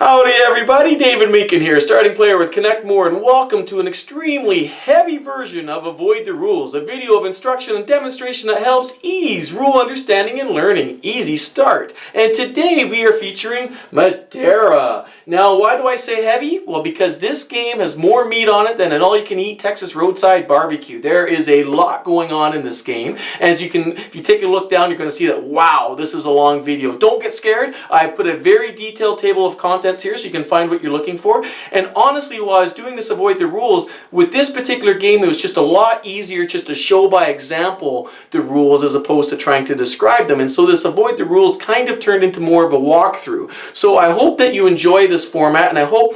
Howdy everybody, David Meakin here, starting player with Connect More, and welcome to an extremely heavy version of Avoid the Rules, a video of instruction and demonstration that helps ease rule understanding and learning. Easy start. And today we are featuring Madeira. Now why do I say heavy? Well, because this game has more meat on it than an all-you-can-eat Texas roadside barbecue. There is a lot going on in this game. As if you take a look down, you're going to see that, wow, this is a long video. Don't get scared. I put a very detailed table of contents here so you can find what you're looking for. And honestly, while I was doing this Avoid the Rules, with this particular game, it was just a lot easier just to show by example the rules as opposed to trying to describe them. And so this Avoid the Rules kind of turned into more of a walkthrough. So I hope that you enjoy this format, and I hope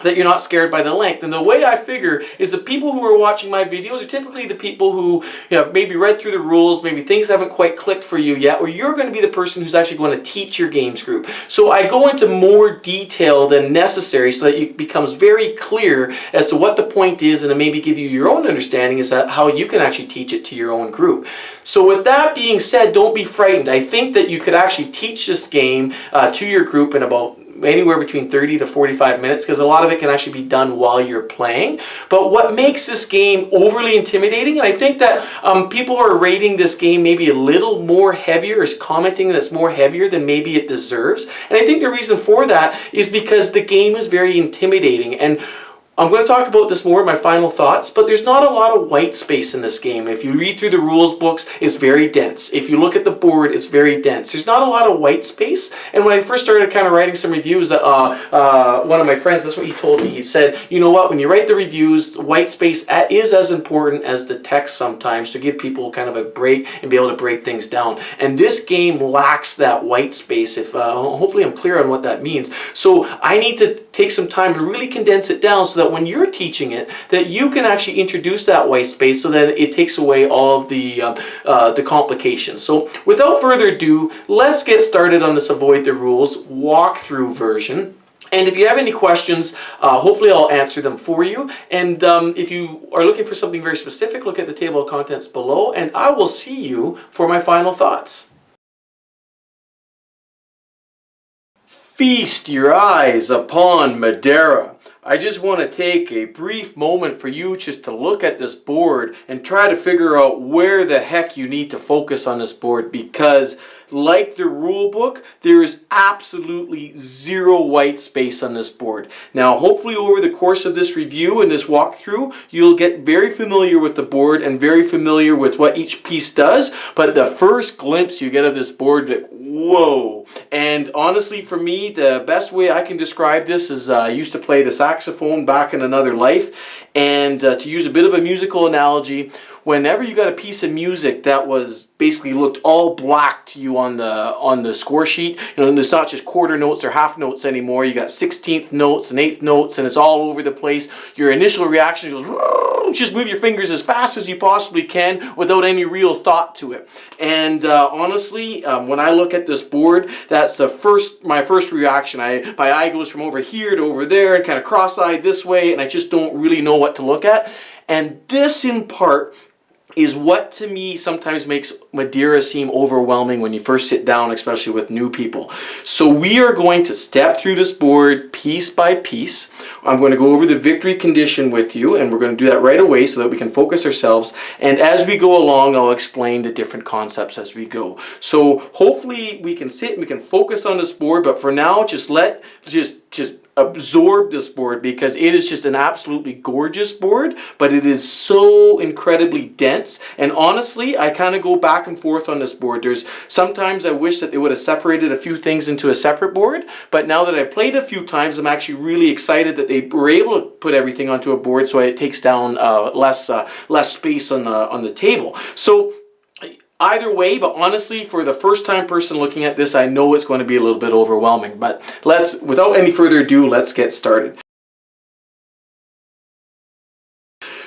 that you're not scared by the length. And the way I figure is the people who are watching my videos are typically the people who have maybe read through the rules, maybe things haven't quite clicked for you yet, or you're going to be the person who's actually going to teach your games group. So I go into more detail than necessary so that it becomes very clear as to what the point is, and to maybe give you your own understanding as to how you can actually teach it to your own group. So with that being said, don't be frightened. I think that you could actually teach this game to your group in about anywhere between 30 to 45 minutes, because a lot of it can actually be done while you're playing. But what makes this game overly intimidating, and I think that people are rating this game maybe a little more heavier, is commenting that it's more heavier than maybe it deserves. And I think the reason for that is because the game is very intimidating. And I'm going to talk about this more in my final thoughts, but there's not a lot of white space in this game. If you read through the rules books, it's very dense. If you look at the board, it's very dense. There's not a lot of white space. And when I first started kind of writing some reviews, one of my friends, that's what he told me. He said, you know what, when you write the reviews, white space is as important as the text sometimes, to give people kind of a break and be able to break things down. And this game lacks that white space. If hopefully I'm clear on what that means. So I need to take some time and really condense it down so that when you're teaching it, that you can actually introduce that white space so that it takes away all of the complications. So without further ado, let's get started on this Avoid the Rules walkthrough version. And if you have any questions, hopefully I'll answer them for you. And if you are looking for something very specific, look at the table of contents below, and I will see you for my final thoughts. Feast your eyes upon Madeira. I just want to take a brief moment for you just to look at this board and try to figure out where the heck you need to focus on this board, because like the rule book, there is absolutely zero white space on this board. Now, hopefully over the course of this review and this walkthrough, you'll get very familiar with the board and very familiar with what each piece does. But the first glimpse you get of this board, like, whoa. And honestly, for me, the best way I can describe this is I used to play the saxophone back in another life. And to use a bit of a musical analogy, whenever you got a piece of music that was basically looked all black to you on the score sheet, you know, and it's not just quarter notes or half notes anymore, you got 16th notes and 8th notes, and it's all over the place, your initial reaction is just move your fingers as fast as you possibly can without any real thought to it. And honestly, when I look at this board, that's my first reaction. My eye goes from over here to over there and kind of cross-eyed this way, and I just don't really know what to look at. And this in part is what to me sometimes makes Madeira seem overwhelming when you first sit down, especially with new people. So we are going to step through this board piece by piece. I'm going to go over the victory condition with you, and we're going to do that right away so that we can focus ourselves. And as we go along, I'll explain the different concepts as we go. So hopefully we can sit and we can focus on this board, but for now, just absorb this board, because it is just an absolutely gorgeous board, but it is so incredibly dense. And honestly, I kind of go back and forth on this board. Sometimes I wish that they would have separated a few things into a separate board, but now that I've played a few times, I'm actually really excited that they were able to put everything onto a board so it takes down less space on the table. So either way, but honestly, for the first time person looking at this, I know it's going to be a little bit overwhelming. But without any further ado, let's get started.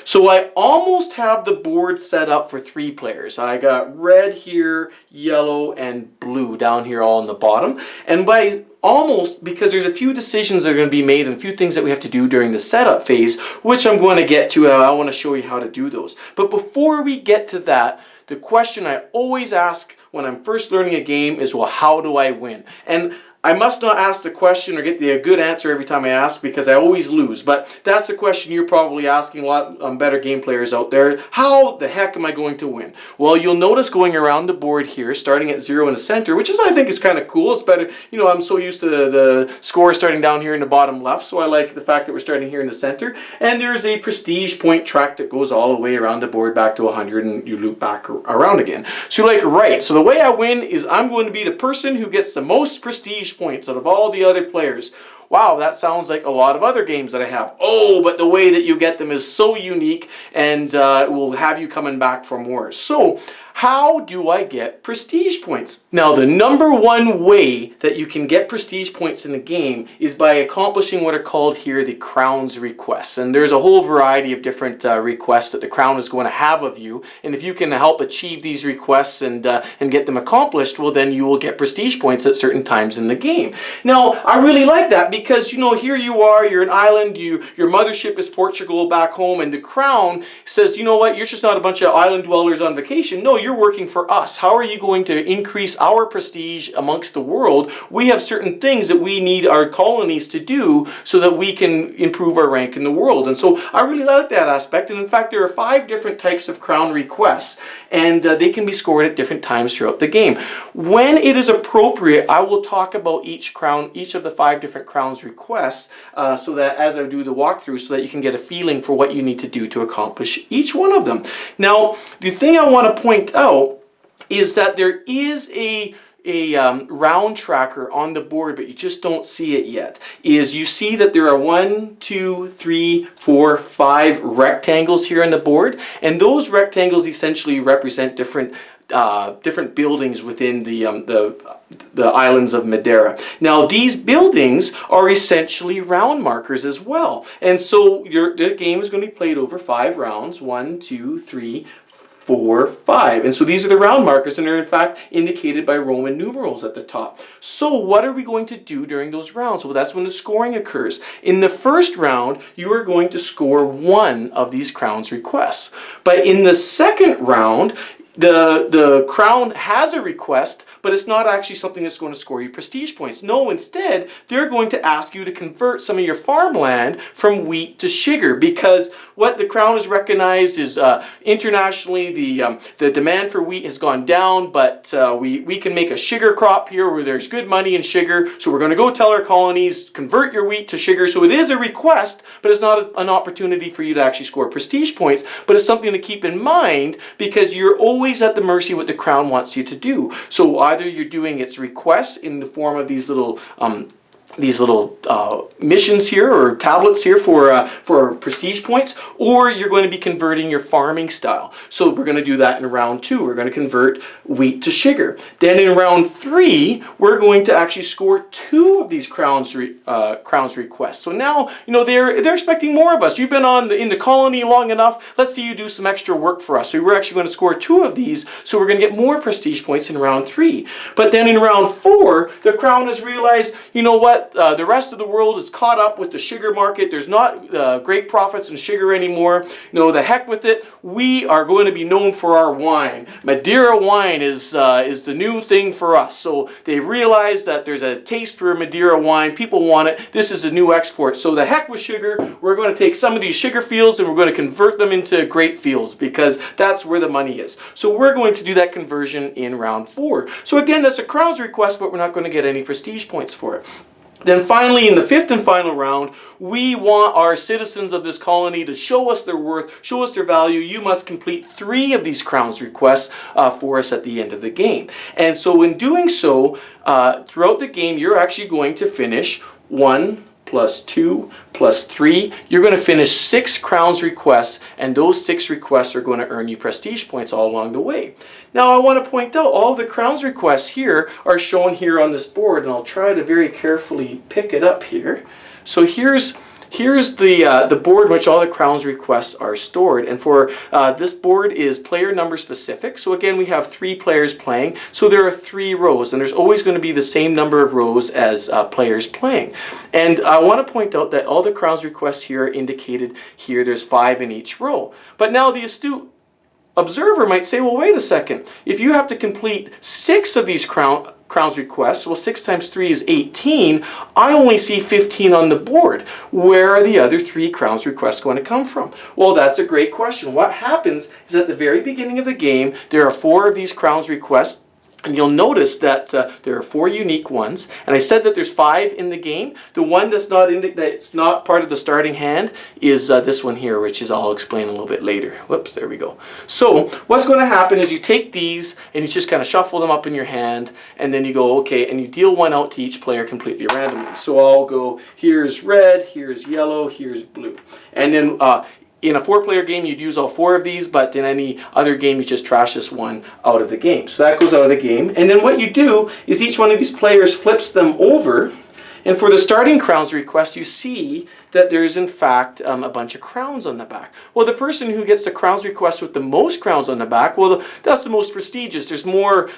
So I almost have the board set up for 3 players. I got red here, yellow, and blue down here all on the bottom. And by almost, because there's a few decisions that are going to be made and a few things that we have to do during the setup phase, which I'm going to get to, and I want to show you how to do those. But before we get to that, the question I always ask when I'm first learning a game is, well, how do I win? And I must not ask the question or get the good answer every time I ask, because I always lose. But that's the question you're probably asking a lot better game players out there. How the heck am I going to win? Well, you'll notice going around the board here, starting at 0 in the center, which is, I think, is kind of cool. It's better, you know, I'm so used to the score starting down here in the bottom left, so I like the fact that we're starting here in the center. And there's a prestige point track that goes all the way around the board back to 100, and you loop back around again. So you're like, right, so the way I win is I'm going to be the person who gets the most prestige points out of all the other players. Wow, that sounds like a lot of other games that I have. Oh, but the way that you get them is so unique, and will have you coming back for more. So, how do I get prestige points? Now, the number one way that you can get prestige points in the game is by accomplishing what are called here the Crown's requests. And there's a whole variety of different requests that the Crown is going to have of you. And if you can help achieve these requests and get them accomplished, well, then you will get prestige points at certain times in the game. Now, I really like that because, you know, here you are, you're an island, your mothership is Portugal back home, and the Crown says, you know what, you're just not a bunch of island dwellers on vacation. No, you're working for us. How are you going to increase our prestige amongst the world? We have certain things that we need our colonies to do so that we can improve our rank in the world. And so I really like that aspect. And in fact, there are 5 different types of crown requests, and they can be scored at different times throughout the game. When it is appropriate, I will talk about each of the 5 different crowns requests, so that as I do the walkthrough, so that you can get a feeling for what you need to do to accomplish each one of them. Now, the thing I want to point out is that there is a round tracker on the board, but you just don't see it yet. Is you see that there are 1, 2, 3, 4, 5 rectangles here on the board, and those rectangles essentially represent different buildings within the islands of Madeira. Now, these buildings are essentially round markers as well, and so the game is going to be played over 5 rounds. 1, 2, 3, 4, 5. And so these are the round markers, and they're in fact indicated by Roman numerals at the top. So what are we going to do during those rounds? Well, that's when the scoring occurs. In the first round, you are going to score 1 of these crowns requests. But in the second round, the crown has a request, but it's not actually something that's going to score you prestige points. No, instead, they're going to ask you to convert some of your farmland from wheat to sugar, because what the crown has recognized is internationally the demand for wheat has gone down, but we can make a sugar crop here where there's good money in sugar, so we're going to go tell our colonies, convert your wheat to sugar. So it is a request, but it's not an opportunity for you to actually score prestige points, but it's something to keep in mind, because you're always at the mercy of what the crown wants you to do. So either you're doing its requests in the form of these little missions here, or tablets here for prestige points, or you're going to be converting your farming style. So we're going to do that in round 2. We're going to convert wheat to sugar. Then in round 3, we're going to actually score 2 of these crowns requests. So now, you know, they're expecting more of us. You've been in the colony long enough. Let's see you do some extra work for us. So we're actually going to score 2 of these. So we're going to get more prestige points in round 3. But then in round 4, the crown has realized, you know what? The rest of the world is caught up with the sugar market. There's not great profits in sugar anymore. No, the heck with it. We are going to be known for our wine. Madeira wine is the new thing for us. So they realize that there's a taste for Madeira wine. People want it. This is a new export. So the heck with sugar. We're going to take some of these sugar fields and we're going to convert them into grape fields, because that's where the money is. So we're going to do that conversion in round 4. So again, that's a crown's request, but we're not going to get any prestige points for it. Then finally, in the 5th and final round, we want our citizens of this colony to show us their worth, show us their value. You must complete 3 of these crowns requests for us at the end of the game. And so in doing so, throughout the game, you're actually going to finish 1 plus 2 plus 3. You're going to finish 6 crowns requests, and those 6 requests are going to earn you prestige points all along the way. Now I want to point out all the crowns requests here are shown here on this board, and I'll try to very carefully pick it up here. So here's the board in which all the crowns requests are stored, and for this board is player number specific. So again, we have 3 players playing, so there are 3 rows, and there's always going to be the same number of rows as players playing. And I want to point out that all the crowns requests here are indicated here. There's 5 in each row. But now the astute observer might say, well, wait a second. If you have to complete 6 of these crowns requests, well, 6 times 3 is 18. I only see 15 on the board. Where are the other 3 crowns requests going to come from? Well, that's a great question. What happens is at the very beginning of the game, there are 4 of these crowns requests. And you'll notice that there are 4 unique ones. And I said that there's 5 in the game. The one that's not part of the starting hand is this one here, which is I'll explain a little bit later. Whoops, there we go. So what's going to happen is you take these and you just kind of shuffle them up in your hand, and then you go, okay, and you deal 1 out to each player completely randomly. So I'll go, here's red, here's yellow, here's blue. And then in a 4-player game, you'd use all 4 of these, but in any other game, you just trash this one out of the game. So that goes out of the game. And then what you do is each one of these players flips them over. And for the starting crowns request, you see that there is, in fact, a bunch of crowns on the back. Well, the person who gets the crowns request with the most crowns on the back, well, that's the most prestigious. There's more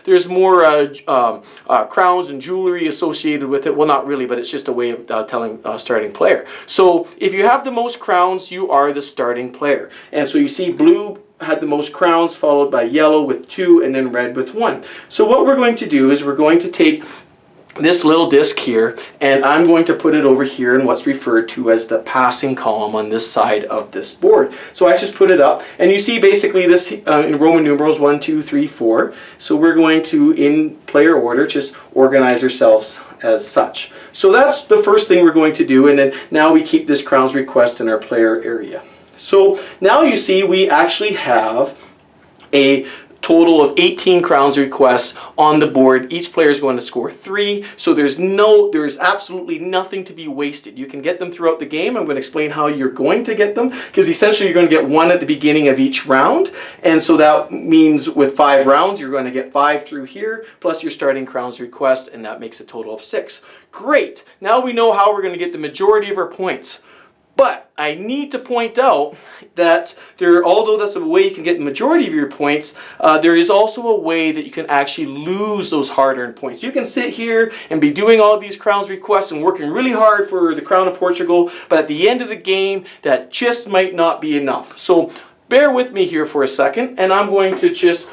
crowns and jewelry associated with it. Well, not really, but it's just a way of telling starting player. So if you have the most crowns, you are the starting player. And so you see blue had the most crowns, followed by yellow with 2, and then red with 1. So what we're going to do is we're going to take this little disc here, and I'm going to put it over here in what's referred to as the passing column on this side of this board. So I just put it up, and you see basically this in Roman numerals 1, 2, 3, 4. So we're going to, in player order, just organize ourselves as such. So that's the first thing we're going to do, and then now we keep this crowns request in our player area. So now you see we actually have a total of 18 crowns requests on the board. Each player is going to score 3, so there's absolutely nothing to be wasted. You can get them throughout the game. I'm going to explain how you're going to get them, because essentially you're going to get 1 at the beginning of each round, and so that means with 5 rounds you're going to get 5 through here plus your starting crowns request, and that makes a total of 6. Great! Now we know how we're going to get the majority of our points. But I need to point out that although that's a way you can get the majority of your points, there is also a way that you can actually lose those hard-earned points. You can sit here and be doing all of these crowns requests and working really hard for the Crown of Portugal, but at the end of the game, that just might not be enough. So bear with me here for a second, and I'm going to just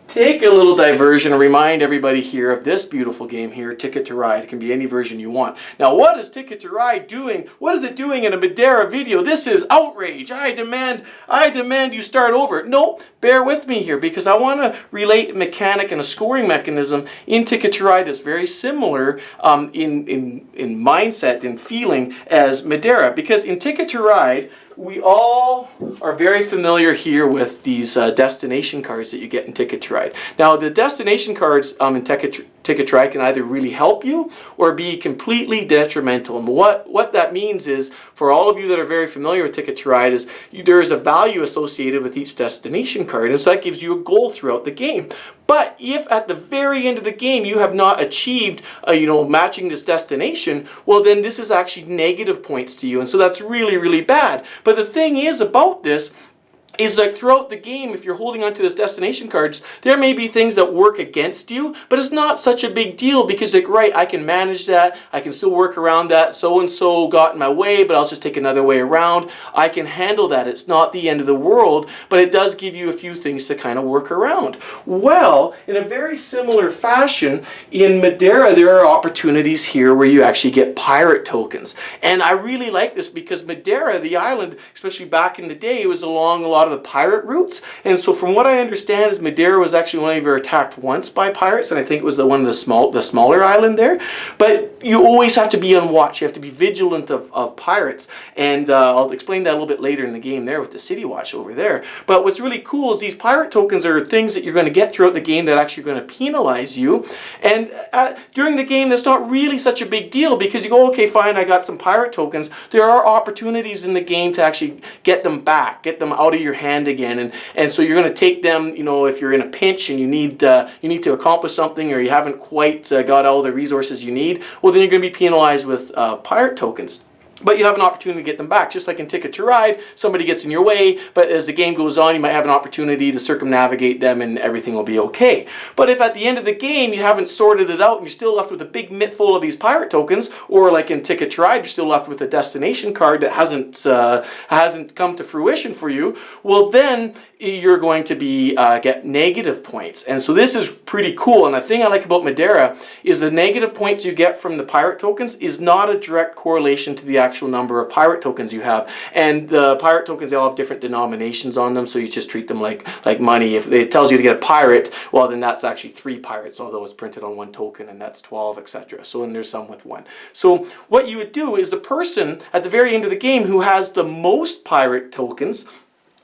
take a little diversion and remind everybody here of this beautiful game here, Ticket to Ride. It can be any version you want. Now, what is Ticket to Ride doing? What is it doing in a Madeira video? This is outrage. I demand you start over. No, bear with me here, because I want to relate a mechanic and a scoring mechanism in Ticket to Ride that's very similar in mindset and feeling as Madeira. Because in Ticket to Ride, we all are very familiar here with these destination cards that you get in Ticket to Ride. Now, the destination cards in Ticket to Ride can either really help you or be completely detrimental. And what that means is, for all of you that are very familiar with Ticket to Ride, is there is a value associated with each destination card, and so that gives you a goal throughout the game. But if at the very end of the game you have not achieved, matching this destination, well, then this is actually negative points to you, and so that's really, really bad. But the thing is about this is that throughout the game, if you're holding onto this destination cards, there may be things that work against you, but it's not such a big deal, because right, I can manage that, I can still work around that, so-and-so got in my way, but I'll just take another way around. I can handle that. It's not the end of the world, but it does give you a few things to kind of work around. Well, in a very similar fashion, in Madeira, there are opportunities here where you actually get pirate tokens. And I really like this, because Madeira, the island, especially back in the day, it was along a lot of the pirate routes, and so from what I understand is Madeira was actually only ever attacked once by pirates, and I think it was the smaller island there. But you always have to be on watch. You have to be vigilant of pirates, and I'll explain that a little bit later in the game there with the City Watch over there. But what's really cool is these pirate tokens are things that you're going to get throughout the game that actually are going to penalize you, and during the game that's not really such a big deal, because you go, okay, fine, I got some pirate tokens. There are opportunities in the game to actually get them back, get them out of your hand again, and so you're going to take them, if you're in a pinch and you need to accomplish something, or you haven't quite got all the resources you need, well, then you're going to be penalized with pirate tokens. but you have an opportunity to get them back. Just like in Ticket to Ride, somebody gets in your way, but as the game goes on, you might have an opportunity to circumnavigate them and everything will be okay. But if at the end of the game you haven't sorted it out and you're still left with a big mitt full of these pirate tokens, or like in Ticket to Ride, you're still left with a destination card that hasn't come to fruition for you, well then you're going to be get negative points. And so this is pretty cool. And the thing I like about Madeira is the negative points you get from the pirate tokens is not a direct correlation to the actual number of pirate tokens you have. And the pirate tokens, they all have different denominations on them, so you just treat them like money. If it tells you to get a pirate, well then that's actually 3 pirates, although it's printed on 1 token, and that's 12, etc. So then there's some with 1. So what you would do is the person at the very end of the game who has the most pirate tokens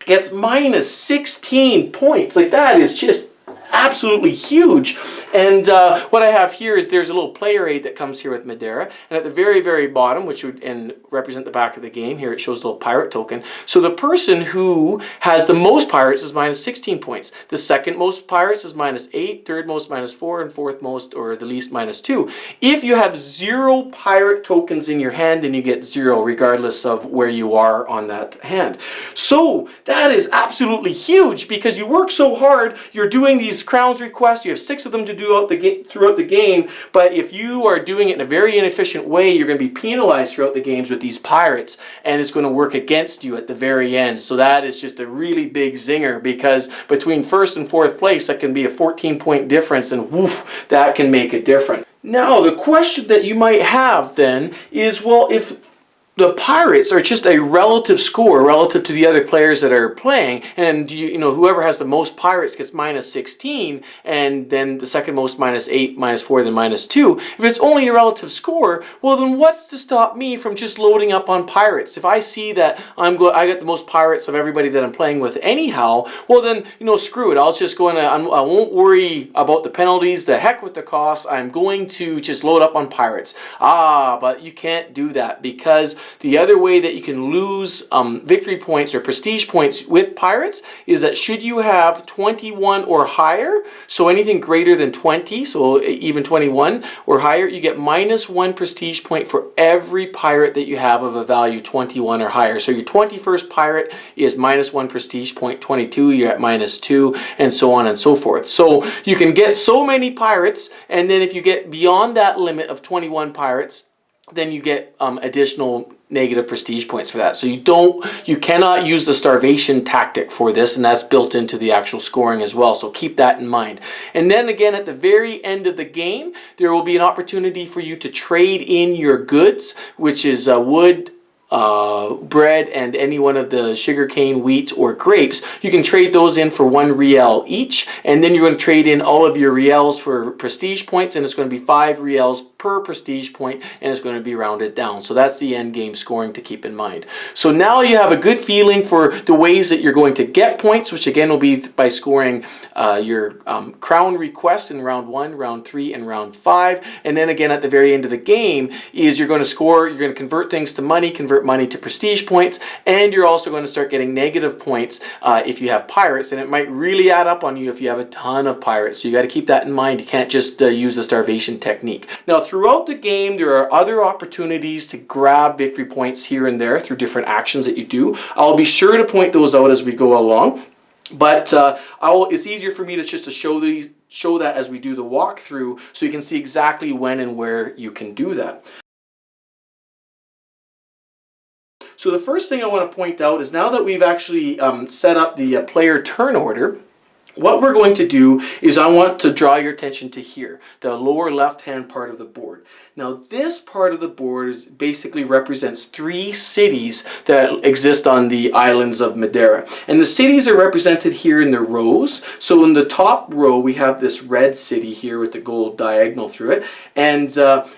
gets minus 16 points. Like, that is just absolutely huge. And what I have here is there's a little player aid that comes here with Madeira, and at the very, very bottom, which would represent the back of the game, here it shows the little pirate token. So the person who has the most pirates is minus 16 points. The second most pirates is minus 8, third most minus 4, and fourth most, or the least, minus 2. If you have 0 pirate tokens in your hand, then you get 0 regardless of where you are on that hand. So that is absolutely huge, because you work so hard, you're doing these crowns requests, you have 6 of them to do throughout the game, but if you are doing it in a very inefficient way, you're going to be penalized throughout the games with these pirates, and it's going to work against you at the very end. So that is just a really big zinger, because between 1st and 4th place, that can be a 14-point difference, and woof, that can make a difference. Now, the question that you might have then is, well, if the pirates are just a relative score relative to the other players that are playing, and you know, whoever has the most pirates gets minus 16, and then the second most minus 8, minus 4, then minus 2. If it's only a relative score, well then what's to stop me from just loading up on pirates? If I see that I got the most pirates of everybody that I'm playing with anyhow, well then, you know, screw it. I'll just go in, I won't worry about the penalties, the heck with the costs, I'm going to just load up on pirates. But you can't do that, because the other way that you can lose victory points or prestige points with pirates is that should you have 21 or higher, so anything greater than 20, so even 21 or higher, you get minus 1 prestige point for every pirate that you have of a value 21 or higher. So your 21st pirate is minus 1 prestige point, 22 you're at minus 2, and so on and so forth. So you can get so many pirates, and then if you get beyond that limit of 21 pirates, then you get additional negative prestige points for that. So you cannot use the starvation tactic for this, and that's built into the actual scoring as well. So keep that in mind. And then again, at the very end of the game, there will be an opportunity for you to trade in your goods, which is wood, bread, and any one of the sugarcane, wheat, or grapes. You can trade those in for 1 riel each, and then you're going to trade in all of your riels for prestige points, and it's going to be 5 riels per prestige point, and it's going to be rounded down. So that's the end game scoring to keep in mind. So now you have a good feeling for the ways that you're going to get points, which again will be by scoring your crown request in round 1, round 3, and round 5. And then again at the very end of the game is you're going to score, you're going to convert things to money, convert money to prestige points, and you're also going to start getting negative points if you have pirates, and it might really add up on you if you have a ton of pirates. So you got to keep that in mind. You can't just use the starvation technique. Now throughout the game there are other opportunities to grab victory points here and there through different actions that you do. I'll be sure to point those out as we go along, but it's easier for me to just show that as we do the walkthrough, so you can see exactly when and where you can do that. So the first thing I want to point out is now that we've actually set up the player turn order, what we're going to do is I want to draw your attention to here, the lower left-hand part of the board. Now this part of the board basically represents 3 cities that exist on the islands of Madeira. And the cities are represented here in the rows. So in the top row we have this red city here with the gold diagonal through it. And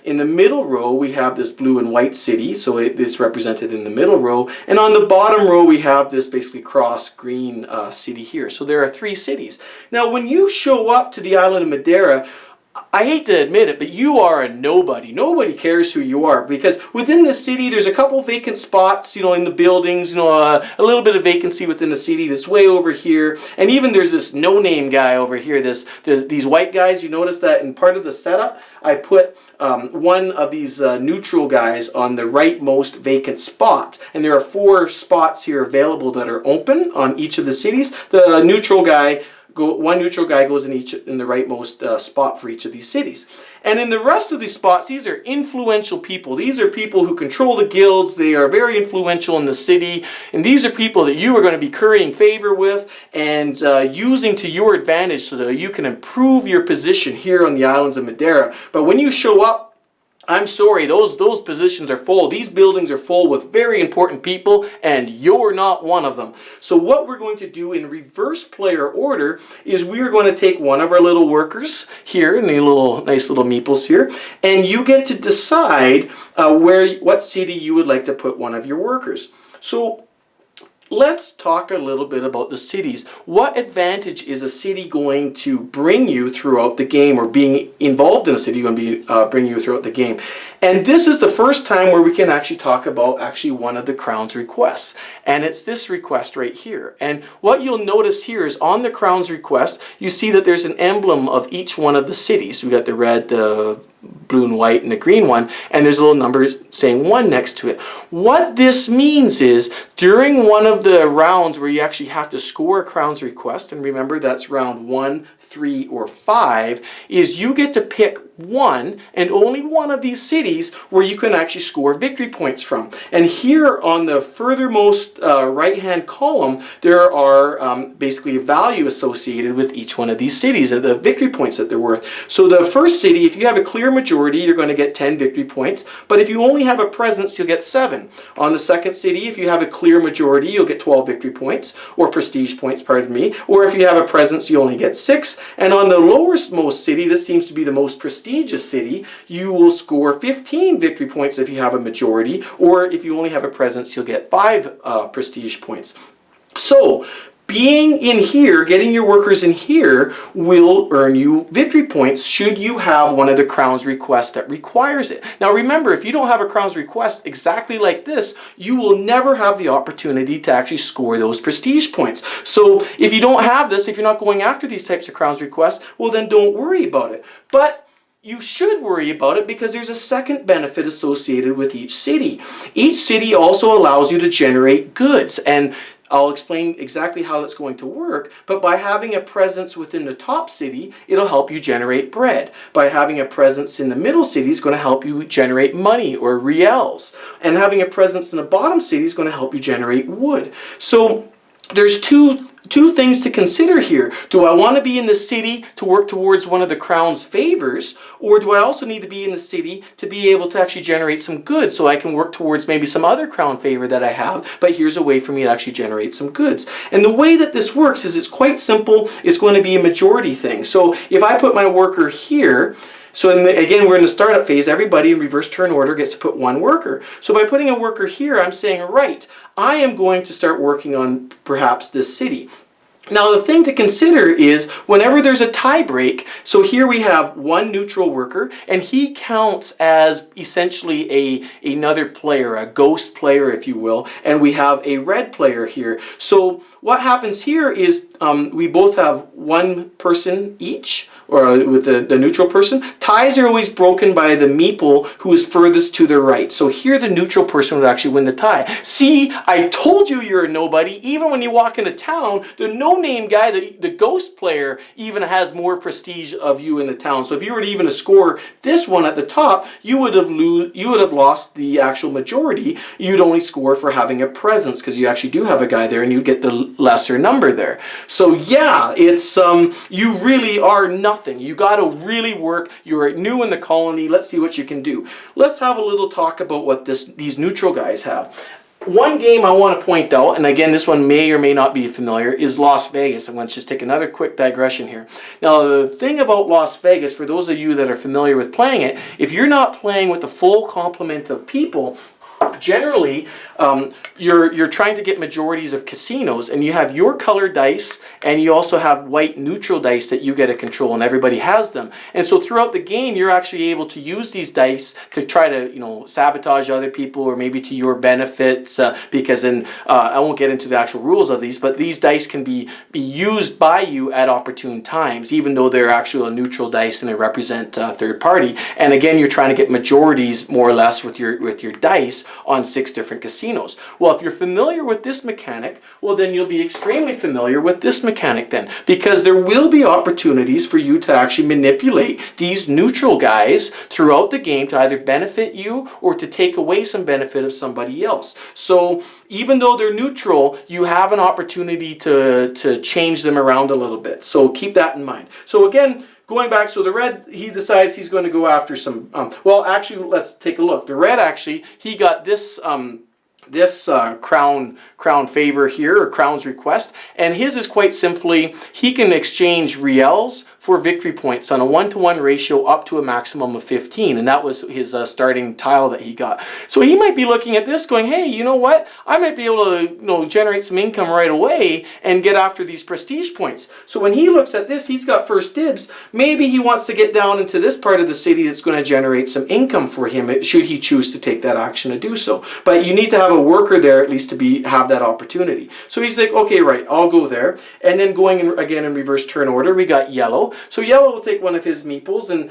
in the middle row we have this blue and white city, so it's represented in the middle row. And on the bottom row we have this basically cross green city here. So there are 3 cities. Now when you show up to the island of Madeira, I hate to admit it, but you are a nobody. Nobody cares who you are, because within the city, there's a couple vacant spots, in the buildings, a little bit of vacancy within the city that's way over here. And even there's this no-name guy over here, these white guys. You notice that in part of the setup, I put one of these neutral guys on the rightmost vacant spot. And there are 4 spots here available that are open on each of the cities. The neutral guy, one neutral guy goes in the rightmost spot for each of these cities. And in the rest of these spots, these are influential people. These are people who control the guilds. They are very influential in the city. And these are people that you are going to be currying favor with and using to your advantage so that you can improve your position here on the islands of Madeira. But when you show up, I'm sorry, those positions are full. These buildings are full with very important people, and you're not one of them. So what we're going to do in reverse player order is we're going to take one of our little workers here, and the nice little meeples here, and you get to decide what city you would like to put one of your workers. So let's talk a little bit about the cities. What advantage is a city going to bring you throughout the game, or being involved in a city going to be bring you throughout the game? And this is the first time where we can actually talk about one of the Crown's requests. And it's this request right here. And what you'll notice here is on the Crown's request, you see that there's an emblem of each one of the cities. We got the red, the blue and white, and the green one, and there's a little number saying 1 next to it. What this means is during one of the rounds where you actually have to score a Crown's request, and remember that's round 1, 3, or 5, is you get to pick one and only one of these cities where you can actually score victory points from. And here on the furthermost right-hand column, there are basically a value associated with each one of these cities and the victory points that they're worth. So the first city, if you have a clear majority, you're going to get 10 victory points. But if you only have a presence, you'll get 7. On the second city, if you have a clear majority, you'll get 12 victory points, or prestige points, pardon me. Or if you have a presence, you only get 6. And on the lowermost city, this seems to be the most prestigious city, you will score 15 victory points if you have a majority, or if you only have a presence, you'll get 5 prestige points. So being in here, getting your workers in here, will earn you victory points should you have one of the Crown's requests that requires it. Now remember, if you don't have a Crown's request exactly like this, you will never have the opportunity to actually score those prestige points. So if you don't have this, if you're not going after these types of Crown's requests, well then don't worry about it. But you should worry about it because there's a second benefit associated with each city. Each city also allows you to generate goods, and I'll explain exactly how that's going to work, but by having a presence within the top city, it'll help you generate bread. By having a presence in the middle city is going to help you generate money or reals. And having a presence in the bottom city is going to help you generate wood. So there's two things to consider here. Do I want to be in the city to work towards one of the Crown's favors, or do I also need to be in the city to be able to actually generate some goods so I can work towards maybe some other Crown favor that I have, but here's a way for me to actually generate some goods. And the way that this works is it's quite simple. It's going to be a majority thing. So if I put my worker here, so again, we're in the startup phase. Everybody in reverse turn order gets to put 1 worker. So by putting a worker here, I'm saying, right, I am going to start working on perhaps this city. Now the thing to consider is whenever there's a tie break, so here we have 1 neutral worker, and he counts as essentially another player, a ghost player if you will, and we have a red player here. So what happens here is we both have 1 person each, or with the neutral person. Ties are always broken by the meeple who is furthest to the right. So here the neutral person would actually win the tie. See, I told you you're a nobody. Even when you walk into town, the no-name guy, the ghost player, even has more prestige of you in the town. So if you were to even score this one at the top, you would have lost the actual majority. You'd only score for having a presence because you actually do have a guy there, and you'd get the lesser number there. So yeah, it's you really are nothing. You got to really work. You're new in the colony. Let's see what you can do. Let's have a little talk about what these neutral guys have. One game I want to point out, and again this one may or may not be familiar, is Las Vegas. I'm going to just take another quick digression here. Now the thing about Las Vegas, for those of you that are familiar with playing it, if you're not playing with the full complement of people, generally, you're trying to get majorities of casinos, and you have your colored dice, and you also have white neutral dice that you get to control, and everybody has them. And so throughout the game, you're actually able to use these dice to try to, you know, sabotage other people, or maybe to your benefits, because then I won't get into the actual rules of these, but these dice can be used by you at opportune times, even though they're actually a neutral dice and they represent third party. And again, you're trying to get majorities more or less with your dice on 6 different casinos. Well, if you're familiar with this mechanic, well, then you'll be extremely familiar with this mechanic then, because there will be opportunities for you to actually manipulate these neutral guys throughout the game to either benefit you or to take away some benefit of somebody else. So even though they're neutral, you have an opportunity to change them around a little bit. So keep that in mind. So again, going back, so the red, he decides he's going to go after some, well, actually, let's take a look. The red, actually, he got this crown favor here, or crown's request, and his is quite simply, he can exchange reals for victory points on a 1-to-1 ratio up to a maximum of 15, and that was his starting tile that he got. So he might be looking at this going, hey, you know what, I might be able to, you know, generate some income right away and get after these prestige points. So when he looks at this, he's got first dibs. Maybe he wants to get down into this part of the city that's going to generate some income for him, should he choose to take that action to do so. But you need to have a worker there at least to have that opportunity. So he's like, okay, right, I'll go there. And then going in, again in reverse turn order, we got yellow. So yellow will take one of his meeples, and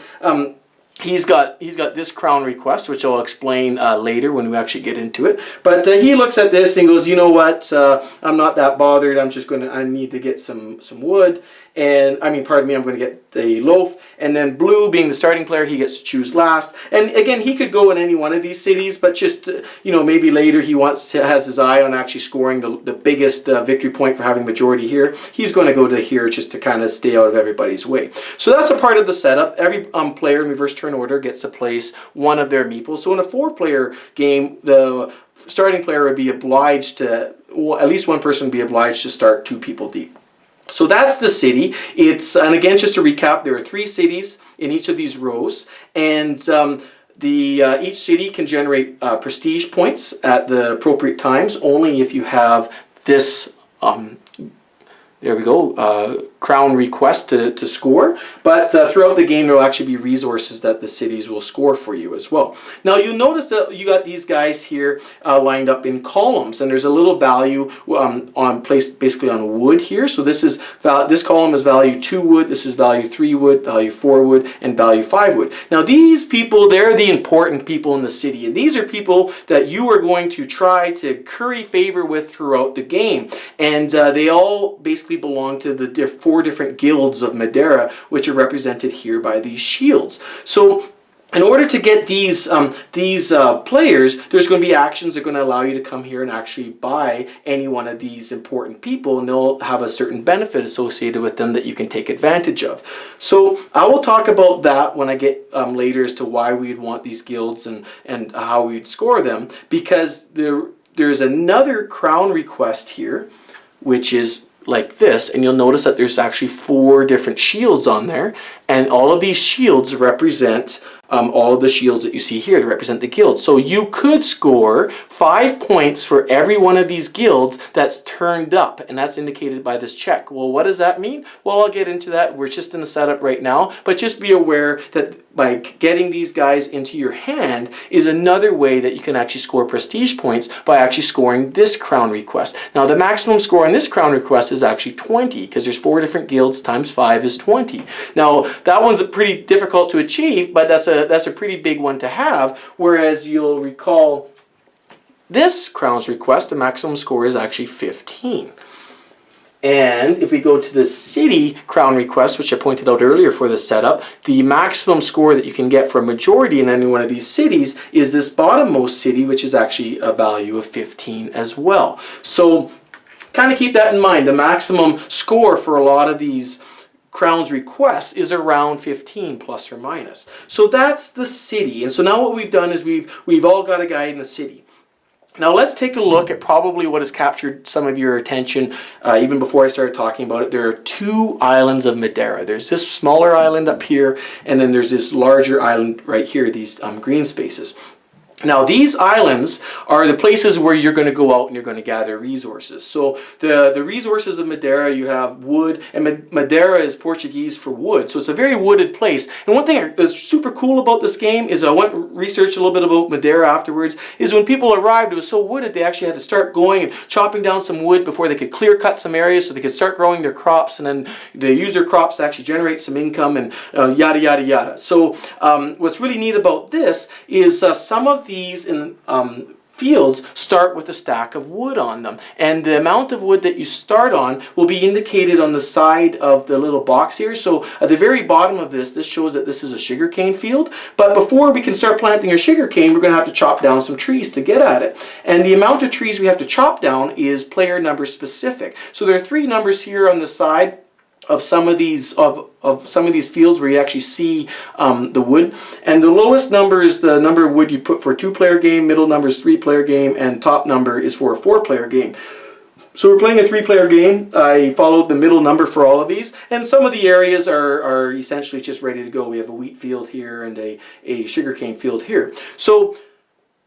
he's got this crown request, which I'll explain later when we actually get into it. But he looks at this and goes, you know what, I'm not that bothered. I need to get some wood. And pardon me, I'm going to get the loaf. And then blue, being the starting player, he gets to choose last. And again, he could go in any one of these cities, but just, you know, maybe later he has his eye on actually scoring the biggest victory point for having majority here. He's going to go to here just to kind of stay out of everybody's way. So that's a part of the setup. Every player in reverse turn order gets to place one of their meeples. So in a 4-player game, the starting player would be obliged to, well, at least one person would be obliged to start 2 people deep. So that's the city. And again, just to recap, there are 3 cities in each of these rows, and each city can generate prestige points at the appropriate times, only if you have this, there we go, crown request to score. But throughout the game, there will actually be resources that the cities will score for you as well. Now you'll notice that you got these guys here lined up in columns, and there's a little value placed basically on wood here. So this column is value 2 wood, this is value 3 wood, value 4 wood, and value 5 wood. Now these people, they're the important people in the city, and these are people that you are going to try to curry favor with throughout the game. And they all basically belong to the 4 different guilds of Madeira, which are represented here by these shields. So in order to get these players, there's going to be actions that are going to allow you to come here and actually buy any one of these important people, and they'll have a certain benefit associated with them that you can take advantage of. So I will talk about that when I get later as to why we'd want these guilds and how we'd score them, because there's another crown request here, which is like this, and you'll notice that there's actually 4 different shields on there, and all of these shields represent all of the shields that you see here to represent the guilds. So you could score 5 points for every one of these guilds that's turned up, and that's indicated by this check. Well, what does that mean? Well, I'll get into that. We're just in the setup right now, but just be aware that by getting these guys into your hand is another way that you can actually score prestige points by actually scoring this crown request. Now, the maximum score on this crown request is actually 20, because there's 4 different guilds times 5 is 20. Now, that one's pretty difficult to achieve, but that's a pretty big one to have, whereas you'll recall this crown's request, the maximum score is actually 15. And if we go to the city crown request, which I pointed out earlier for the setup, the maximum score that you can get for a majority in any one of these cities is this bottommost city, which is actually a value of 15 as well. So kind of keep that in mind. The maximum score for a lot of these crown's requests is around 15 plus or minus. So that's the city. And so now what we've done is we've all got a guy in the city. Now let's take a look at probably what has captured some of your attention even before I started talking about it. There are 2 islands of Madeira. There's this smaller island up here, and then there's this larger island right here, these green spaces. Now, these islands are the places where you're going to go out and you're going to gather resources. So the resources of Madeira, you have wood, and Madeira is Portuguese for wood. So it's a very wooded place. And one thing that's super cool about this game is I went and researched a little bit about Madeira afterwards, is when people arrived, it was so wooded they actually had to start going and chopping down some wood before they could clear cut some areas so they could start growing their crops, and then they use their crops to actually generate some income, and yada, yada, yada. So what's really neat about this is some of these fields start with a stack of wood on them, and the amount of wood that you start on will be indicated on the side of the little box here. So at the very bottom of this shows that this is a sugarcane field, but before we can start planting our sugarcane, we're going to have to chop down some trees to get at it, and the amount of trees we have to chop down is player number specific. So there are 3 numbers here on the side of some of these some of these fields where you actually see the wood, and the lowest number is the number of wood you put for a 2-player game, middle number is 3-player game, and top number is for a 4-player game. So we're playing a 3-player game. I followed the middle number for all of these, and some of the areas are essentially just ready to go. We have a wheat field here and a sugarcane field here. So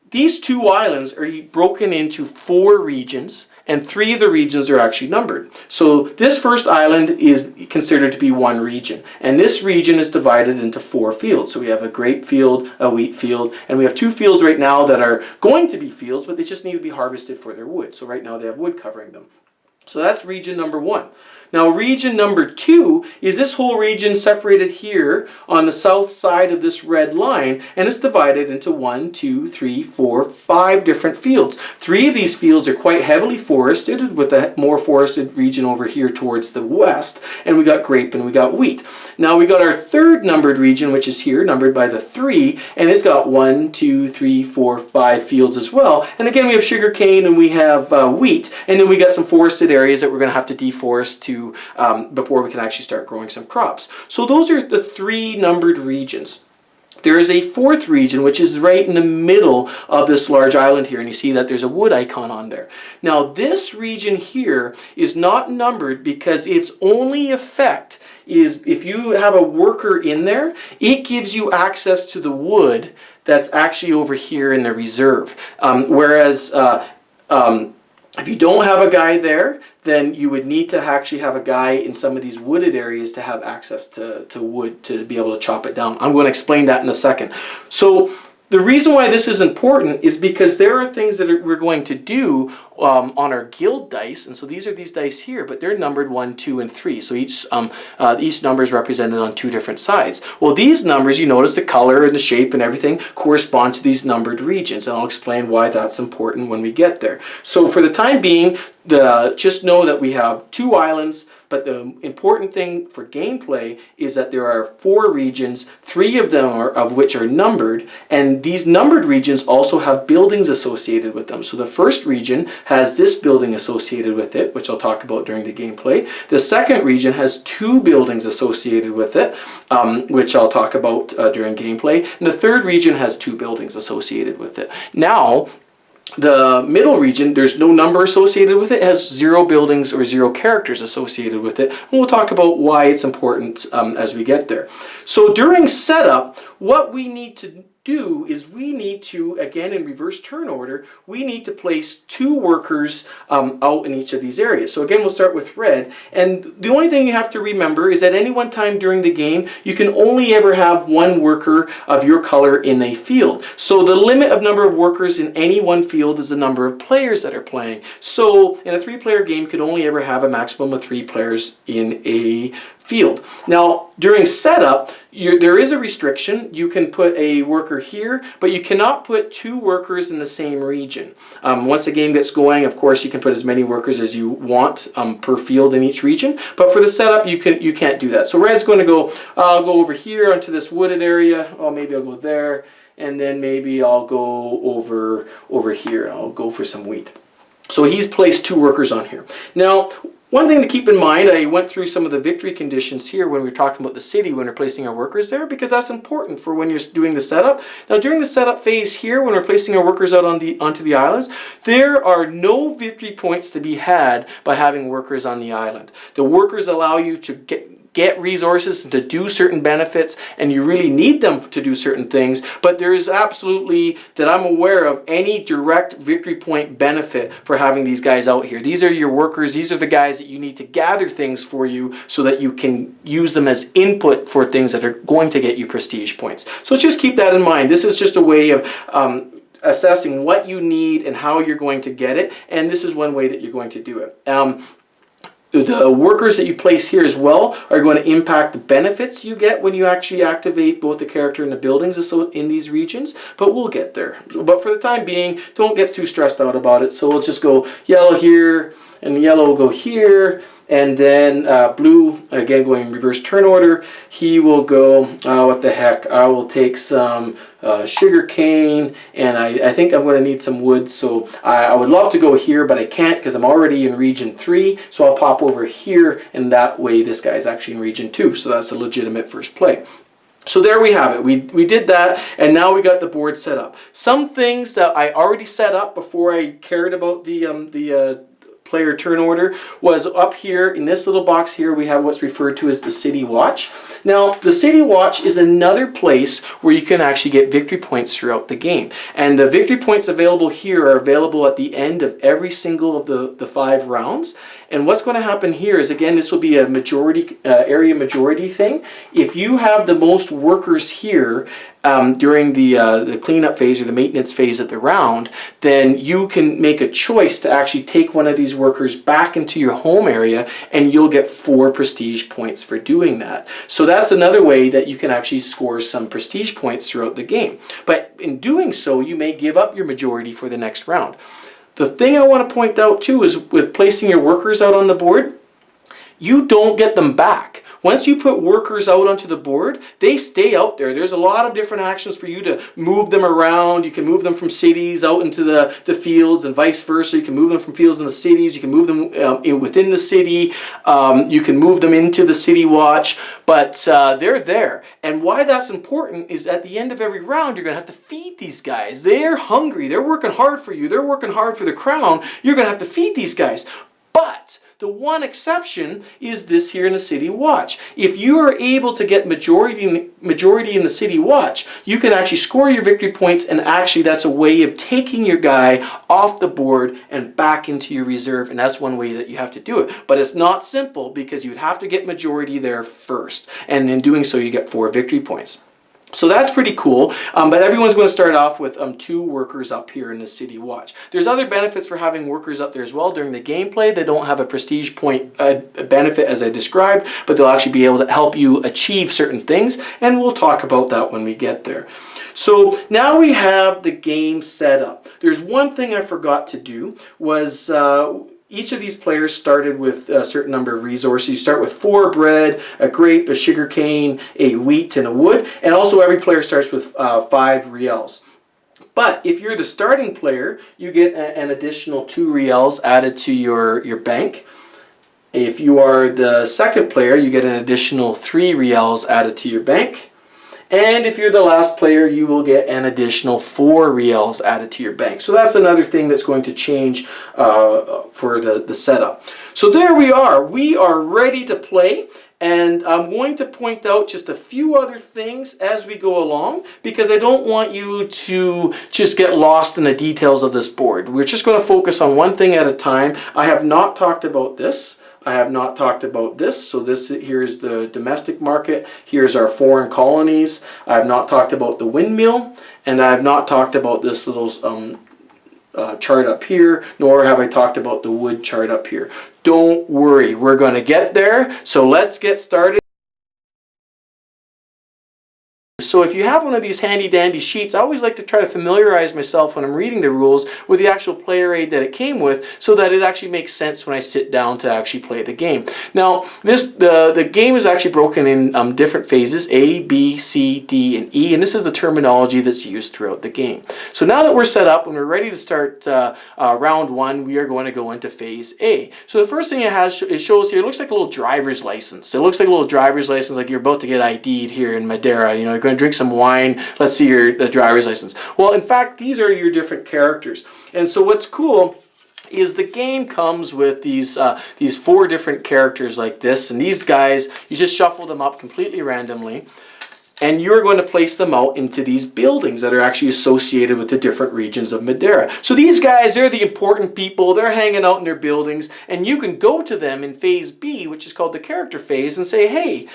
these 2 islands are broken into 4 regions, and 3 of the regions are actually numbered. So this first island is considered to be 1 region, and this region is divided into 4 fields. So we have a grape field, a wheat field, and we have 2 fields right now that are going to be fields, but they just need to be harvested for their wood. So right now they have wood covering them. So that's region number 1. Now region number 2 is this whole region separated here on the south side of this red line, and it's divided into 1, 2, 3, 4, 5 different fields. 3 of these fields are quite heavily forested, with a more forested region over here towards the west, and we got grape and we got wheat. Now we got our 3rd numbered region, which is here, numbered by the 3, and it's got 1, 2, 3, 4, 5 fields as well. And again, we have sugarcane and we have wheat, and then we got some forested areas that we're going to have to deforest to before we can actually start growing some crops. So those are the 3 numbered regions. There is a 4th region, which is right in the middle of this large island here, and you see that there's a wood icon on there. Now this region here is not numbered because its only effect is if you have a worker in there, it gives you access to the wood that's actually over here in the reserve. Whereas if you don't have a guy there, then you would need to actually have a guy in some of these wooded areas to have access to wood to be able to chop it down. I'm going to explain that in a second. So the reason why this is important is because there are things that we're going to do on our guild dice, and so these are these dice here, but they're numbered 1, 2, and 3. So each number is represented on 2 different sides. Well, these numbers, you notice the color and the shape and everything correspond to these numbered regions, and I'll explain why that's important when we get there. So for the time being, just know that we have 2 islands, but the important thing for gameplay is that there are 4 regions, 3 of them of which are numbered, and these numbered regions also have buildings associated with them. So the first region has this building associated with it, which I'll talk about during the gameplay. The second region has 2 buildings associated with it, which I'll talk about during gameplay. And the third region has 2 buildings associated with it. Now, the middle region, there's no number associated with it. It has 0 buildings or 0 characters associated with it. And we'll talk about why it's important as we get there. So during setup, what we need to do is we need to, again in reverse turn order, we need to place 2 workers out in each of these areas. So again, we'll start with red, and the only thing you have to remember is that any one time during the game, you can only ever have 1 worker of your color in a field. So the limit of number of workers in any one field is the number of players that are playing. So in a 3-player game, you could only ever have a maximum of 3 players in a field. Now, during setup, there is a restriction. You can put a worker here, but you cannot put 2 workers in the same region. Once the game gets going, of course, you can put as many workers as you want per field in each region, but for the setup, you can't do that. So red's going to go, I'll go over here onto this wooded area. Oh, maybe I'll go there, and then maybe I'll go over here. I'll go for some wheat. So he's placed 2 workers on here. Now, one thing to keep in mind, I went through some of the victory conditions here when we were talking about the city, when we're placing our workers there, because that's important for when you're doing the setup. Now, during the setup phase here, when we're placing our workers out onto the islands, there are no victory points to be had by having workers on the island. The workers allow you to get resources and to do certain benefits, and you really need them to do certain things, but there is absolutely, that I'm aware of, any direct victory point benefit for having these guys out here. These are your workers. These are the guys that you need to gather things for you so that you can use them as input for things that are going to get you prestige points. So just keep that in mind. This is just a way of assessing what you need and how you're going to get it, and this is one way that you're going to do it. The workers that you place here as well are going to impact the benefits you get when you actually activate both the character and the buildings in these regions, but we'll get there. But for the time being, don't get too stressed out about it. So we'll just go yellow here, and yellow will go here, and then blue, again going in reverse turn order, he will go, what the heck, I will take some sugar cane, and I think I'm going to need some wood, so I would love to go here, but I can't because I'm already in region 3, so I'll pop over here, and that way this guy's actually in region 2, so that's a legitimate first play. So there we have it. We did that, and now we got the board set up. Some things that I already set up before I cared about the player turn order was up here in this little box here. We have what's referred to as the City Watch. Now the City Watch is another place where you can actually get victory points throughout the game, and the victory points available here are available at the end of every single of the 5 rounds. And what's going to happen here is, again, this will be a majority area majority thing. If you have the most workers here during the cleanup phase or the maintenance phase of the round, then you can make a choice to actually take one of these workers back into your home area, and you'll get 4 prestige points for doing that. So that's another way that you can actually score some prestige points throughout the game. But in doing so, you may give up your majority for the next round. The thing I want to point out too is with placing your workers out on the board, you don't get them back. Once you put workers out onto the board, they stay out there. There's a lot of different actions for you to move them around. You can move them from cities out into the fields and vice versa. You can move them from fields in the cities. You can move them within the city. You can move them into the City Watch, but they're there. And why that's important is at the end of every round, you're going to have to feed these guys. They're hungry. They're working hard for you. They're working hard for the crown. You're going to have to feed these guys. But the one exception is this here in the City Watch. If you are able to get majority in the City Watch, you can actually score your victory points, and actually that's a way of taking your guy off the board and back into your reserve, and that's one way that you have to do it. But it's not simple because you'd have to get majority there first, and in doing so you get 4 victory points. So that's pretty cool, but everyone's going to start off with 2 workers up here in the City Watch. There's other benefits for having workers up there as well during the gameplay. They don't have a prestige point benefit as I described, but they'll actually be able to help you achieve certain things, and we'll talk about that when we get there. So now we have the game set up. There's one thing I forgot to do was each of these players started with a certain number of resources. You start with 4 bread, a grape, a sugar cane, a wheat, and a wood. And also every player starts with 5 reals. But if you're the starting player, you get an additional 2 reals added to your bank. If you are the second player, you get an additional 3 reals added to your bank. And if you're the last player, you will get an additional 4 reals added to your bank. So that's another thing that's going to change for the setup. So there we are. We are ready to play. And I'm going to point out just a few other things as we go along, because I don't want you to just get lost in the details of this board. We're just going to focus on one thing at a time. I have not talked about this. I have not talked about this. So this here's the domestic market. Here's our foreign colonies. I have not talked about the windmill, and I have not talked about this little chart up here, nor have I talked about the wood chart up here. Don't worry, we're going to get there. So let's get started. So if you have one of these handy dandy sheets, I always like to try to familiarize myself when I'm reading the rules with the actual player aid that it came with, so that it actually makes sense when I sit down to actually play the game. Now, the game is actually broken in different phases, A, B, C, D, and E, and this is the terminology that's used throughout the game. So now that we're set up and we're ready to start round 1, we are going to go into phase A. So the first thing it shows here, it looks like a little driver's license. It looks like a little driver's license, like you're about to get ID'd here in Madeira. You know, you're going to drink some wine, let's see the driver's license. Well, in fact, these are your different characters. And so what's cool is the game comes with these 4 different characters like this, and these guys, you just shuffle them up completely randomly, and you're going to place them out into these buildings that are actually associated with the different regions of Madeira. So these guys, they're the important people, they're hanging out in their buildings, and you can go to them in phase B, which is called the character phase, and say, hey,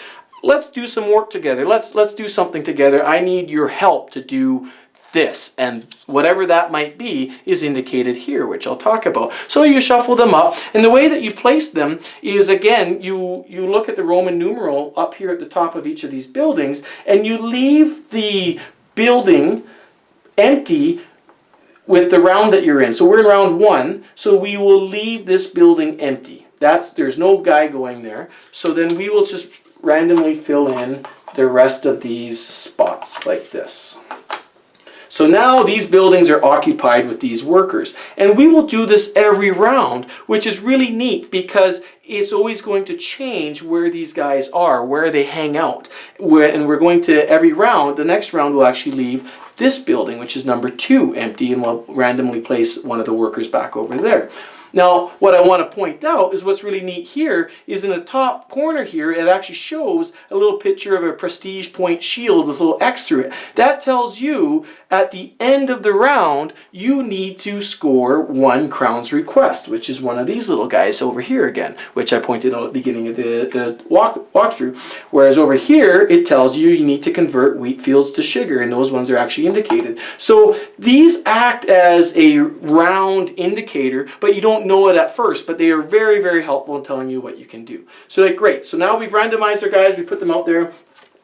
let's do some work together, let's do something together, I need your help to do this, and whatever that might be is indicated here, which I'll talk about. So you shuffle them up, and the way that you place them is, again, you look at the Roman numeral up here at the top of each of these buildings, and you leave the building empty with the round that you're in. So we're in round 1, so we will leave this building empty. There's no guy going there. So then we will just randomly fill in the rest of these spots like this. So now these buildings are occupied with these workers. And we will do this every round, which is really neat because it's always going to change where these guys are, where they hang out. And we're going to, every round, the next round will actually leave this building, which is number 2, empty, and we'll randomly place one of the workers back over there. Now, what I want to point out is what's really neat here is in the top corner here, it actually shows a little picture of a prestige point shield with a little X through it. That tells you at the end of the round, you need to score 1 Crown's Request, which is one of these little guys over here again, which I pointed out at the beginning of the walkthrough. Whereas over here, it tells you you need to convert wheat fields to sugar, and those ones are actually indicated. So these act as a round indicator, but you don't know it at first, but they are very, very helpful in telling you what you can do. So like, great. So now we've randomized our guys, we put them out there.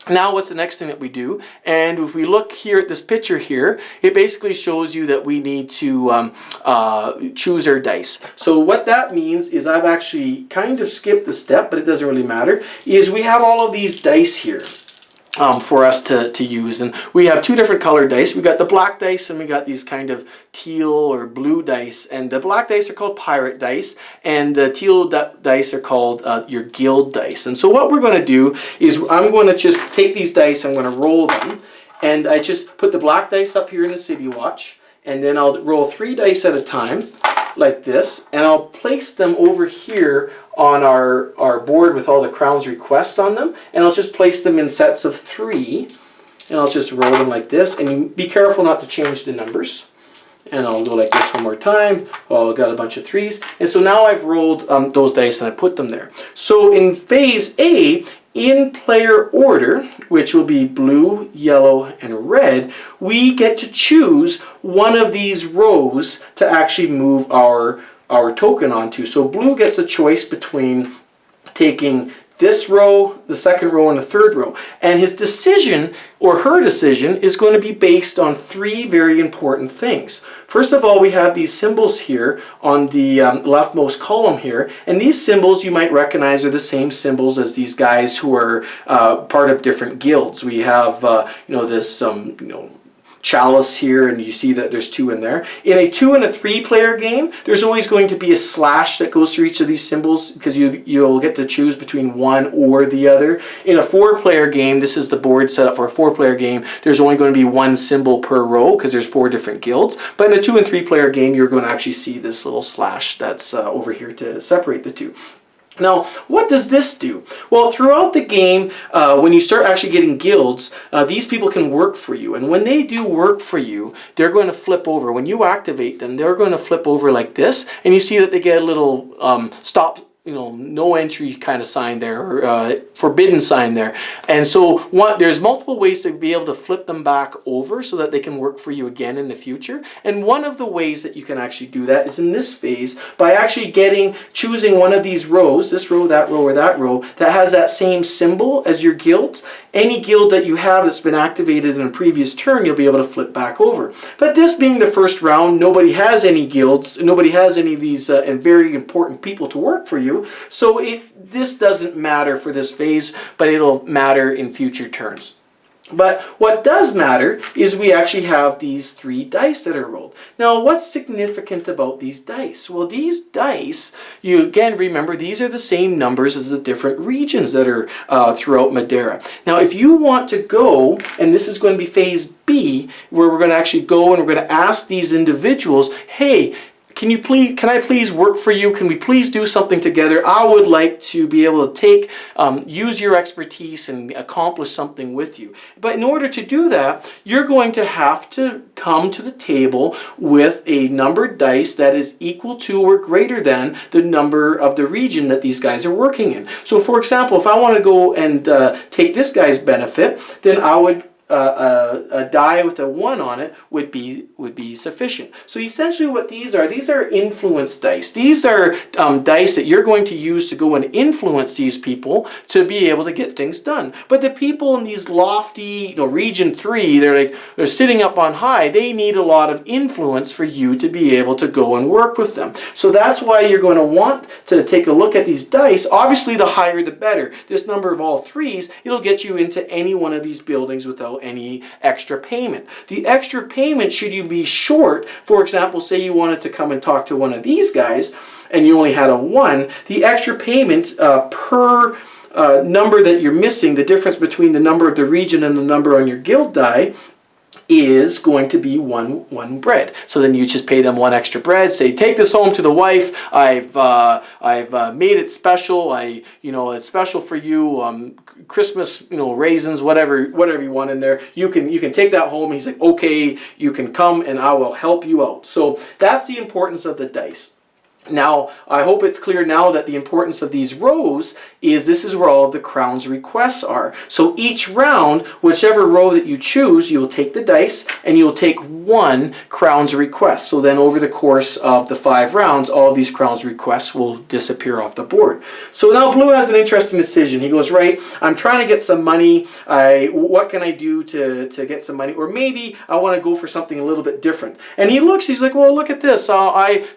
Now what's the next thing that we do? And if we look here at this picture here, it basically shows you that we need to choose our dice. So what that means is, I've actually kind of skipped a step, but it doesn't really matter, is we have all of these dice here. For us to use, and we have 2 different colored dice. We got the black dice and we got these kind of teal or blue dice, and the black dice are called pirate dice and the teal dice are called your guild dice. And so what we're going to do is, I'm going to just take these dice, I'm going to roll them, and I just put the black dice up here in the City Watch, and then I'll roll 3 dice at a time like this, and I'll place them over here on our board with all the Crown's Requests on them, and I'll just place them in sets of 3, and I'll just roll them like this, and you be careful not to change the numbers. And I'll go like this one more time. Oh, I've got a bunch of 3s, and so now I've rolled those dice and I put them there. So in phase A, in player order, which will be blue, yellow, and red, we get to choose one of these rows to actually move our token onto. So blue gets a choice between taking this row, the second row, and the third row. And his decision, or her decision, is going to be based on 3 very important things. First of all, we have these symbols here on the leftmost column here, and these symbols you might recognize are the same symbols as these guys who are part of different guilds. We have, this, chalice here, and you see that there's 2 in there. In a 2 and a 3 player game, there's always going to be a slash that goes through each of these symbols, because you'll get to choose between one or the other. In a 4 player game, this is the board set up for a 4 player game, there's only going to be 1 symbol per row because there's 4 different guilds. But in a 2 and 3 player game, you're going to actually see this little slash that's over here to separate the 2. Now, what does this do? Well, throughout the game, when you start actually getting guilds, these people can work for you. And when they do work for you, they're going to flip over. When you activate them, they're going to flip over like this. And you see that they get a little stop, no entry kind of sign there, or forbidden sign there. And so there's multiple ways to be able to flip them back over so that they can work for you again in the future. And one of the ways that you can actually do that is in this phase, by actually choosing one of these rows, this row, that row, or that row, that has that same symbol as your guild. Any guild that you have that's been activated in a previous turn, you'll be able to flip back over. But this being the first round, nobody has any guilds, nobody has any of these very important people to work for you. So this doesn't matter for this phase, but it'll matter in future turns. But what does matter is we actually have these 3 dice that are rolled. Now, what's significant about these dice? Well, these dice, you again remember, these are the same numbers as the different regions that are throughout Madeira. Now, if you want to go, and this is going to be phase B, where we're going to actually go and we're going to ask these individuals, hey, can I please work for you? Can we please do something together? I would like to be able to take, use your expertise and accomplish something with you. But in order to do that, you're going to have to come to the table with a numbered dice that is equal to or greater than the number of the region that these guys are working in. So for example, if I want to go and take this guy's benefit, then I would a die with a 1 on it would be sufficient. So essentially what these are influence dice. These are dice that you're going to use to go and influence these people to be able to get things done. But the people in these lofty, region 3, they're sitting up on high. They need a lot of influence for you to be able to go and work with them. So that's why you're going to want to take a look at these dice. Obviously, the higher the better. This number of all 3s, it'll get you into any one of these buildings without any extra payment. The extra payment, should you be short, for example, say you wanted to come and talk to one of these guys and you only had a 1, the extra payment per number that you're missing, the difference between the number of the region and the number on your guild die, is going to be one bread. So then you just pay them 1 extra bread. Say, take this home to the wife. I've made it special. It's special for you. Christmas, raisins, whatever you want in there. You can take that home. He's like, okay, you can come and I will help you out. So that's the importance of the dice. Now, I hope it's clear now that the importance of these rows is this is where all of the crowns requests are. So each round, whichever row that you choose, you'll take the dice and you'll take 1 crowns request. So then over the course of the 5 rounds, all of these crowns requests will disappear off the board. So now Blue has an interesting decision. He goes, right, I'm trying to get some money. What can I do to get some money? Or maybe I want to go for something a little bit different. And he looks, he's like, well, look at this.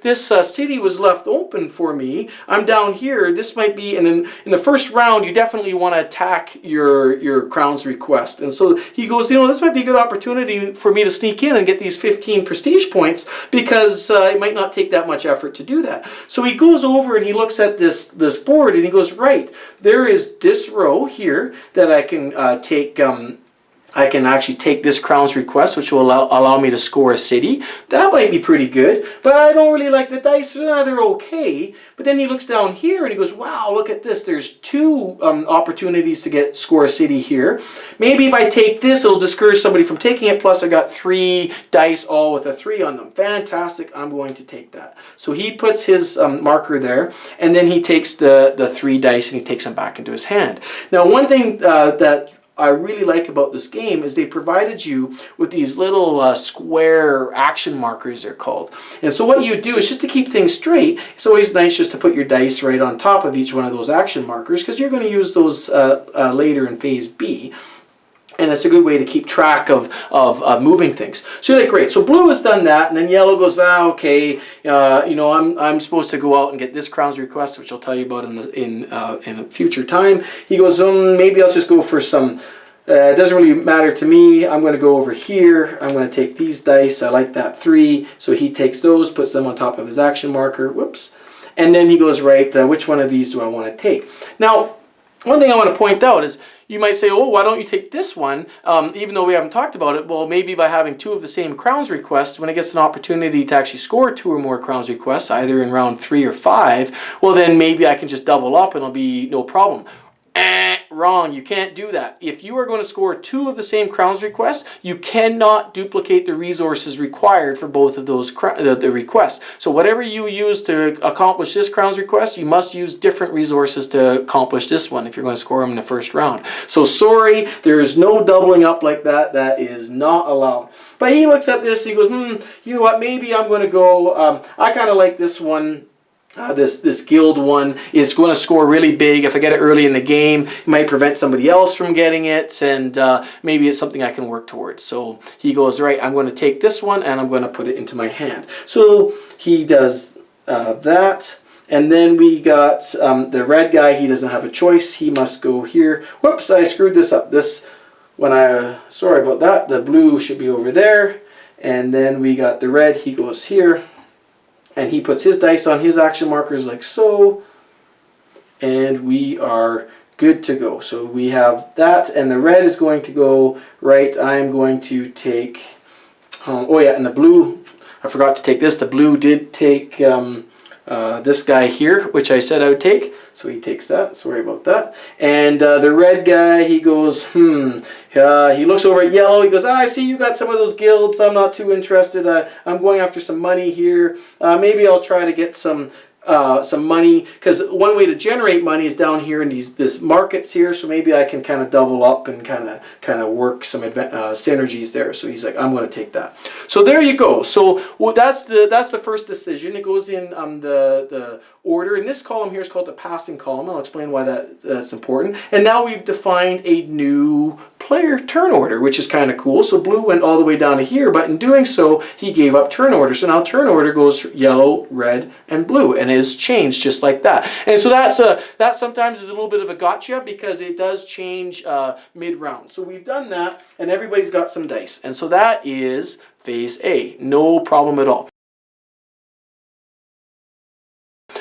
This city was left open for me. I'm down here. This might be, and in the first round, you definitely want to attack your crowns request. And so he goes, this might be a good opportunity for me to sneak in and get these 15 prestige points because it might not take that much effort to do that. So he goes over and he looks at this board and he goes, right, there is this row here that I can take. I can actually take this crowns request, which will allow me to score a city. That might be pretty good, but I don't really like the dice. They're okay. But then he looks down here and he goes, wow, look at this. There's 2 opportunities to score a city here. Maybe if I take this, it'll discourage somebody from taking it. Plus I got 3 dice all with a 3 on them. Fantastic. I'm going to take that. So he puts his marker there and then he takes the 3 dice and he takes them back into his hand. Now, one thing that I really like about this game is they provided you with these little square action markers, they're called. And so what you do is, just to keep things straight, it's always nice just to put your dice right on top of each one of those action markers because you're going to use those later in phase B. And it's a good way to keep track of moving things. So you're like, great. So Blue has done that, and then Yellow goes, okay, I'm supposed to go out and get this crowns request, which I'll tell you about in a future time. He goes, maybe I'll just go for some. It doesn't really matter to me. I'm going to go over here. I'm going to take these dice. I like that 3. So he takes those, puts them on top of his action marker. Whoops. And then he goes, right, which one of these do I want to take? Now, one thing I want to point out is, you might say, oh, why don't you take this one, even though we haven't talked about it? Well, maybe by having 2 of the same crowns requests, when it gets an opportunity to actually score 2 or more crowns requests, either in round 3 or 5, well, then maybe I can just double up and it'll be no problem. Wrong, you can't do that. If you are going to score 2 of the same crowns requests, you cannot duplicate the resources required for both of those the requests. So whatever you use to accomplish this crowns request, you must use different resources to accomplish this one if you're going to score them in the first round. So sorry, there is no doubling up like that. That is not allowed. But he looks at this, he goes, you know what, maybe I'm going to go, I kind of like this one. This guild one is going to score really big. If I get it early in the game, it might prevent somebody else from getting it, and maybe it's something I can work towards. So he goes, right, I'm going to take this one and I'm going to put it into my hand. So he does that. And then we got the red guy. He doesn't have a choice. He must go here. Whoops, I screwed this up. Sorry about that. The blue should be over there. And then we got the red. He goes here. And he puts his dice on his action markers like so. And we are good to go. So we have that. And the red is going to go right. I'm going to take, and the blue, I forgot to take this. The blue did take this guy here, which I said I would take. So he takes that. Sorry about that. And the red guy, he goes, he looks over at yellow. He goes, I see you got some of those guilds. I'm not too interested. I'm going after some money here. Maybe I'll try to get some money, because one way to generate money is down here in this markets here, so maybe I can kind of double up and kind of work some synergies there. So he's like, I'm going to take that. So there you go. So that's the first decision. It goes in the order, and this column here is called the passing column. I'll explain why that's important. And now we've defined a new player turn order, which is kind of cool. So blue went all the way down to here, but in doing so, he gave up turn order. So now turn order goes yellow, red, and blue, and is changed just like that. And so that sometimes is a little bit of a gotcha, because it does change mid-round. So we've done that, and everybody's got some dice. And so that is phase A. No problem at all.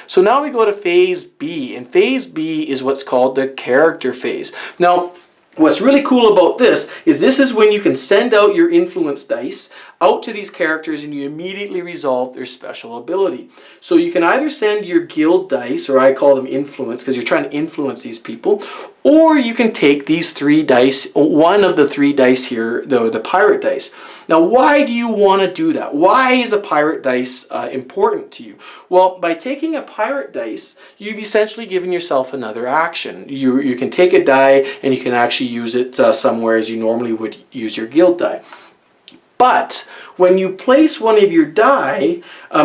So now we go to phase B, and phase B is what's called the character phase. Now, what's really cool about this is when you can send out your influence dice out to these characters and you immediately resolve their special ability. So you can either send your guild dice, or I call them influence because you're trying to influence these people, or you can take these 3 dice, one of the 3 dice here, the pirate dice. Now, why do you want to do that? Why is a pirate dice important to you? Well, by taking a pirate dice, you've essentially given yourself another action. You can take a die and you can actually use it somewhere as you normally would use your guild die. But when you place one of your die,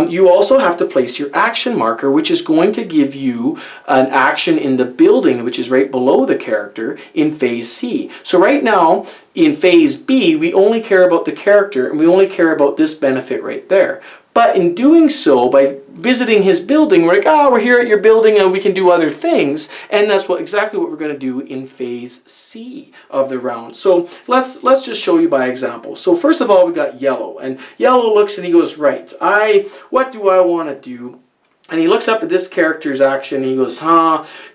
you also have to place your action marker, which is going to give you an action in the building, which is right below the character in phase C. So right now, in phase B, we only care about the character, and we only care about this benefit right there. But in doing so, by visiting his building, we're like, we're here at your building and we can do other things. And that's exactly what we're going to do in phase C of the round. So let's just show you by example. So first of all, we got yellow. And yellow looks and he goes, right, what do I want to do? And he looks up at this character's action. He goes,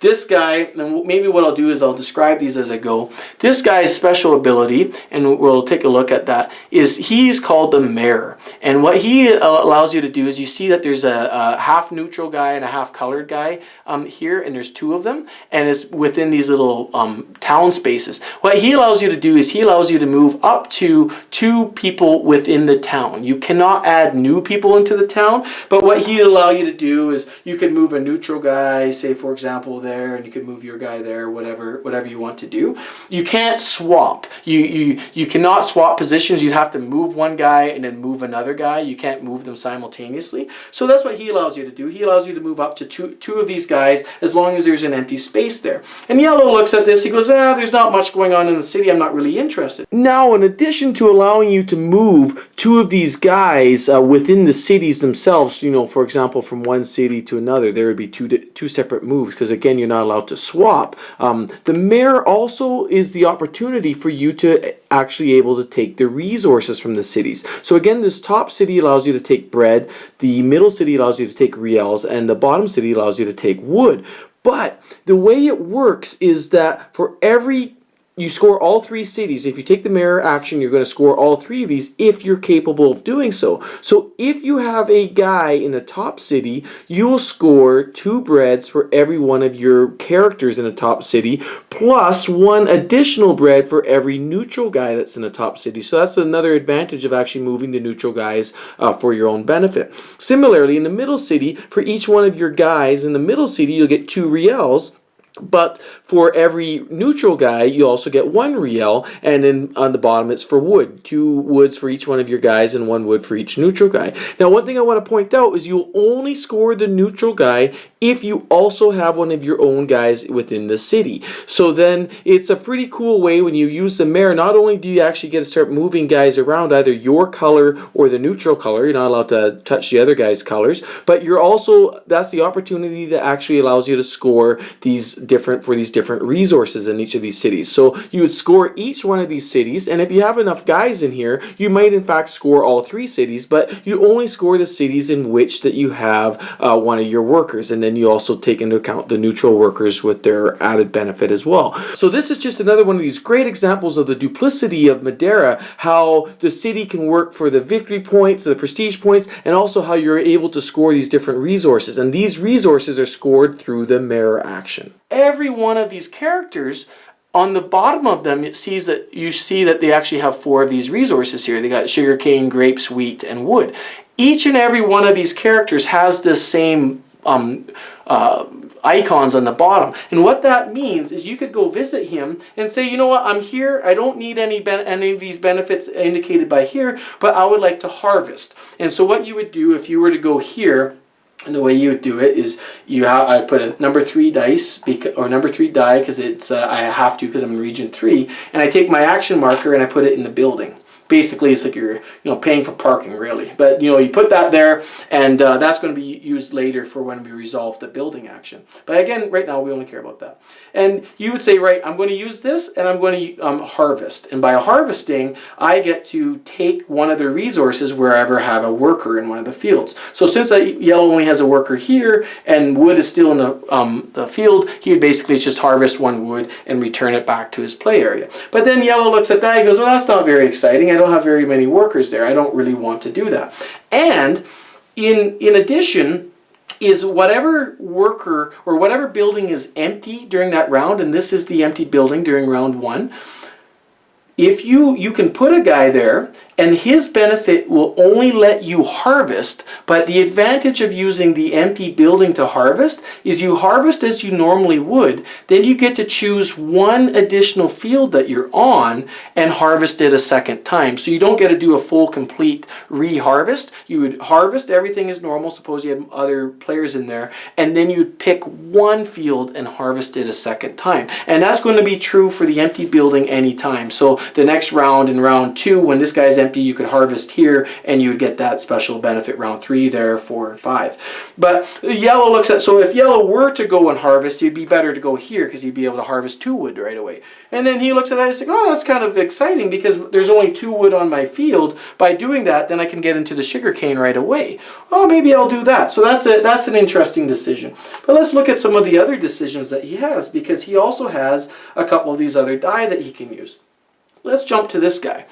this guy, and maybe what I'll do is I'll describe these as I go. This guy's special ability, and we'll take a look at that, is he's called the Mayor. And what he allows you to do is you see that there's a half neutral guy and a half colored guy here, and there's 2 of them, and it's within these little town spaces. What he allows you to do is he allows you to move up to 2 people within the town. You cannot add new people into the town, but what he allow you to do is you could move a neutral guy, say for example there, and you could move your guy there, whatever you want to do. You can't swap. You cannot swap positions. You'd have to move one guy and then move another guy. You can't move them simultaneously. So that's what he allows you to do. He allows you to move up to two of these guys as long as there's an empty space there. And yellow looks at this. He goes, there's not much going on in the city. I'm not really interested. Now, in addition to allowing you to move 2 of these guys within the cities themselves, for example, from one city to another, there would be two separate moves, because again, you're not allowed to swap. The Mayor also is the opportunity for you to actually able to take the resources from the cities. So again, this top city allows you to take bread, the middle city allows you to take reals, and the bottom city allows you to take wood. But the way it works is that for every you score all 3 cities. If you take the Mayor action, you're going to score all 3 of these if you're capable of doing so. So if you have a guy in the top city, you will score 2 breads for every one of your characters in the top city, plus 1 additional bread for every neutral guy that's in the top city. So that's another advantage of actually moving the neutral guys for your own benefit. Similarly, in the middle city, for each one of your guys in the middle city, you'll get 2 reals. But for every neutral guy, you also get 1 real, and then on the bottom it's for wood. 2 woods for each one of your guys and 1 wood for each neutral guy. Now, one thing I want to point out is you'll only score the neutral guy if you also have one of your own guys within the city. So then it's a pretty cool way when you use the Mayor. Not only do you actually get to start moving guys around either your color or the neutral color, you're not allowed to touch the other guy's colors, but you're also, that's the opportunity that actually allows you to score these different resources in each of these cities. So you would score each one of these cities, and if you have enough guys in here, you might in fact score all 3 cities, but you only score the cities in which that you have one of your workers, and then then you also take into account the neutral workers with their added benefit as well. So this is just another one of these great examples of the duplicity of Madeira, how the city can work for the victory points, the prestige points, and also how you're able to score these different resources. And these resources are scored through the mayor action. Every one of these characters, on the bottom of them, you see that they actually have 4 of these resources here. They got sugarcane, grapes, wheat, and wood. Each and every one of these characters has this same icons on the bottom. And what that means is you could go visit him and say, you know what, I'm here, I don't need any of these benefits indicated by here, but I would like to harvest. And so what you would do if you were to go here, and the way you would do it is I put a number 3 dice, or number 3 die, because it's I have to because I'm in region 3, and I take my action marker and I put it in the building. Basically, it's like you're paying for parking, really. But you put that there, and that's going to be used later for when we resolve the building action. But again, right now we only care about that. And you would say, right, I'm going to use this, and I'm going to harvest. And by harvesting, I get to take one of the resources wherever I have a worker in one of the fields. So since yellow only has a worker here, and wood is still in the field, he would basically just harvest 1 wood and return it back to his play area. But then yellow looks at that, he goes, well, that's not very exciting. I don't have very many workers there. I don't really want to do that. And in addition, is whatever worker or whatever building is empty during that round, and this is the empty building during round 1, if you can put a guy there, and his benefit will only let you harvest, but the advantage of using the empty building to harvest is you harvest as you normally would, then you get to choose 1 additional field that you're on and harvest it a second time. So you don't get to do a full complete re-harvest. You would harvest everything as normal, suppose you had other players in there, and then you'd pick 1 field and harvest it a second time. And that's going to be true for the empty building anytime. So the next round, in round 2, when this guy's empty, you could harvest here and you would get that special benefit round 3 there, 4 and 5. But yellow looks at, so if yellow were to go and harvest, it'd be better to go here because you'd be able to harvest 2 wood right away. And then he looks at that and says, oh, that's kind of exciting because there's only 2 wood on my field. By doing that, then I can get into the sugarcane right away. Oh, maybe I'll do that. So that's an interesting decision. But let's look at some of the other decisions that he has, because he also has a couple of these other die that he can use. Let's jump to this guy.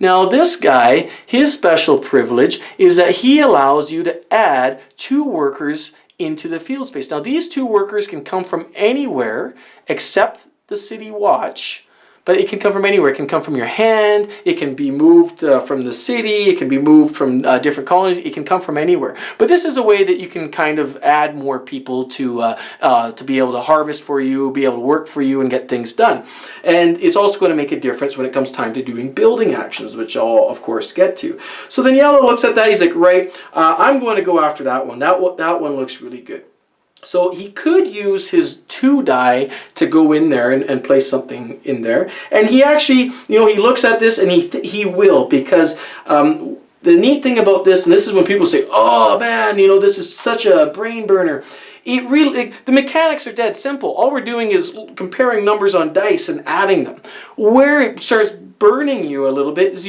Now this guy, his special privilege is that he allows you to add 2 workers into the field space. Now these 2 workers can come from anywhere except the city watch, but it can come from anywhere. It can come from your hand, it can be moved from the city, it can be moved from different colonies, it can come from anywhere. But this is a way that you can kind of add more people to be able to harvest for you, be able to work for you and get things done. And it's also going to make a difference when it comes time to doing building actions, which I'll of course get to. So then yellow looks at that, he's like, right, I'm going to go after that one. That one looks really good. So he could use his 2 die to go in there and place something in there. And he actually, he looks at this and he will, because the neat thing about this, and this is when people say, oh man, this is such a brain burner. The mechanics are dead simple. All we're doing is comparing numbers on dice and adding them. Where it starts burning you a little bit is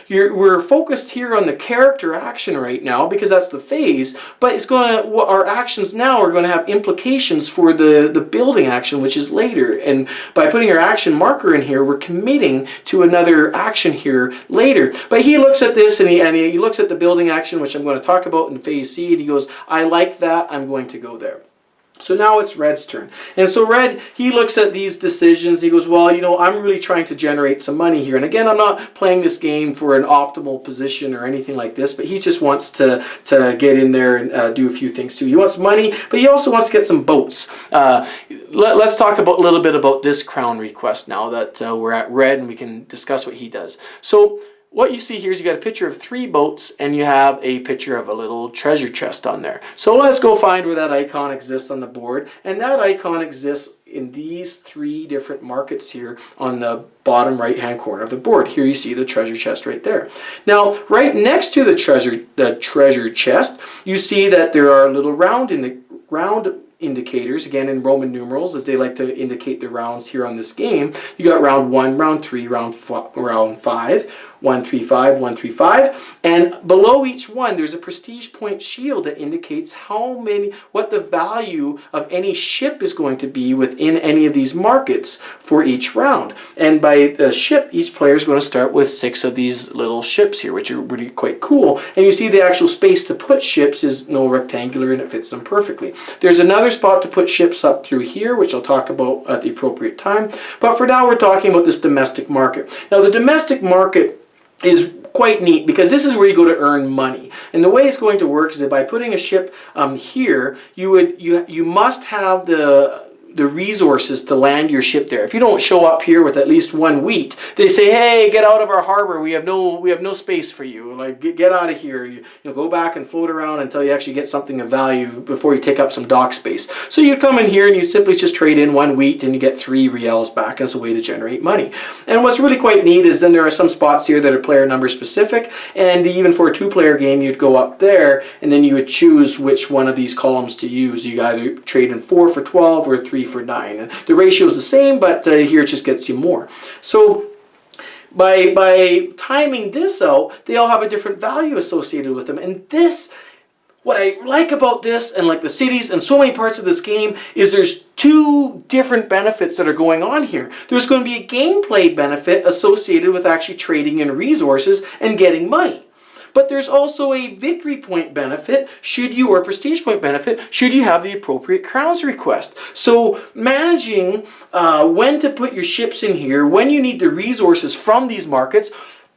we're focused here on the character action right now because that's the phase, but our actions now are going to have implications for the building action, which is later. And by putting our action marker in here, we're committing to another action here later. But he looks at this and he looks at the building action, which I'm going to talk about in phase C, and he goes, I like that, I'm going to go there. So now it's Red's turn. And so Red, he looks at these decisions. He goes, well, I'm really trying to generate some money here. And again, I'm not playing this game for an optimal position or anything like this, but he just wants to get in there and do a few things too. He wants money, but he also wants to get some boats. Let's talk a little bit about this crown request now that we're at Red, and we can discuss what he does. So what you see here is you got a picture of 3 boats and you have a picture of a little treasure chest on there. So let's go find where that icon exists on the board. And that icon exists in these 3 different markets here on the bottom right hand corner of the board. Here you see the treasure chest right there. Now right next to the treasure chest, you see that there are little round indicators, again in Roman numerals, as they like to indicate the rounds here on this game. You got round 1, round 3, round 5, 1, 135, 135, and below each one there's a prestige point shield that indicates what the value of any ship is going to be within any of these markets for each round. And by the ship, each player is going to start with 6 of these little ships here, which are really quite cool. And you see the actual space to put ships is rectangular, and it fits them perfectly. There's another spot to put ships up through here, which I'll talk about at the appropriate time. But for now, we're talking about this domestic market. Now, the domestic market is quite neat because this is where you go to earn money. And the way it's going to work is that by putting a ship here, you must have the resources to land your ship there. If you don't show up here with at least 1 wheat, they say, hey, get out of our harbor. We have no space for you. Like, get out of here. You'll go back and float around until you actually get something of value before you take up some dock space. So you come in here and you simply just trade in 1 wheat and you get 3 reals back as a way to generate money. And what's really quite neat is then there are some spots here that are player number specific, and even for a 2-player game, you'd go up there and then you would choose which one of these columns to use. You either trade in 4 for 12 or 3 for 9. And the ratio is the same, but here it just gets you more. So by timing this out, they all have a different value associated with them. And this, what I like about this and like the cities and so many parts of this game is there's 2 different benefits that are going on here. There's going to be a gameplay benefit associated with actually trading in resources and getting money. But there's also a victory point benefit or prestige point benefit should you have the appropriate crowns request. So managing when to put your ships in here, when you need the resources from these markets,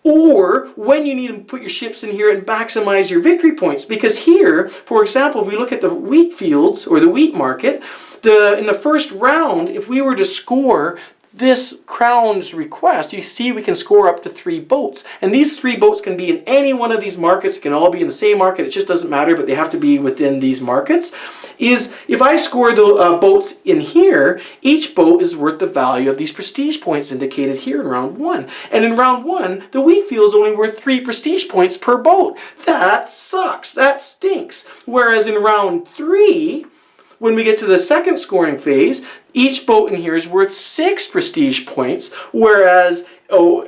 or when you need to put your ships in here and maximize your victory points. Because here, for example, if we look at the wheat fields or the wheat market, in the first round, if we were to score this crown's request, you see we can score up to 3 boats. And these 3 boats can be in any one of these markets. It can all be in the same market. It just doesn't matter, but they have to be within these markets. If I score the boats in here, each boat is worth the value of these prestige points indicated here in round 1. And in round 1, the wheat field is only worth 3 prestige points per boat. That sucks. That stinks. Whereas in round 3, when we get to the second scoring phase, each boat in here is worth 6 prestige points, whereas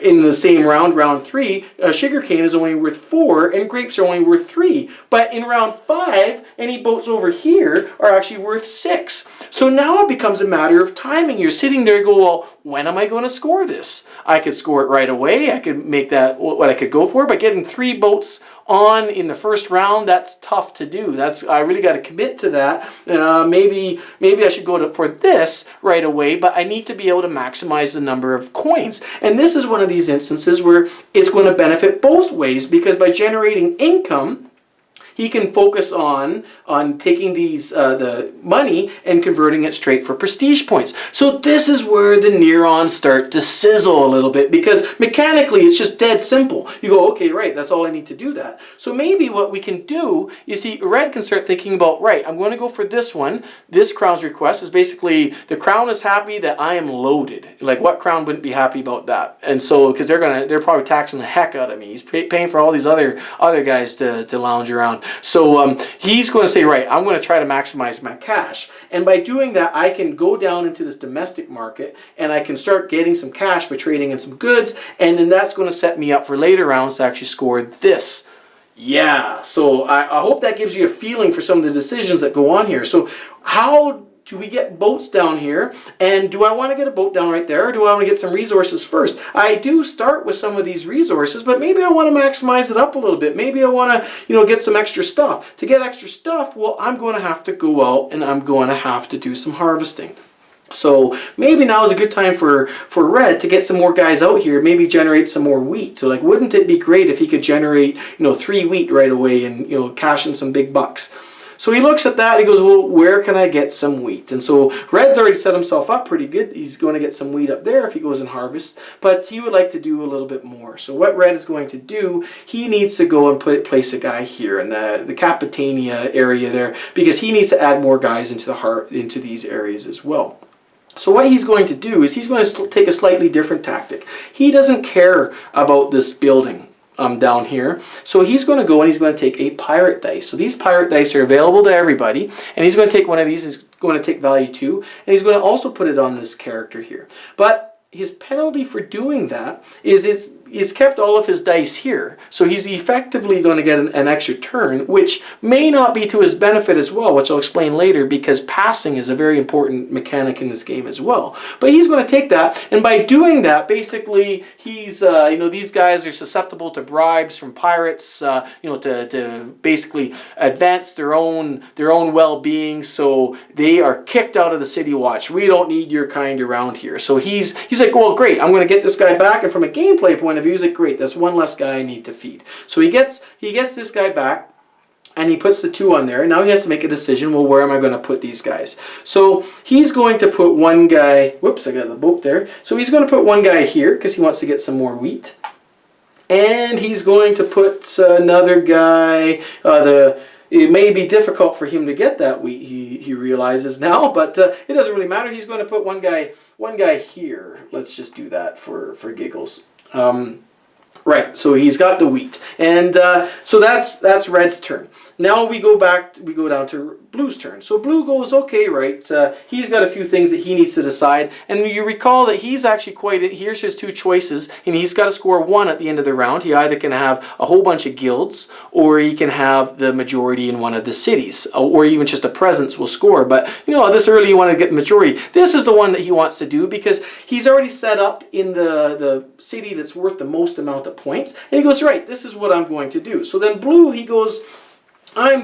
in the same round 3, sugarcane is only worth 4 and grapes are only worth 3. But in round 5, any boats over here are actually worth 6. So now it becomes a matter of timing. You're sitting there and go, well, when am I going to score this? I could score it right away. I could make that what I could go for, but getting 3 boats on in the first round, that's tough to do. I really got to commit to that. Maybe I should go for this right away, but I need to be able to maximize the number of coins. And this is one of these instances where it's going to benefit both ways, because by generating income, he can focus on taking the money and converting it straight for prestige points. So this is where the neurons start to sizzle a little bit, because mechanically it's just dead simple. You go, okay, right, that's all I need to do that. So maybe what we can do, you see, Red can start thinking about, right, I'm going to go for this one. This crown's request is basically, the crown is happy that I am loaded. Like, what crown wouldn't be happy about that? And so, because they're probably taxing the heck out of me. He's paying for all these other guys to lounge around. So he's going to say, right, I'm going to try to maximize my cash. And by doing that, I can go down into this domestic market and I can start getting some cash by trading in some goods. And then that's going to set me up for later rounds to actually score this. Yeah, so I hope that gives you a feeling for some of the decisions that go on here. So how do we get boats down here? And do I want to get a boat down right there, or do I want to get some resources first? I do start with some of these resources, but maybe I want to maximize it up a little bit. Maybe I want to, get some extra stuff. To get extra stuff, well, I'm going to have to go out and I'm going to have to do some harvesting. So maybe now is a good time for Red to get some more guys out here, maybe generate some more wheat. So like, wouldn't it be great if he could generate, 3 wheat right away and, cash in some big bucks? So he looks at that, he goes, well, where can I get some wheat? And so Red's already set himself up pretty good. He's going to get some wheat up there if he goes and harvests, but he would like to do a little bit more. So what Red is going to do, he needs to go and place a guy here in the Capitania area there, because he needs to add more guys into these areas as well. So what he's going to do is he's going to take a slightly different tactic. He doesn't care about this building down here. So he's going to go and he's going to take a pirate dice. So these pirate dice are available to everybody, and he's going to take one of these. He's going to take value 2, and he's going to also put it on this character here. But his penalty for doing that is he's kept all of his dice here. So he's effectively going to get an extra turn, which may not be to his benefit as well, which I'll explain later, because passing is a very important mechanic in this game as well. But he's going to take that, and by doing that, basically, he's, you know, these guys are susceptible to bribes from pirates, you know, to basically advance their own well-being, so they are kicked out of the city watch. We don't need your kind around here. So he's like, well, great, I'm going to get this guy back, and from a gameplay point of view, he's like, great, that's one less guy I need to feed. So he gets this guy back, and he puts the 2 on there, and now he has to make a decision, well, where am I going to put these guys? So he's going to put one guy, whoops, I got the boat there. So he's going to put one guy here, because he wants to get some more wheat. And he's going to put another guy, it may be difficult for him to get that wheat, he realizes now, but it doesn't really matter. He's going to put one guy here. Let's just do that for giggles. Right, so he's got the wheat, and so that's Red's turn. Now we go down to Blue's turn. So Blue goes, okay, right, he's got a few things that he needs to decide, and you recall that he's actually here's his 2 choices, and he's got to score 1 at the end of the round. He either can have a whole bunch of guilds, or he can have the majority in one of the cities, or even just a presence will score. But, you know, this early you want to get the majority. This is the one that he wants to do, because he's already set up in the city that's worth the most amount of points, and he goes, right, this is what I'm going to do. So then Blue, he goes, I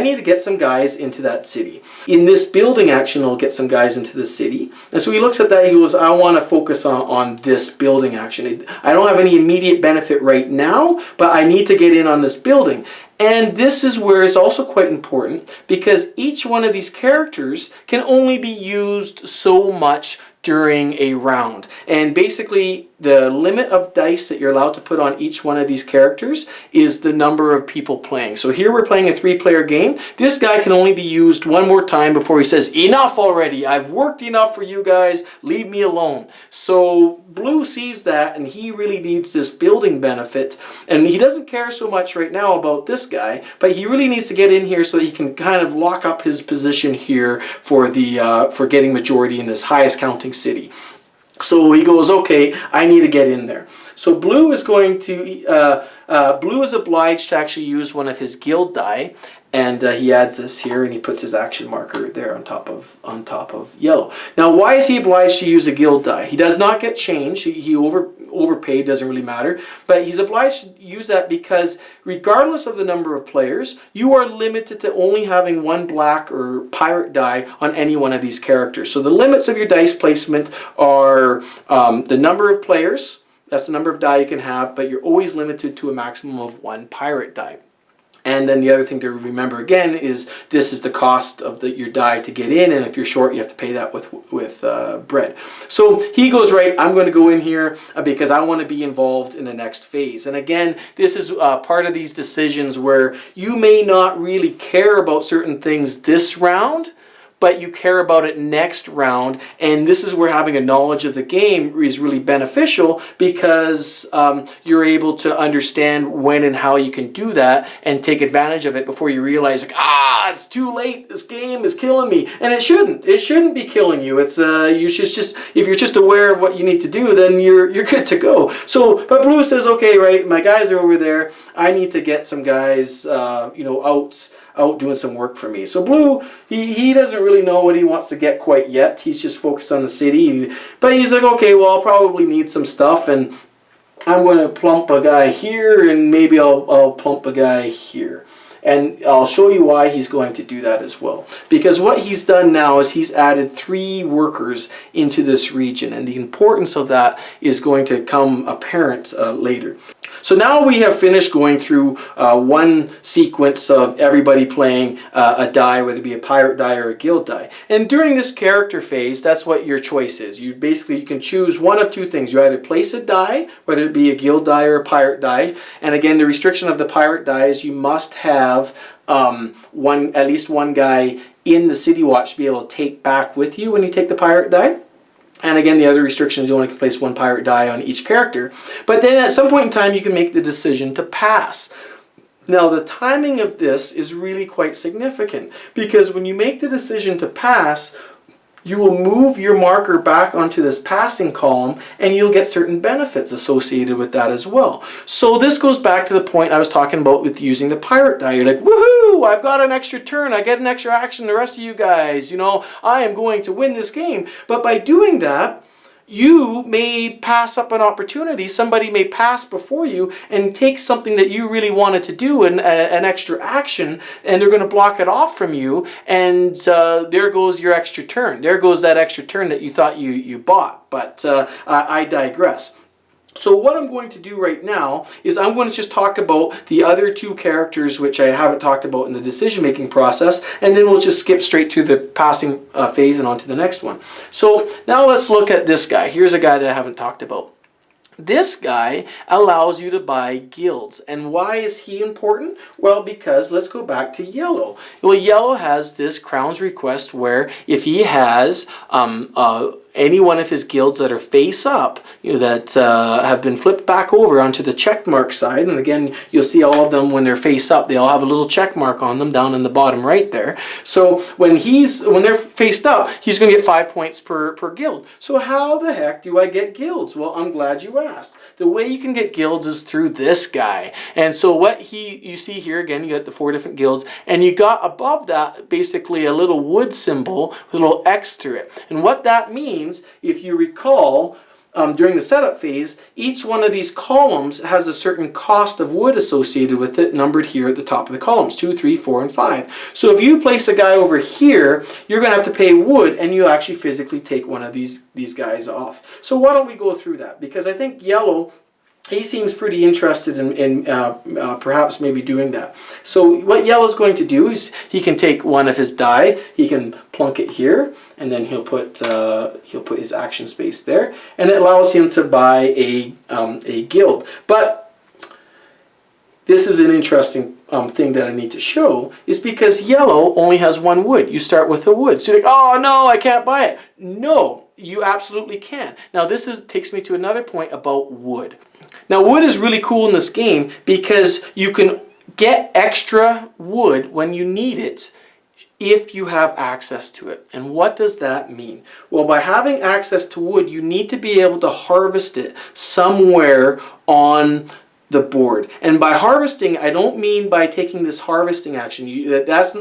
need to get some guys into that city. In this building action, I'll get some guys into the city. And so he looks at that, he goes, I want to focus on this building action. I don't have any immediate benefit right now, but I need to get in on this building. And this is where it's also quite important, because each one of these characters can only be used so much during a round. And basically, the limit of dice that you're allowed to put on each one of these characters is the number of people playing. So here we're playing a 3-player game. This guy can only be used one more time before he says, enough already, I've worked enough for you guys, leave me alone. So Blue sees that, and he really needs this building benefit, and he doesn't care so much right now about this guy, but he really needs to get in here so he can kind of lock up his position here for getting majority in this highest counting city. So he goes, okay, I need to get in there. So Blue is going to, Blue is obliged to actually use one of his guild die, and he adds this here, and he puts his action marker there on top of yellow. Now, why is he obliged to use a guild die? He does not get change. He overpaid, doesn't really matter, but he's obliged to use that because regardless of the number of players, you are limited to only having 1 black or pirate die on any one of these characters. So the limits of your dice placement are the number of players. That's the number of die you can have, but you're always limited to a maximum of 1 pirate die. And then the other thing to remember again is this is the cost of your die to get in, and if you're short, you have to pay that with bread. So he goes, right, I'm going to go in here because I want to be involved in the next phase. And again, this is part of these decisions where you may not really care about certain things this round, but you care about it next round, and this is where having a knowledge of the game is really beneficial, because you're able to understand when and how you can do that and take advantage of it before you realize, like, it's too late, this game is killing me. And it shouldn't be killing you. It's you should just, if you're just aware of what you need to do, then you're good to go. So but Blue says, okay, right, my guys are over there, I need to get some guys out doing some work for me. So Blue, he doesn't really know what he wants to get quite yet. He's just focused on the city. But he's like, okay, well, I'll probably need some stuff, and I'm going to plump a guy here, and maybe I'll plump a guy here. And I'll show you why he's going to do that as well. Because what he's done now is he's added 3 workers into this region, and the importance of that is going to come apparent later. So now we have finished going through one sequence of everybody playing a die, whether it be a pirate die or a guild die. And during this character phase, that's what your choice is. You can choose one of 2 things. You either place a die, whether it be a guild die or a pirate die. And again, the restriction of the pirate die is you must have at least one guy in the city watch to be able to take back with you when you take the pirate die. And again, the other restriction is you only can place 1 pirate die on each character. But then at some point in time, you can make the decision to pass. Now, the timing of this is really quite significant, because when you make the decision to pass, you will move your marker back onto this passing column, and you'll get certain benefits associated with that as well. So this goes back to the point I was talking about with using the pirate die. You're like, woohoo, I've got an extra turn, I get an extra action, the rest of you guys, you know, I am going to win this game. But by doing that, you may pass up an opportunity. Somebody may pass before you and take something that you really wanted to do, an extra action, and they're going to block it off from you, and there goes your extra turn. There goes that extra turn that you thought you bought. But I digress. So what I'm going to do right now is I'm going to just talk about the other two characters which I haven't talked about in the decision-making process, and then we'll just skip straight to the passing phase and on to the next one. So now let's look at this guy. Here's a guy that I haven't talked about. This guy allows you to buy guilds. And why is he important? Well, because let's go back to yellow. Well, yellow has this Crown's Request where if he has any one of his guilds that are face up, you know, that have been flipped back over onto the check mark side, and again, you'll see all of them when they're face up, they all have a little check mark on them down in the bottom right there. So when they're faced up, he's going to get 5 points per guild. So how the heck do I get guilds? Well, I'm glad you asked. The way you can get guilds is through this guy. And so what you see here, again, you got the 4 different guilds, and you got above that basically a little wood symbol with a little X through it. And what that means, if you recall, during the setup phase, each one of these columns has a certain cost of wood associated with it, numbered here at the top of the columns, 2, 3, 4, and 5. So if you place a guy over here, you're going to have to pay wood, and you actually physically take one of these guys off. So why don't we go through that? Because I think yellow, he seems pretty interested in perhaps maybe doing that. So what yellow's going to do is he can take one of his die, he can plunk it here, and then he'll put his action space there, and it allows him to buy a guild. But this is an interesting thing that I need to show, is because yellow only has 1 wood. You start with a wood. So you're like, oh no, I can't buy it. No, you absolutely can. Now this takes me to another point about wood. Now wood is really cool in this game because you can get extra wood when you need it if you have access to it. And what does that mean? Well, by having access to wood, you need to be able to harvest it somewhere on the board. And by harvesting, I don't mean by taking this harvesting action.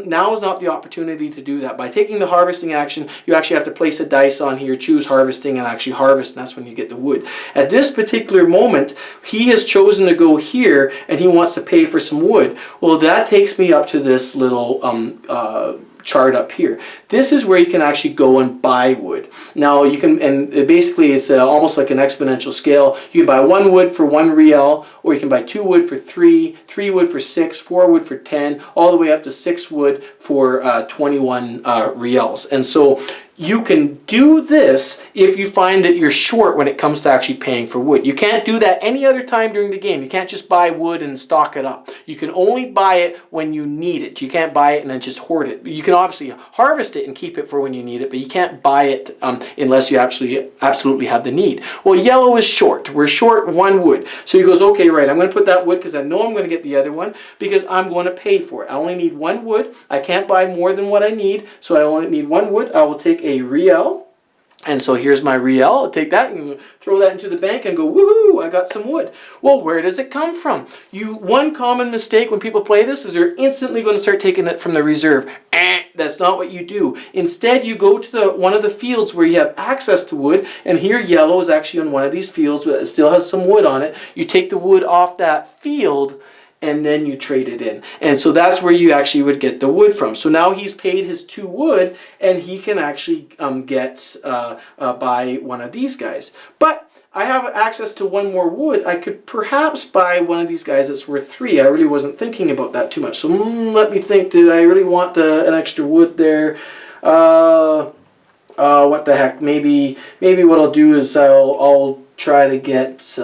Now is not the opportunity to do that. By taking the harvesting action, you actually have to place a dice on here, choose harvesting, and actually harvest, and that's when you get the wood. At this particular moment, he has chosen to go here, and he wants to pay for some wood. Well, that takes me up to this little chart up here. This is where you can actually go and buy wood. Now you can, and basically it's almost like an exponential scale. You can buy 1 wood for 1 riel, or you can buy 2 wood for 3, 3 wood for 6, 4 wood for 10, all the way up to 6 wood for 21 riels. And so you can do this if you find that you're short when it comes to actually paying for wood. You can't do that any other time during the game. You can't just buy wood and stock it up. You can only buy it when you need it. You can't buy it and then just hoard it. You can obviously harvest it and keep it for when you need it, but you can't buy it unless you absolutely have the need. Well, yellow is short. We're short 1 wood. So he goes, okay, right, I'm going to put that wood because I know I'm going to get the other one because I'm going to pay for it. I only need 1 wood. I can't buy more than what I need, so I only need 1 wood. I will take a riel, and so here's my riel. I'll take that and throw that into the bank and go, woohoo, I got some wood. Well, where does it come from? One common mistake when people play this is they're instantly going to start taking it from the reserve. That's not what you do. Instead, you go to one of the fields where you have access to wood, and here yellow is actually on one of these fields that still has some wood on it. You take the wood off that field, and then you trade it in. And so that's where you actually would get the wood from. So now he's paid his 2 wood, and he can actually buy one of these guys. But I have access to 1 more wood. I could perhaps buy one of these guys that's worth 3. I really wasn't thinking about that too much. So let me think, did I really want an extra wood there? What the heck? Maybe what I'll do is I'll try to get...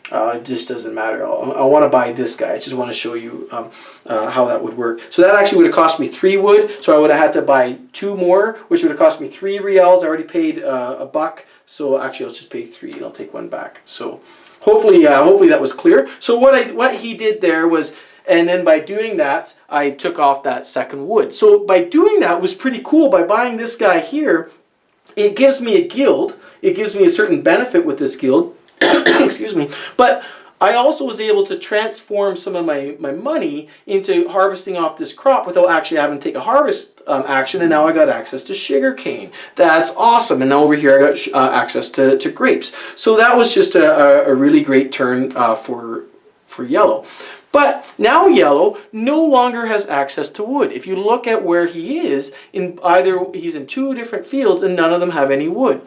it just doesn't matter. I want to buy this guy. I just want to show you how that would work. So that actually would have cost me 3 wood. So I would have had to buy 2 more, which would have cost me 3 riels. I already paid a buck. So actually, I'll just pay 3 and I'll take 1 back. So hopefully that was clear. So what he did there was, And then by doing that, I took off that second wood. So by doing that was pretty cool. By buying this guy here, it gives me a guild. It gives me a certain benefit with this guild. Excuse me. But I also was able to transform some of my money into harvesting off this crop without actually having to take a harvest action, and now I got access to sugarcane. That's awesome. And now over here I got access to grapes. So that was just a really great turn for yellow. But now yellow no longer has access to wood. If you look at where he is, he's in 2 different fields and none of them have any wood.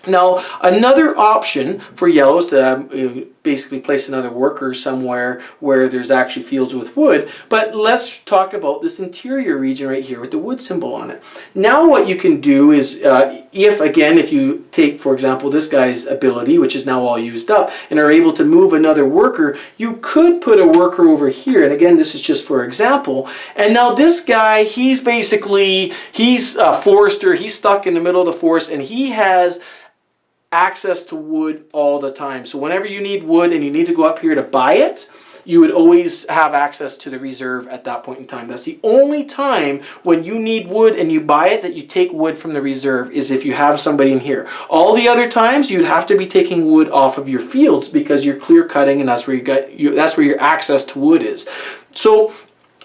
Now, another option for yellow is to basically place another worker somewhere where there's actually fields with wood. But let's talk about this interior region right here with the wood symbol on it. Now what you can do is, if you take, for example, this guy's ability, which is now all used up, and are able to move another worker, you could put a worker over here. And again, this is just for example. And now this guy, he's a forester. He's stuck in the middle of the forest, and he has access to wood all the time. So whenever you need wood and you need to go up here to buy it, you would always have access to the reserve at that point in time. That's the only time when you need wood and you buy it that you take wood from the reserve, is if you have somebody in here. All the other times you'd have to be taking wood off of your fields because you're clear cutting, and that's where that's where your access to wood is. So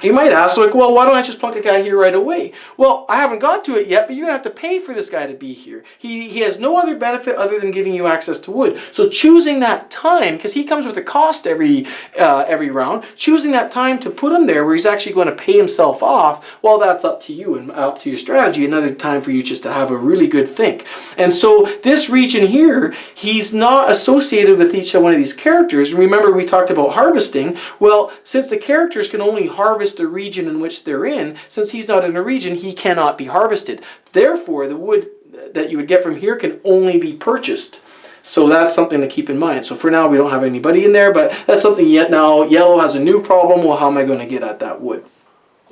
you might ask, like, well, why don't I just plunk a guy here right away? Well, I haven't got to it yet, but you're going to have to pay for this guy to be here. He has no other benefit other than giving you access to wood. So choosing that time, because he comes with a cost every round, choosing that time to put him there where he's actually going to pay himself off, well, that's up to you and up to your strategy. Another time for you just to have a really good think. And so this region here, he's not associated with each one of these characters. Remember, we talked about harvesting. Well, since the characters can only harvest the region in which they're in, since he's not in a region, he cannot be harvested. Therefore, the wood that you would get from here can only be purchased. So that's something to keep in mind. So for now, we don't have anybody in there, but that's something yet now. Yellow has a new problem. Well, how am I going to get at that wood?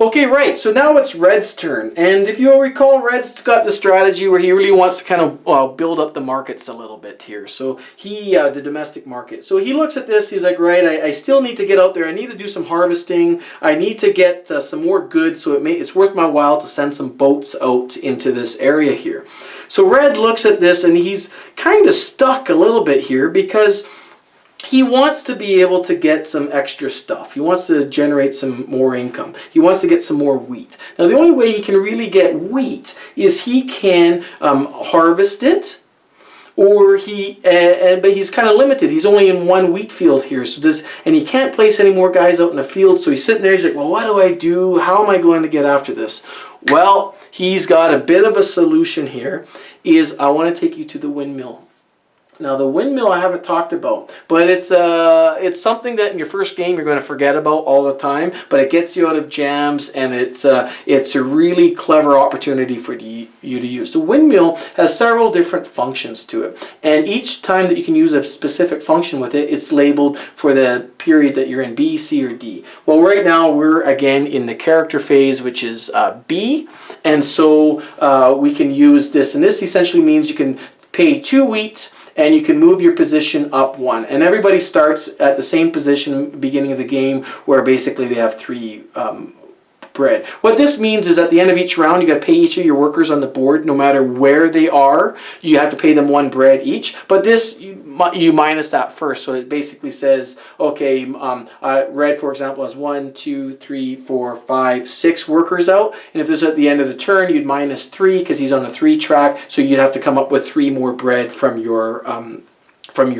Okay, right, so now it's Red's turn, and if you'll recall, Red's got the strategy where he really wants to kind of build up the markets a little bit here. So the domestic market. So he looks at this, he's like, right, I still need to get out there, I need to do some harvesting, I need to get some more goods, so it's worth my while to send some boats out into this area here. So Red looks at this, and he's kind of stuck a little bit here because he wants to be able to get some extra stuff. He wants to generate some more income. He wants to get some more wheat. Now, the only way he can really get wheat is he can harvest it, or but he's kind of limited. He's only in 1 wheat field here, and he can't place any more guys out in the field. So he's sitting there. He's like, well, what do I do? How am I going to get after this? Well, he's got a bit of a solution here. I want to take you to the windmill. Now, the windmill I haven't talked about, but it's something that in your first game you're going to forget about all the time, but it gets you out of jams, and it's a really clever opportunity for you to use. The windmill has several different functions to it, and each time that you can use a specific function with it, it's labeled for the period that you're in, B, C, or D. Well, right now we're again in the character phase, which is B, and so we can use this, and this essentially means you can pay 2 wheat, and you can move your position up 1. And everybody starts at the same position at the beginning of the game, where basically they have 3 bread. What this means is at the end of each round, you got to pay each of your workers on the board, no matter where they are. You have to pay them 1 bread each. But this, you minus that first. So it basically says, okay, Red, for example, has 1, 2, 3, 4, 5, 6 workers out. And if this is at the end of the turn, you'd minus 3 because he's on a 3 track. So you'd have to come up with 3 more bread from your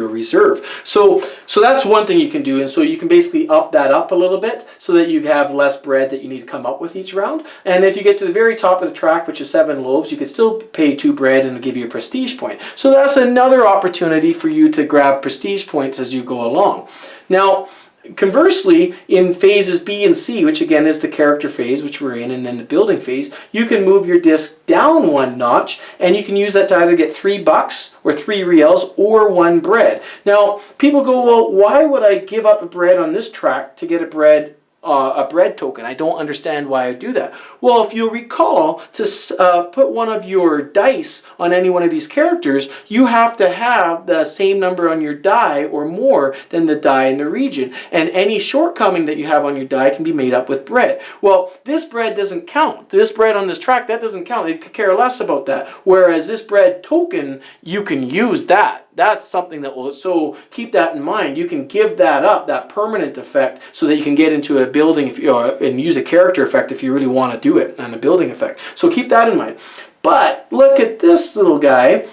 reserve. So that's one thing you can do, and so you can basically up that up a little bit so that you have less bread that you need to come up with each round. And if you get to the very top of the track, which is 7 loaves, you can still pay 2 bread and it'll give you a prestige point. So that's another opportunity for you to grab prestige points as you go along. Now, conversely, in phases B and C, which again is the character phase, which we're in, and then the building phase, you can move your disc down 1 notch, and you can use that to either get $3 or 3 reals or 1 bread. Now, people go, well, why would I give up a bread on this track to get a bread a bread token. I don't understand why I do that. Well, if you'll recall, to put one of your dice on any one of these characters, you have to have the same number on your die or more than the die in the region. And any shortcoming that you have on your die can be made up with bread. Well, this bread doesn't count. This bread on this track, that doesn't count. They could care less about that. Whereas this bread token, you can use that. That's something that will, so keep that in mind. You can give that up, that permanent effect, so that you can get into a building if you, and use a character effect if you really want to do it, and a building effect. So keep that in mind. But look at this little guy.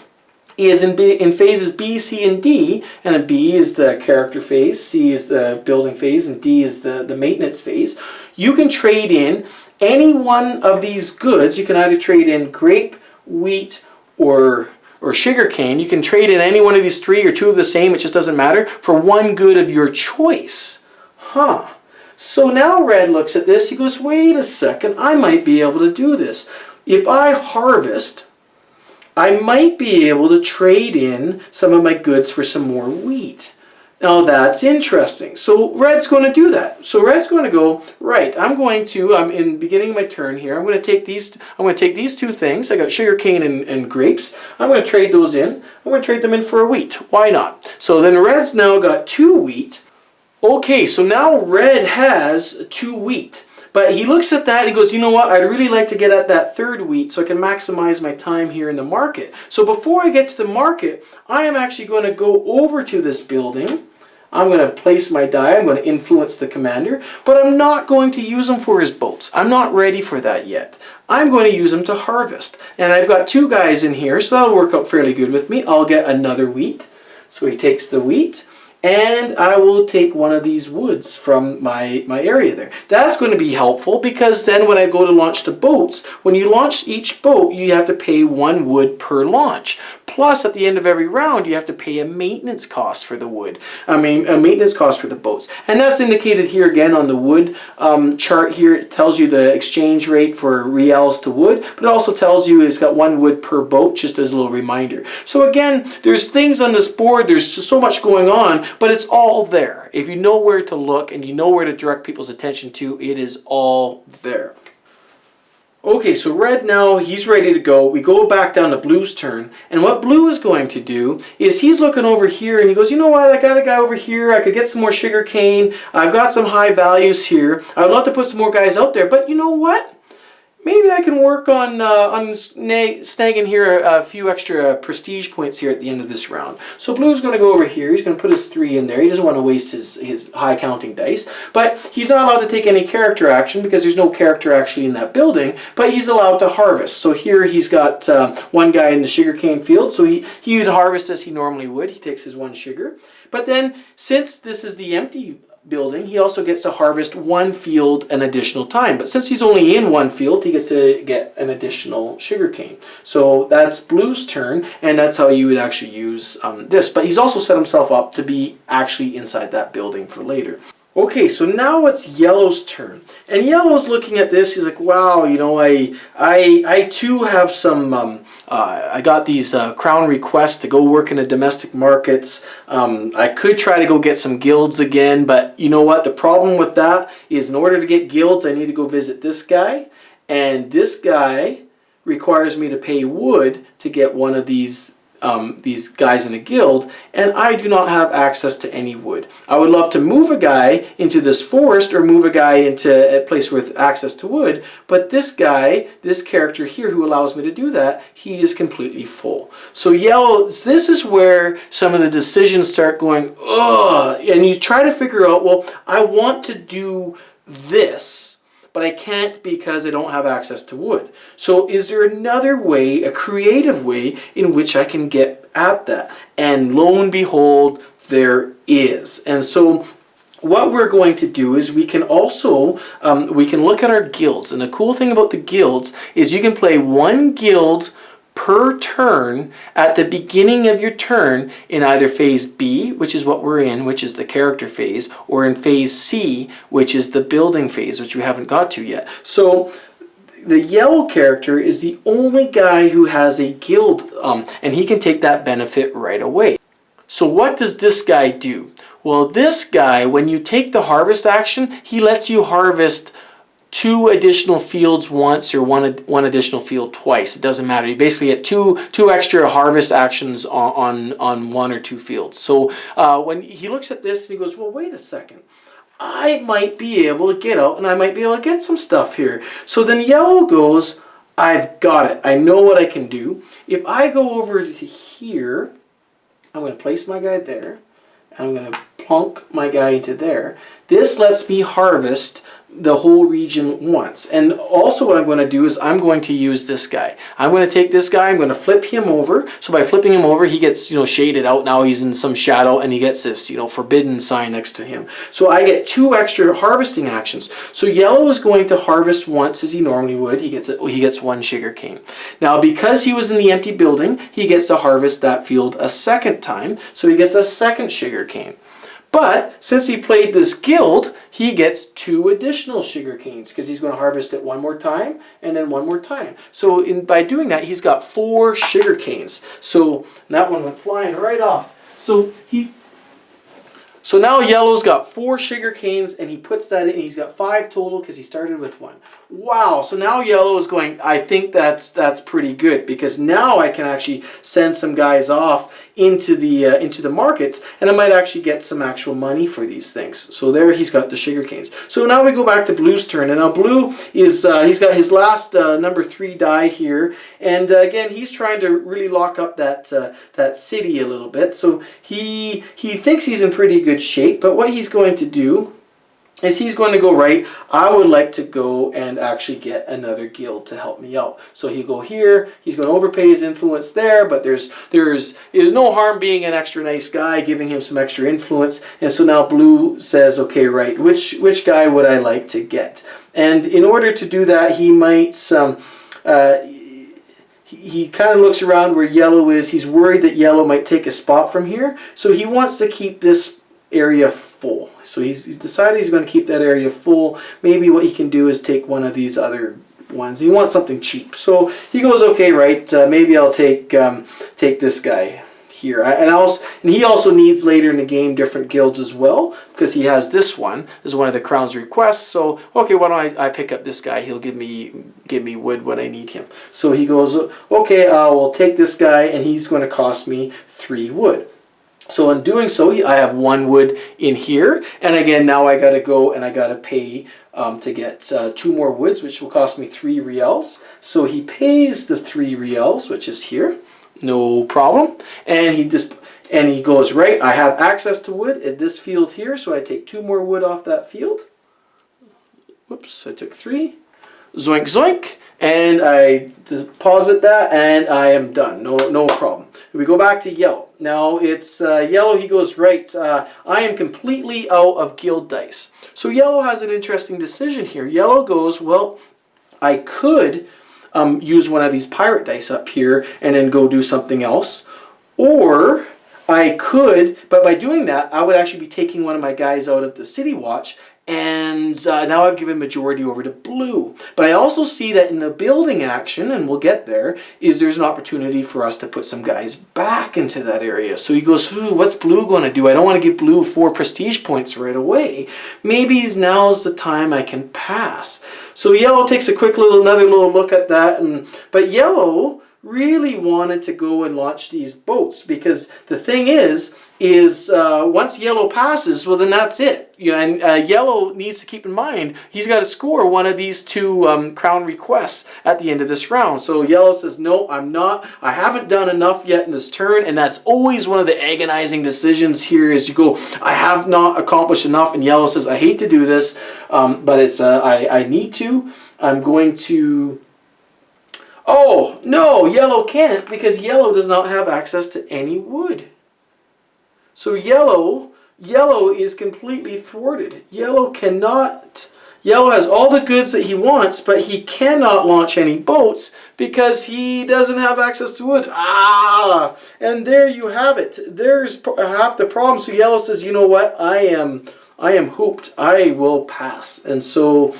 He is in phases B, C, and D, and a B is the character phase, C is the building phase, and D is the maintenance phase. You can trade in any one of these goods. You can either trade in grape, wheat, or sugarcane. You can trade in any one of these three or two of the same, it just doesn't matter, for one good of your choice. Huh. So now Red looks at this, he goes, wait a second, I might be able to do this. If I harvest, I might be able to trade in some of my goods for some more wheat. Now that's interesting. So Red's going to do that. So Red's going to go, right, I'm in the beginning of my turn here, I'm going to take these two things. I got sugarcane and grapes. I'm going to trade those in. I'm going to trade them in for a wheat. Why not? So then Red's now got 2 wheat. Okay, so now Red has 2 wheat. But he looks at that and he goes, you know what, I'd really like to get at that 3rd wheat so I can maximize my time here in the market. So before I get to the market, I am actually going to go over to this building. I'm going to place my die, I'm going to influence the commander, but I'm not going to use him for his boats. I'm not ready for that yet. I'm going to use him to harvest. And I've got 2 guys in here, so that'll work out fairly good with me. I'll get another wheat. So he takes the wheat. And I will take one of these woods from my area there. That's going to be helpful because then when I go to launch the boats, when you launch each boat, you have to pay 1 wood per launch. Plus, at the end of every round, you have to pay a maintenance cost for the wood. A maintenance cost for the boats. And that's indicated here again on the wood chart here. It tells you the exchange rate for reals to wood, but it also tells you it's got 1 wood per boat, just as a little reminder. So again, there's things on this board, there's just so much going on, but it's all there. If you know where to look and you know where to direct people's attention to, it is all there. Okay, so Red now, he's ready to go. We go back down to Blue's turn. And what Blue is going to do is he's looking over here and he goes, you know what, I got a guy over here. I could get some more sugar cane. I've got some high values here. I'd love to put some more guys out there. But you know what? Maybe I can work on snagging here a few extra prestige points here at the end of this round. So Blue's going to go over here. He's going to put his 3 in there. He doesn't want to waste his high counting dice. But he's not allowed to take any character action because there's no character actually in that building. But he's allowed to harvest. So here he's got 1 guy in the sugarcane field. So he would harvest as he normally would. He takes his 1 sugar. But then since this is the empty building, he also gets to harvest 1 field an additional time. But since he's only in 1 field, he gets to get an additional sugarcane. So that's Blue's turn, and that's how you would actually use this. But he's also set himself up to be actually inside that building for later. Okay, so now it's Yellow's turn. And Yellow's looking at this, he's like, wow, you know, I too have some, I got these crown requests to go work in the domestic markets. I could try to go get some guilds again, but you know what? The problem with that is in order to get guilds, I need to go visit this guy. And this guy requires me to pay wood to get one of these guys in a guild, and I do not have access to any wood. I would love to move a guy into this forest or move a guy into a place with access to wood, but this guy, this character here who allows me to do that, he is completely full. So Yellow, this is where some of the decisions start going, ugh, and you try to figure out, well, I want to do this, but I can't because I don't have access to wood. So is there another way, a creative way, in which I can get at that? And lo and behold, there is. And so what we're going to do is we can also, we can look at our guilds. And the cool thing about the guilds is you can play 1 guild per turn at the beginning of your turn in either phase B, which is what we're in, which is the character phase, or in phase C, which is the building phase, which we haven't got to yet. So the Yellow character is the only guy who has a guild, and he can take that benefit right away. So what does this guy do? Well, this guy, when you take the harvest action, he lets you harvest 2 additional fields once or one additional field twice. It doesn't matter. You basically get two extra harvest actions on 1 or 2 fields. So when he looks at this and he goes, well, wait a second. I might be able to get out and I might be able to get some stuff here. So then yellow goes, I've got it. I know what I can do. If I go over to here, I'm going to place my guy there. I'm going to plonk my guy into there. This lets me harvest the whole region once. And also what I'm going to do is I'm going to use this guy. I'm going to take this guy, I'm going to flip him over. So by flipping him over, he gets, shaded out. Now he's in some shadow and he gets this, forbidden sign next to him. So I get 2 extra harvesting actions. So yellow is going to harvest once as he normally would. He gets 1 sugar cane. Now because he was in the empty building, he gets to harvest that field a second time. So he gets a second sugar cane. But since he played this guild, he gets 2 additional sugar canes because he's going to harvest it 1 more time and then 1 more time. So by doing that, he's got 4 sugar canes. So that one went flying right off. So now yellow's got 4 sugar canes and he puts that in. He's got 5 total because he started with 1. Wow, so now yellow is going, I think that's pretty good because now I can actually send some guys off into the markets and I might actually get some actual money for these things. So there he's got the sugar canes. So now we go back to blue's turn, and now blue is he's got his last number 3 die here, and again he's trying to really lock up that city a little bit. So he thinks he's in pretty good shape, but what he's going to do is he's going to go, right, I would like to go and actually get another guild to help me out. So he'll go here, he's going to overpay his influence there, but there's no harm being an extra nice guy, giving him some extra influence. And so now blue says, okay, right, which guy would I like to get? And in order to do that, he might he kind of looks around where yellow is. He's worried that yellow might take a spot from here. So he wants to keep this area full. So he's decided he's going to keep that area full. Maybe what he can do is take one of these other ones. He wants something cheap. So he goes, okay, right, maybe I'll take this guy here. And he also needs later in the game different guilds as well, because he has this one. This is one of the crown's requests. So okay, why don't I pick up this guy? He'll give me wood when I need him. So he goes, okay, we'll take this guy, and he's going to cost me 3 wood. So in doing so, I have 1 wood in here, and again now I got to go and I got to pay to get 2 more woods, which will cost me 3 reals. So he pays the 3 reals, which is here, no problem, and he goes, right, I have access to wood at this field here, so I take 2 more wood off that field. Whoops, I took 3. Zoink, zoink, and I deposit that, and I am done. No problem. We go back to yellow. Now it's yellow. He goes, right, I am completely out of guild dice. So yellow has an interesting decision here. Yellow goes, well, I could use one of these pirate dice up here and then go do something else, or I could, but by doing that, I would actually be taking one of my guys out of the city watch, and now I've given majority over to blue. But I also see that in the building action, and we'll get there, there's an opportunity for us to put some guys back into that area. So he goes, what's blue going to do? I don't want to give blue 4 prestige points right away. Maybe now's the time I can pass. So yellow takes another little look at that, but yellow really wanted to go and launch these boats, because the thing is once yellow passes, well then that's it. And yellow needs to keep in mind he's got to score one of these 2 crown requests at the end of this round. So yellow says, no, I haven't done enough yet in this turn, and that's always one of the agonizing decisions here, is you go, I have not accomplished enough, and yellow says, I hate to do this, but it's I need to. I'm going to. Oh no, yellow can't, because yellow does not have access to any wood. So yellow is completely thwarted. Yellow has all the goods that he wants, but he cannot launch any boats because he doesn't have access to wood. And there you have it. There's half the problem. So yellow says, you know what? I am hooped. I will pass. And so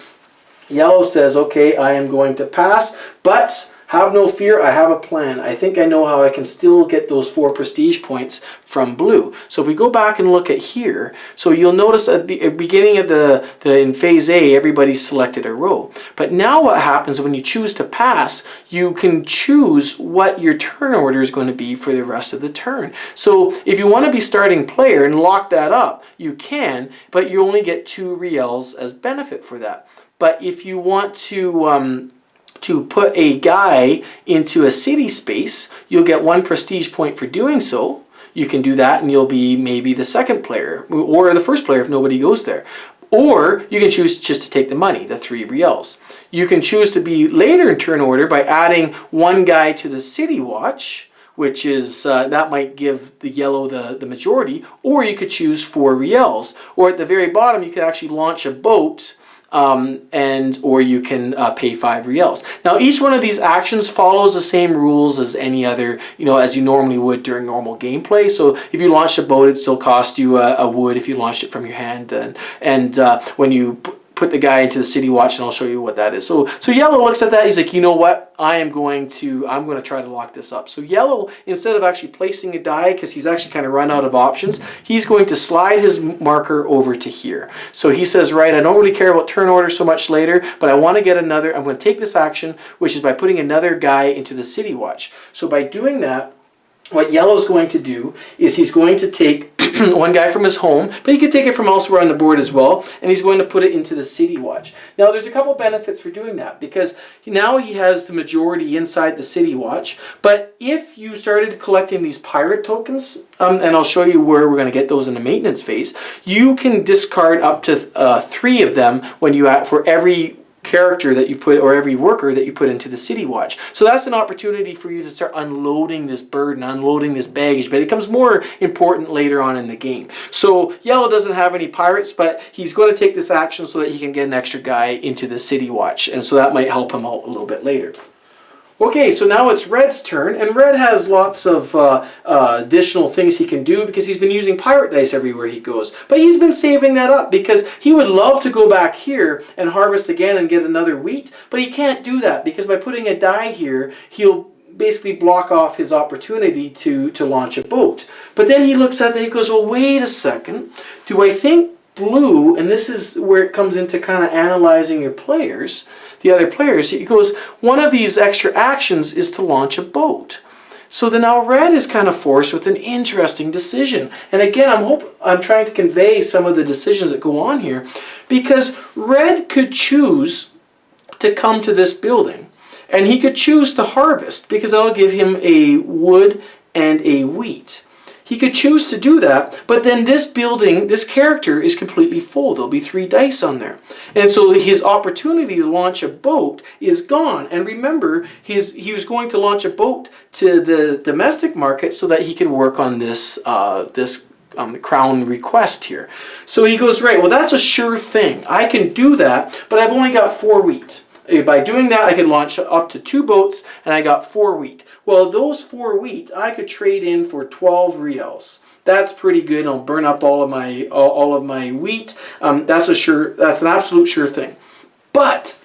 yellow says, okay, I am going to pass, but Have no fear, I have a plan. I think I know how I can still get those 4 prestige points from blue. So if we go back and look at here, so you'll notice at the beginning of in phase A, everybody selected a row. But now what happens when you choose to pass, you can choose what your turn order is going to be for the rest of the turn. So if you want to be starting player and lock that up, you can, but you only get 2 reals as benefit for that. But if you want to put a guy into a city space, you'll get 1 prestige point for doing so. You can do that and you'll be maybe the second player or the first player if nobody goes there. Or you can choose just to take the money, the 3 reals. You can choose to be later in turn order by adding 1 guy to the city watch, which is, that might give the yellow the majority, or you could choose 4 reals. Or at the very bottom, you could actually launch a boat, or you can pay 5 reals. Now each one of these actions follows the same rules as any other, as you normally would during normal gameplay. So if you launched a boat, it'd still cost you a wood if you launched it from your hand, and when you put the guy into the city watch, and I'll show you what that is. So yellow looks at that, he's like, you know what, I'm going to try to lock this up. So yellow, instead of actually placing a die, because he's actually kind of run out of options, he's going to slide his marker over to here. So he says, right, I don't really care about turn order so much later, but I want to get another, I'm going to take this action, which is by putting another guy into the city watch. So by doing that, what yellow's going to do is he's going to take 1 guy from his home, but he could take it from elsewhere on the board as well, and he's going to put it into the city watch. Now there's a couple benefits for doing that, because now he has the majority inside the city watch, but if you started collecting these pirate tokens, and I'll show you where we're going to get those in the maintenance phase, you can discard up to 3 of them when you for every character that you put, or every worker that you put into the city watch. So that's an opportunity for you to start unloading this burden, unloading this baggage, but it becomes more important later on in the game. So yellow doesn't have any pirates, but he's going to take this action so that he can get an extra guy into the city watch, and so that might help him out a little bit later. Okay, so now it's red's turn, and red has lots of additional things he can do because he's been using pirate dice everywhere he goes. But he's been saving that up because he would love to go back here and harvest again and get another wheat, but he can't do that because by putting a die here, he'll basically block off his opportunity to launch a boat. But then he looks at that, he goes, well, wait a second, do I think blue, and this is where it comes into kind of analyzing your players, the other players, he goes, one of these extra actions is to launch a boat. So then now red is kind of forced with an interesting decision. And again, I'm trying to convey some of the decisions that go on here, because red could choose to come to this building, and he could choose to harvest because that'll give him a wood and a wheat. He could choose to do that, but then this building, this character is completely full. There'll be 3 dice on there. And so his opportunity to launch a boat is gone. And remember, he was going to launch a boat to the domestic market so that he could work on this crown request here. So he goes, right, well, that's a sure thing. I can do that, but I've only got 4 wheat. By doing that, I could launch up to 2 boats, and I got 4 wheat. Well, those 4 wheat, I could trade in for 12 reals. That's pretty good. I'll burn up all of my wheat. That's an absolute sure thing. But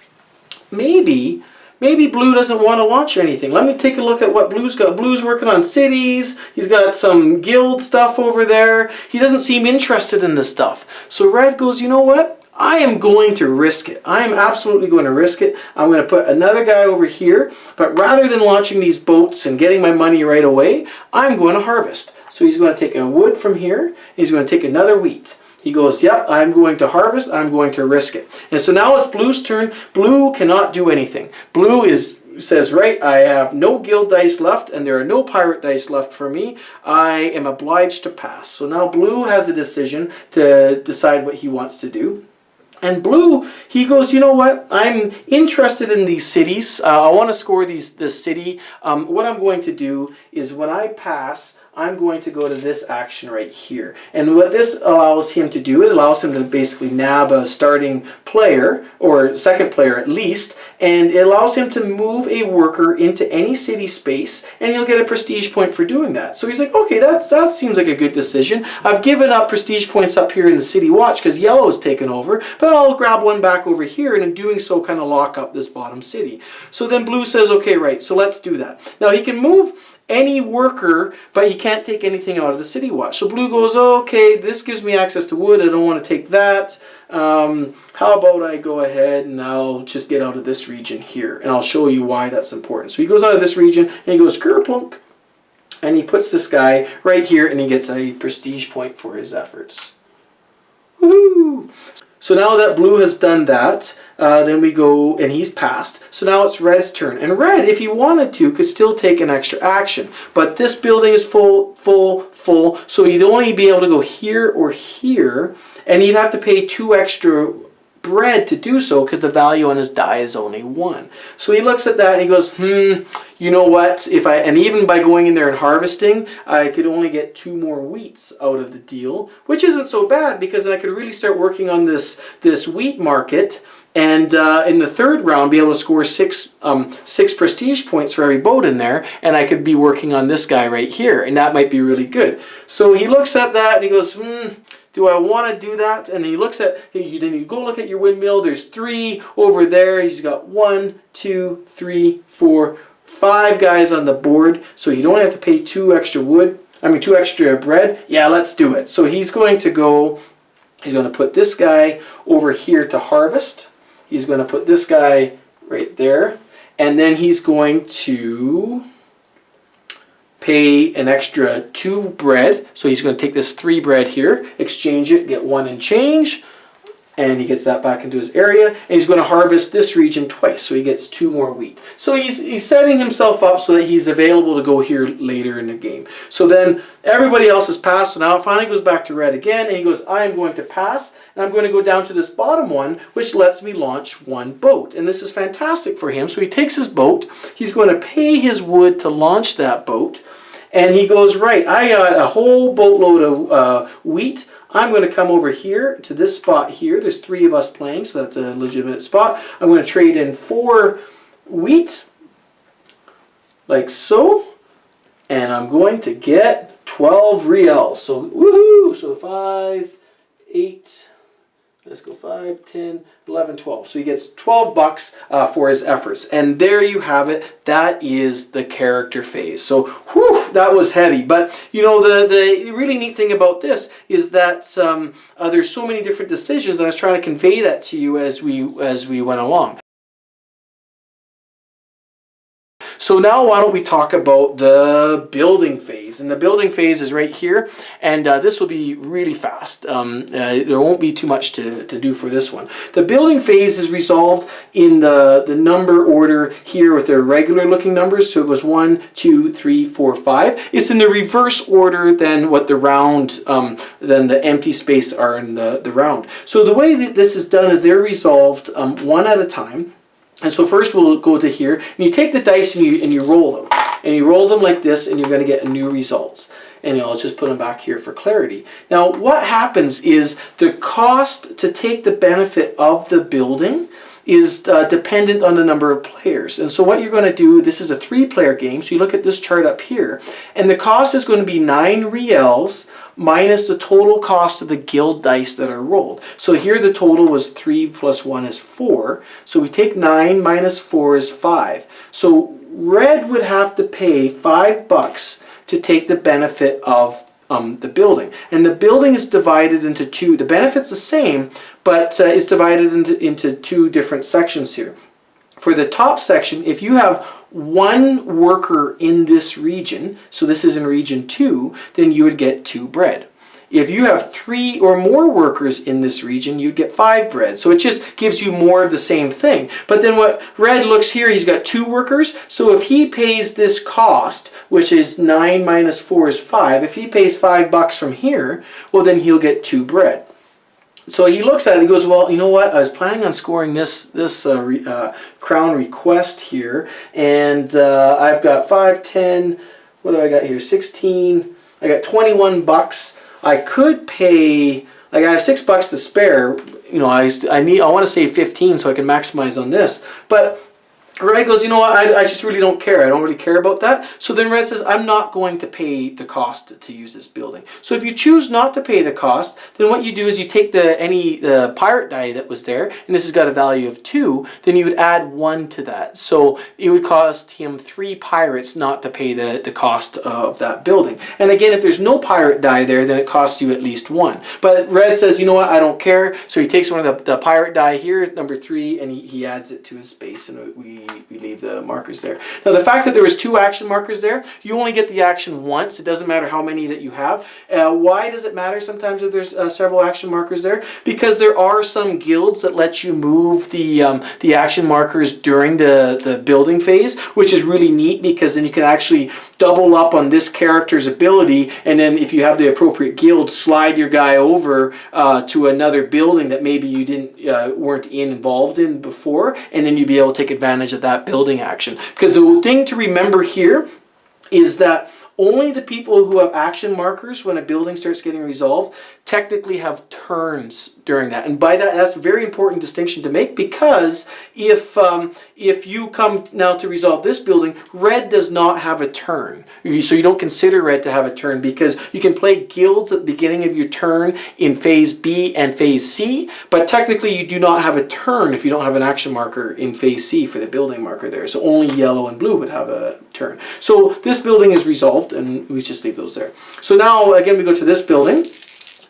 maybe blue doesn't want to launch anything. Let me take a look at what blue's got. Blue's working on cities. He's got some guild stuff over there. He doesn't seem interested in this stuff. So red goes, you know what? I am going to risk it. I am absolutely going to risk it. I'm going to put another guy over here, but rather than launching these boats and getting my money right away, I'm going to harvest. So he's going to take a wood from here, and he's going to take another wheat. He goes, yep, I'm going to harvest, I'm going to risk it. And so now it's blue's turn. Blue cannot do anything. Blue says, right, I have no guild dice left and there are no pirate dice left for me. I am obliged to pass. So now blue has a decision to decide what he wants to do. And blue, he goes, you know what, I'm interested in these cities. I want to score this city. What I'm going to do is when I pass, I'm going to go to this action right here. And what this allows him to do, it allows him to basically nab a starting player, or second player at least, and it allows him to move a worker into any city space, and he'll get a prestige point for doing that. So he's like, okay, that seems like a good decision. I've given up prestige points up here in the city watch because yellow has taken over, but I'll grab one back over here, and in doing so kind of lock up this bottom city. So then blue says, okay, right, so let's do that. Now he can move any worker, but he can't take anything out of the city watch. So blue goes, okay, this gives me access to wood, I don't want to take that. How about I go ahead and I'll just get out of this region here, and I'll show you why that's important. So he goes out of this region and he goes kerplunk, and he puts this guy right here, and he gets a prestige point for his efforts. Woohoo! So now that blue has done that, then we go, and he's passed. So now it's red's turn. And red, if he wanted to, could still take an extra action. But this building is full. So he'd only be able to go here or here. And he'd have to pay 2 extra bread to do so because the value on his die is only 1. So he looks at that and he goes, you know what, and even by going in there and harvesting, I could only get 2 more wheats out of the deal, which isn't so bad because then I could really start working on this wheat market, and in the third round be able to score 6 prestige points for every boat in there, and I could be working on this guy right here, and that might be really good. So he looks at that and he goes, do I want to do that? And he looks at, then you go look at your windmill, there's 3 over there. He's got 1, 2, 3, 4, 5 guys on the board. So you don't have to pay 2 extra bread. Yeah, let's do it. So he's going to go, he's going to put this guy over here to harvest. He's going to put this guy right there. And then he's going to pay an extra 2 bread. So he's going to take this 3 bread here, exchange it, get 1 and change, and he gets that back into his area. And he's going to harvest this region twice, so he gets 2 more wheat. So he's setting himself up so that he's available to go here later in the game. So then everybody else has passed, so now it finally goes back to red again, and he goes, I am going to pass, and I'm going to go down to this bottom one, which lets me launch 1 boat. And this is fantastic for him. So he takes his boat, he's going to pay his wood to launch that boat, and he goes, right, I got a whole boatload of wheat. I'm going to come over here to this spot here. There's 3 of us playing, so that's a legitimate spot. I'm going to trade in 4 wheat, like so, and I'm going to get 12 reals. So, woohoo! So 5, 8, let's go 5, 10, 11, 12. So he gets 12 bucks for his efforts. And there you have it. That is the character phase. So, whew, that was heavy. But, you know, the really neat thing about this is that there's so many different decisions, and I was trying to convey that to you as we went along. So now why don't we talk about the building phase. And the building phase is right here, and this will be really fast. There won't be too much to do for this one. The building phase is resolved in the number order here with the regular looking numbers. So it goes 1, 2, 3, 4, 5. It's in the reverse order than what the round, than the empty space are in the round. So the way that this is done is they're resolved one at a time. And so first we'll go to here, and you take the dice and you roll them. And you roll them like this, and you're going to get new results. And I'll just put them back here for clarity. Now what happens is the cost to take the benefit of the building is dependent on the number of players. And so what you're going to do, this is a 3-player game, so you look at this chart up here, and the cost is going to be 9 reals minus the total cost of the guild dice that are rolled. So here the total was 3 plus 1 is 4. So we take 9 minus 4 is 5. So red would have to pay 5 bucks to take the benefit of the building. And the building is divided into 2. The benefit's the same, but it's divided into 2 different sections here. For the top section, if you have 1 worker in this region, so this is in region 2, then you would get 2 bread. If you have 3 or more workers in this region, you'd get 5 bread. So it just gives you more of the same thing. But then what red looks here, he's got 2 workers. So if he pays this cost, which is 9 minus 4 is 5, if he pays 5 bucks from here, well then he'll get 2 bread. So he looks at it and goes, well, you know what? I was planning on scoring this crown request here, and I've got 5, 10, what do I got here? 16, I got 21 bucks. I could pay, like I have $6 to spare. You know, I want to save 15 so I can maximize on this. But Red goes, you know what, I just really don't care. I don't really care about that. So then Red says, I'm not going to pay the cost to use this building. So if you choose not to pay the cost, then what you do is you take the pirate die that was there, and this has got a value of 2, then you would add 1 to that. So it would cost him 3 pirates not to pay the cost of that building. And again, if there's no pirate die there, then it costs you at least 1. But Red says, you know what, I don't care. So he takes one of the pirate die here, number 3, and he adds it to his space, and we leave the markers there. Now the fact that there was 2 action markers there, you only get the action once. It doesn't matter how many that you have. Why does it matter sometimes if there's several action markers there? Because there are some guilds that let you move the action markers during the building phase, which is really neat, because then you can actually double up on this character's ability, and then if you have the appropriate guild, slide your guy over to another building that maybe you weren't involved in before, and then you'd be able to take advantage of that building action. Because the thing to remember here is that only the people who have action markers when a building starts getting resolved technically have turns during that. And by that, that's a very important distinction to make, because if you come now to resolve this building, Red does not have a turn. So you don't consider Red to have a turn, because you can play guilds at the beginning of your turn in phase B and phase C, but technically you do not have a turn if you don't have an action marker in phase C for the building marker there. So only yellow and blue would have a turn. So this building is resolved, and we just leave those there. So now again we go to this building,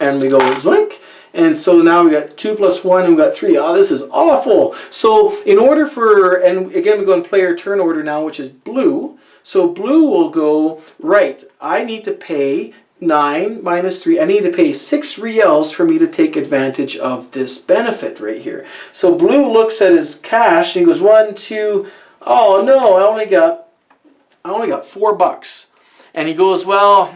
and we go zoink. And so now we got 2 plus 1, and we got 3. Oh, this is awful. So in order for, and again we go in player turn order now, which is blue. So blue will go, right, I need to pay 9 minus 3. I need to pay 6 reals for me to take advantage of this benefit right here. So blue looks at his cash and he goes, 1, 2, oh no, I only got $4. And he goes, well,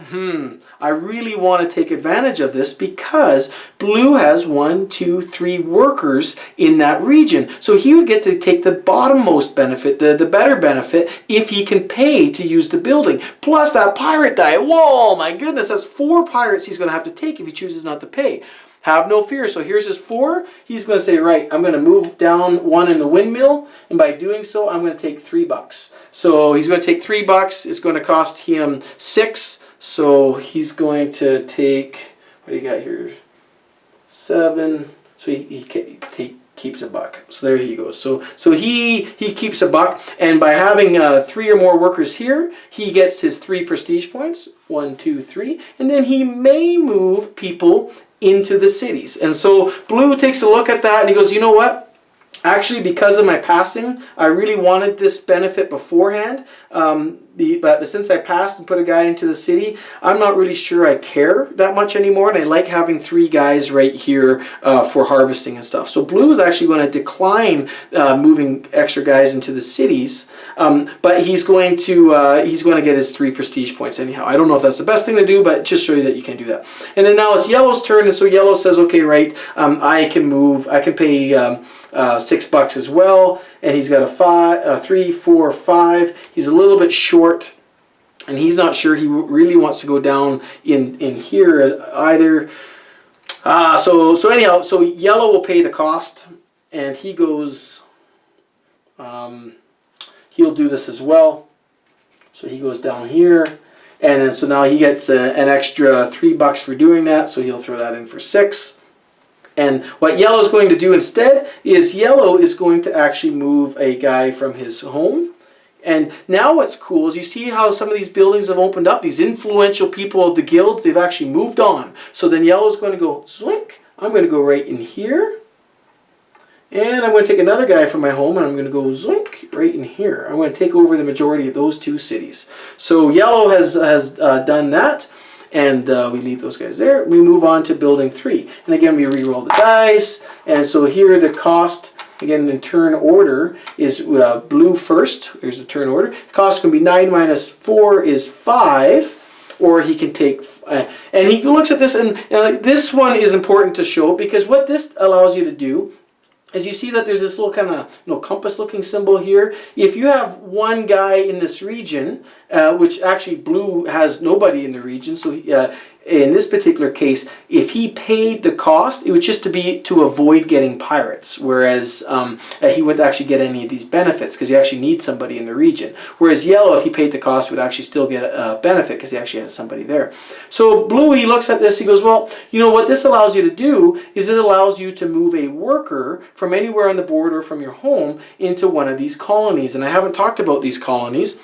I really want to take advantage of this, because blue has 1, 2, 3 workers in that region. So he would get to take the bottommost benefit, the better benefit, if he can pay to use the building. Plus that pirate die. Whoa, my goodness, that's 4 pirates he's going to have to take if he chooses not to pay. Have no fear. So here's his 4. He's going to say, right, I'm going to move down 1 in the windmill, and by doing so, I'm going to take $3. So he's going to take $3. It's going to cost him 6. So he's going to take, what do you got here? 7. So he keeps $1. So there he goes. So he keeps $1, and by having 3 or more workers here, he gets his 3 prestige points. 1, 2, 3, and then he may move people into the cities. And so blue takes a look at that and he goes, you know what? Actually, because of my passing, I really wanted this benefit beforehand. But since I passed and put a guy into the city, I'm not really sure I care that much anymore. And I like having 3 guys right here for harvesting and stuff. So blue is actually going to decline moving extra guys into the cities. But he's going to get his 3 prestige points anyhow. I don't know if that's the best thing to do, but just show you that you can do that. And then now it's yellow's turn, and so yellow says, okay, right, I can move. I can pay $6 as well, and he's got a 3, 4, 5. He's a little bit short, and he's not sure he really wants to go down in here either. So anyhow, so yellow will pay the cost, and he goes. He'll do this as well. So he goes down here, and then so now he gets an extra $3 for doing that. So he'll throw that in for 6. And what yellow is going to do instead is yellow is going to actually move a guy from his home. And now what's cool is you see how some of these buildings have opened up. These influential people of the guilds, they've actually moved on. So then yellow is going to go zoink. I'm going to go right in here. And I'm going to take another guy from my home, and I'm going to go zoink right in here. I'm going to take over the majority of those 2 cities. So yellow has done that. And we leave those guys there. We move on to building 3. And again, we re-roll the dice. And so here the cost, again in turn order, is blue first. Here's the turn order. The cost can be 9 minus 4 is 5. Or he can take, and he looks at this, and this one is important to show, because what this allows you to do as you see that there's this little kind of compass looking symbol here. If you have one guy in this region, which actually blue has nobody in the region, so in this particular case, if he paid the cost, it would just to avoid getting pirates, whereas he wouldn't actually get any of these benefits because you actually need somebody in the region. Whereas yellow, if he paid the cost, would actually still get a benefit because he actually has somebody there. So blue, he looks at this, he goes, well, you know what this allows you to do is it allows you to move a worker from anywhere on the board or from your home into one of these colonies. And I haven't talked about these colonies,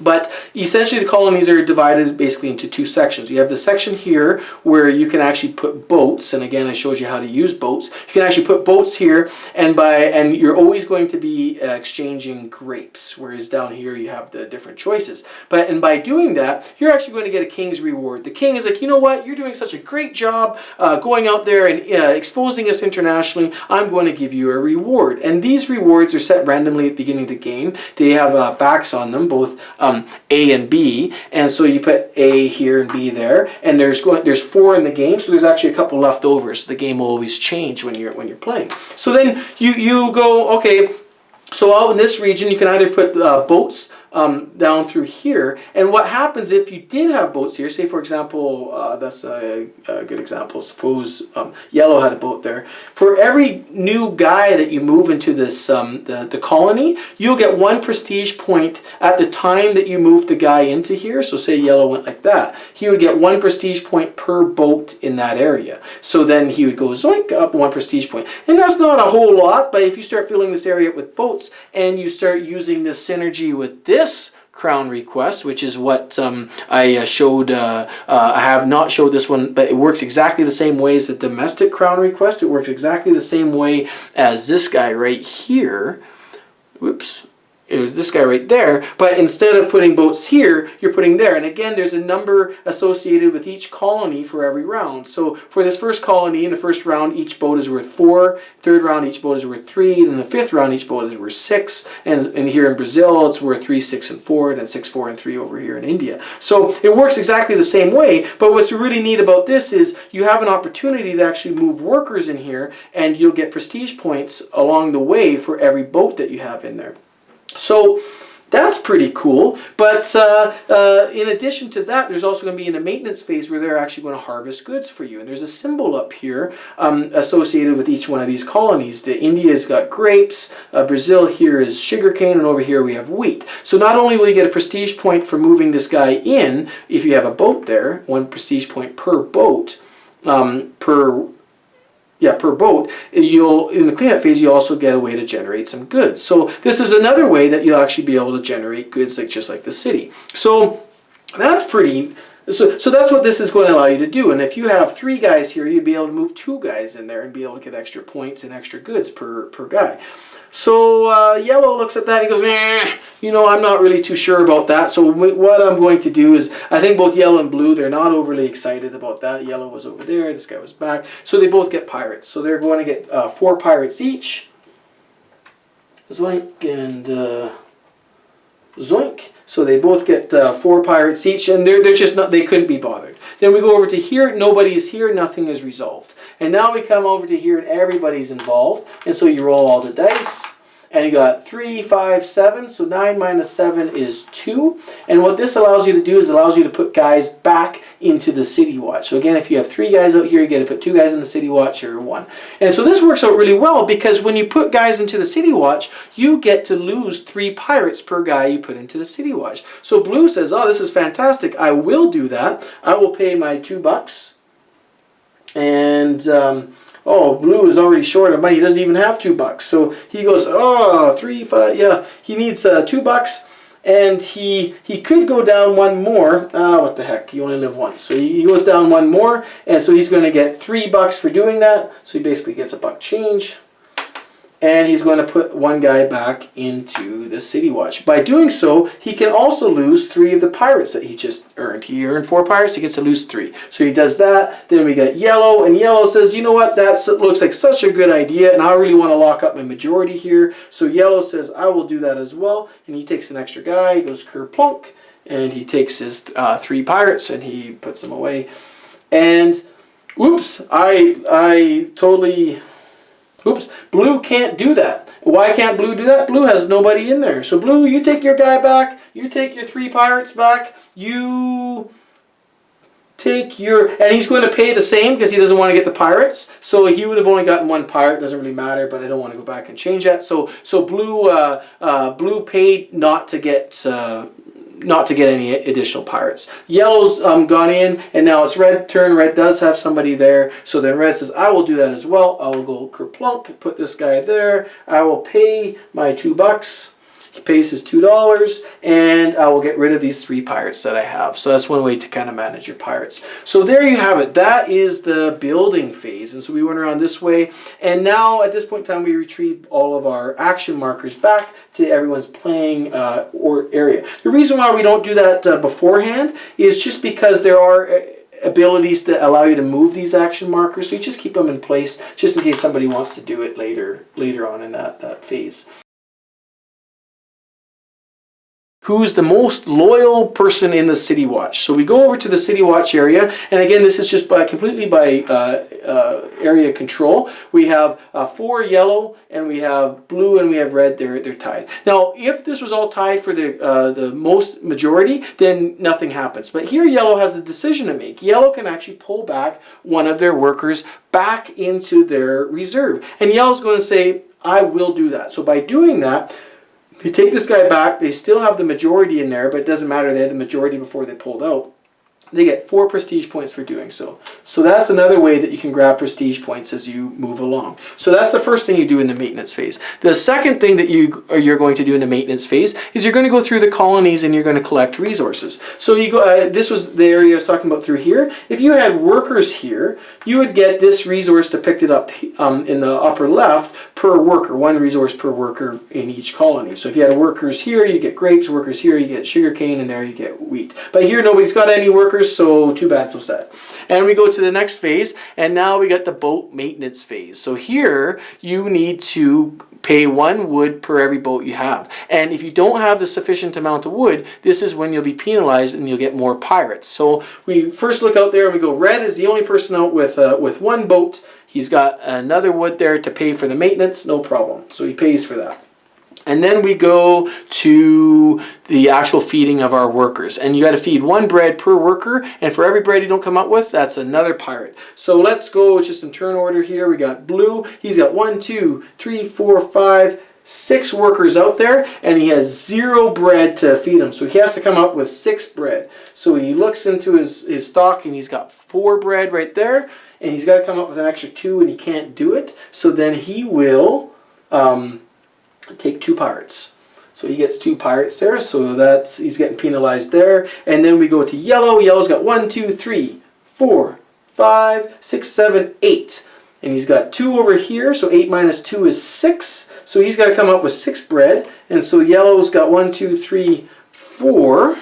but essentially the colonies are divided basically into two sections. You have the section here where you can actually put boats, and again I showed you how to use boats. You can actually put boats here, and you're always going to be exchanging grapes, whereas down here you have the different choices. And by doing that, you're actually going to get a king's reward. The king is like, you know what, you're doing such a great job going out there and exposing us internationally. I'm going to give you a reward. And these rewards are set randomly at the beginning of the game. They have backs on them, both A and B, and so you put A here and B there, and there's 4 in the game, so there's actually a couple left over, so the game will always change when you're playing. So then you go, okay, so out in this region you can either put boats down through here, and what happens if you did have boats here, say for example, that's a good example, suppose yellow had a boat there. For every new guy that you move into this the colony, you'll get 1 prestige point at the time that you move the guy into here. So say yellow went like that, he would get 1 prestige point per boat in that area. So then he would go zoink up 1 prestige point, and that's not a whole lot, but if you start filling this area with boats and you start using this synergy with this crown request, which is what I showed. I have not showed this one, but it works exactly the same way as the domestic crown request. It works exactly the same way as this guy right here. Whoops. It was this guy right there, but instead of putting boats here, you're putting there. And again, there's a number associated with each colony for every round. So for this first colony, in the first round, each boat is worth 4. Third round, each boat is worth 3. And in the 5th round, each boat is worth 6. And here in Brazil, it's worth 3, 6, and 4. And then 6, 4, and 3 over here in India. So it works exactly the same way. But what's really neat about this is you have an opportunity to actually move workers in here, and you'll get prestige points along the way for every boat that you have in there. So that's pretty cool, but in addition to that, there's also going to be in a maintenance phase where they're actually going to harvest goods for you. And there's a symbol up here associated with each one of these colonies. India's got grapes, Brazil here is sugarcane, and over here we have wheat. So not only will you get a prestige point for moving this guy in, if you have a boat there, 1 prestige point per boat, per boat, in the cleanup phase, you also get a way to generate some goods. So this is another way that you'll actually be able to generate goods just like the city. So that's pretty. So that's what this is going to allow you to do. And if you have 3 guys here, you'd be able to move 2 guys in there and be able to get extra points and extra goods per guy. So yellow looks at that and he goes, I'm not really too sure about that. So what I'm going to do is, I think both yellow and blue, they're not overly excited about that. Yellow was over there, this guy was back. So they both get pirates. So they're going to get 4 pirates each. Zoink and zoink. So they both get 4 pirates each, and they're just not, they couldn't be bothered. Then we go over to here, nobody is here, nothing is resolved. And now we come over to here and everybody's involved. And so you roll all the dice. And you got 3, 5, 7. So 9 minus 7 is 2. And what this allows you to do is allows you to put guys back into the city watch. So again, if you have 3 guys out here, you get to put 2 guys in the city watch or 1. And so this works out really well because when you put guys into the city watch, you get to lose 3 pirates per guy you put into the city watch. So blue says, oh, this is fantastic. I will do that. I will pay my $2. And oh, blue is already short of money. He doesn't even have $2. So he goes, oh, 3, 5, yeah. He needs $2, and he could go down 1 more. What the heck? You only live once. So he goes down 1 more, and so he's going to get $3 for doing that. So he basically gets $1 change. And he's going to put 1 guy back into the city watch. By doing so, he can also lose 3 of the pirates that he just earned. He earned 4 pirates, he gets to lose 3. So he does that. Then we got yellow, and yellow says, you know what, that looks like such a good idea, and I really want to lock up my majority here. So yellow says, I will do that as well. And he takes an extra guy, he goes kerplunk, and he takes his 3 pirates, and he puts them away. And, whoops, I totally Oops, blue can't do that. Why can't blue do that? Blue has nobody in there. So blue, you take your guy back, you take your 3 pirates back, you take your, and he's going to pay the same because he doesn't want to get the pirates. So he would have only gotten 1 pirate. Doesn't really matter, but I don't want to go back and change that. So blue paid not to get any additional pirates. Yellow's gone in, and now it's red turn. Red does have somebody there, so then red says, I will do that as well. I will go kerplunk, put this guy there. I will pay my $2. He pays his $2, and I will get rid of these 3 pirates that I have. So that's one way to kind of manage your pirates. So there you have it. That is the building phase. And so we went around this way. And now at this point in time, we retrieve all of our action markers back to everyone's playing or area. The reason why we don't do that beforehand is just because there are abilities that allow you to move these action markers. So you just keep them in place just in case somebody wants to do it later on in that phase. Who's the most loyal person in the City Watch? So we go over to the City Watch area, and again, this is just completely by area control. We have 4 yellow, and we have blue, and we have red. They're tied. Now, if this was all tied for the most majority, then nothing happens. But here, yellow has a decision to make. Yellow can actually pull back one of their workers back into their reserve, and yellow's going to say, I will do that. So by doing that, they take this guy back. They still have the majority in there, but it doesn't matter. They had the majority before they pulled out. They get 4 prestige points for doing so. So that's another way that you can grab prestige points as you move along. So that's the first thing you do in the maintenance phase. The second thing that you're going to do in the maintenance phase is you're going to go through the colonies and you're going to collect resources. So you go. This was the area I was talking about through here. If you had workers here, you would get this resource depicted up in the upper left per worker. 1 resource per worker in each colony. So if you had workers here, you get grapes. Workers here, you get sugarcane, and there you get wheat. But here, nobody's got any workers. So too bad, so sad. And we go to the next phase, and now we got the boat maintenance phase. So here you need to pay 1 wood per every boat you have. And if you don't have the sufficient amount of wood, this is when you'll be penalized and you'll get more pirates. So we first look out there and we go, red is the only person out with 1 boat. He's got another wood there to pay for the maintenance, no problem. So he pays for that. And then we go to the actual feeding of our workers. And you got to feed 1 bread per worker. And for every bread you don't come up with, that's another pirate. So let's go just in turn order here. We got blue. He's got 1, 2, 3, 4, 5, 6 workers out there. And he has 0 bread to feed them. So he has to come up with 6 bread. So he looks into his stock and he's got 4 bread right there. And he's got to come up with an extra 2 and he can't do it. So then he will take 2 pirates. So he gets 2 pirates there, so he's getting penalized there. And then we go to yellow. Yellow's got 1, 2, 3, 4, 5, 6, 7, 8. And he's got 2 over here, so 8 minus 2 is 6. So he's got to come up with 6 bread. And so yellow's got 1, 2, 3, 4.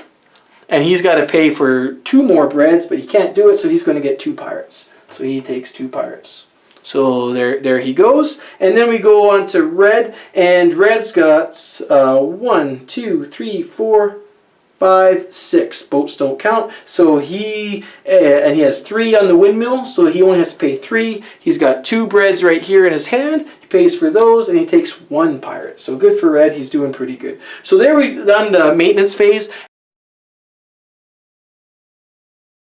And he's got to pay for 2 more breads, but he can't do it, so he's going to get 2 pirates. So he takes 2 pirates. So there he goes. And then we go on to red, and red's got 1, 2, 3, 4, 5, 6. Boats don't count. So he has 3 on the windmill, so he only has to pay 3. He's got 2 breads right here in his hand. He pays for those, and he takes 1 pirate. So good for red. He's doing pretty good. So there we've done the maintenance phase.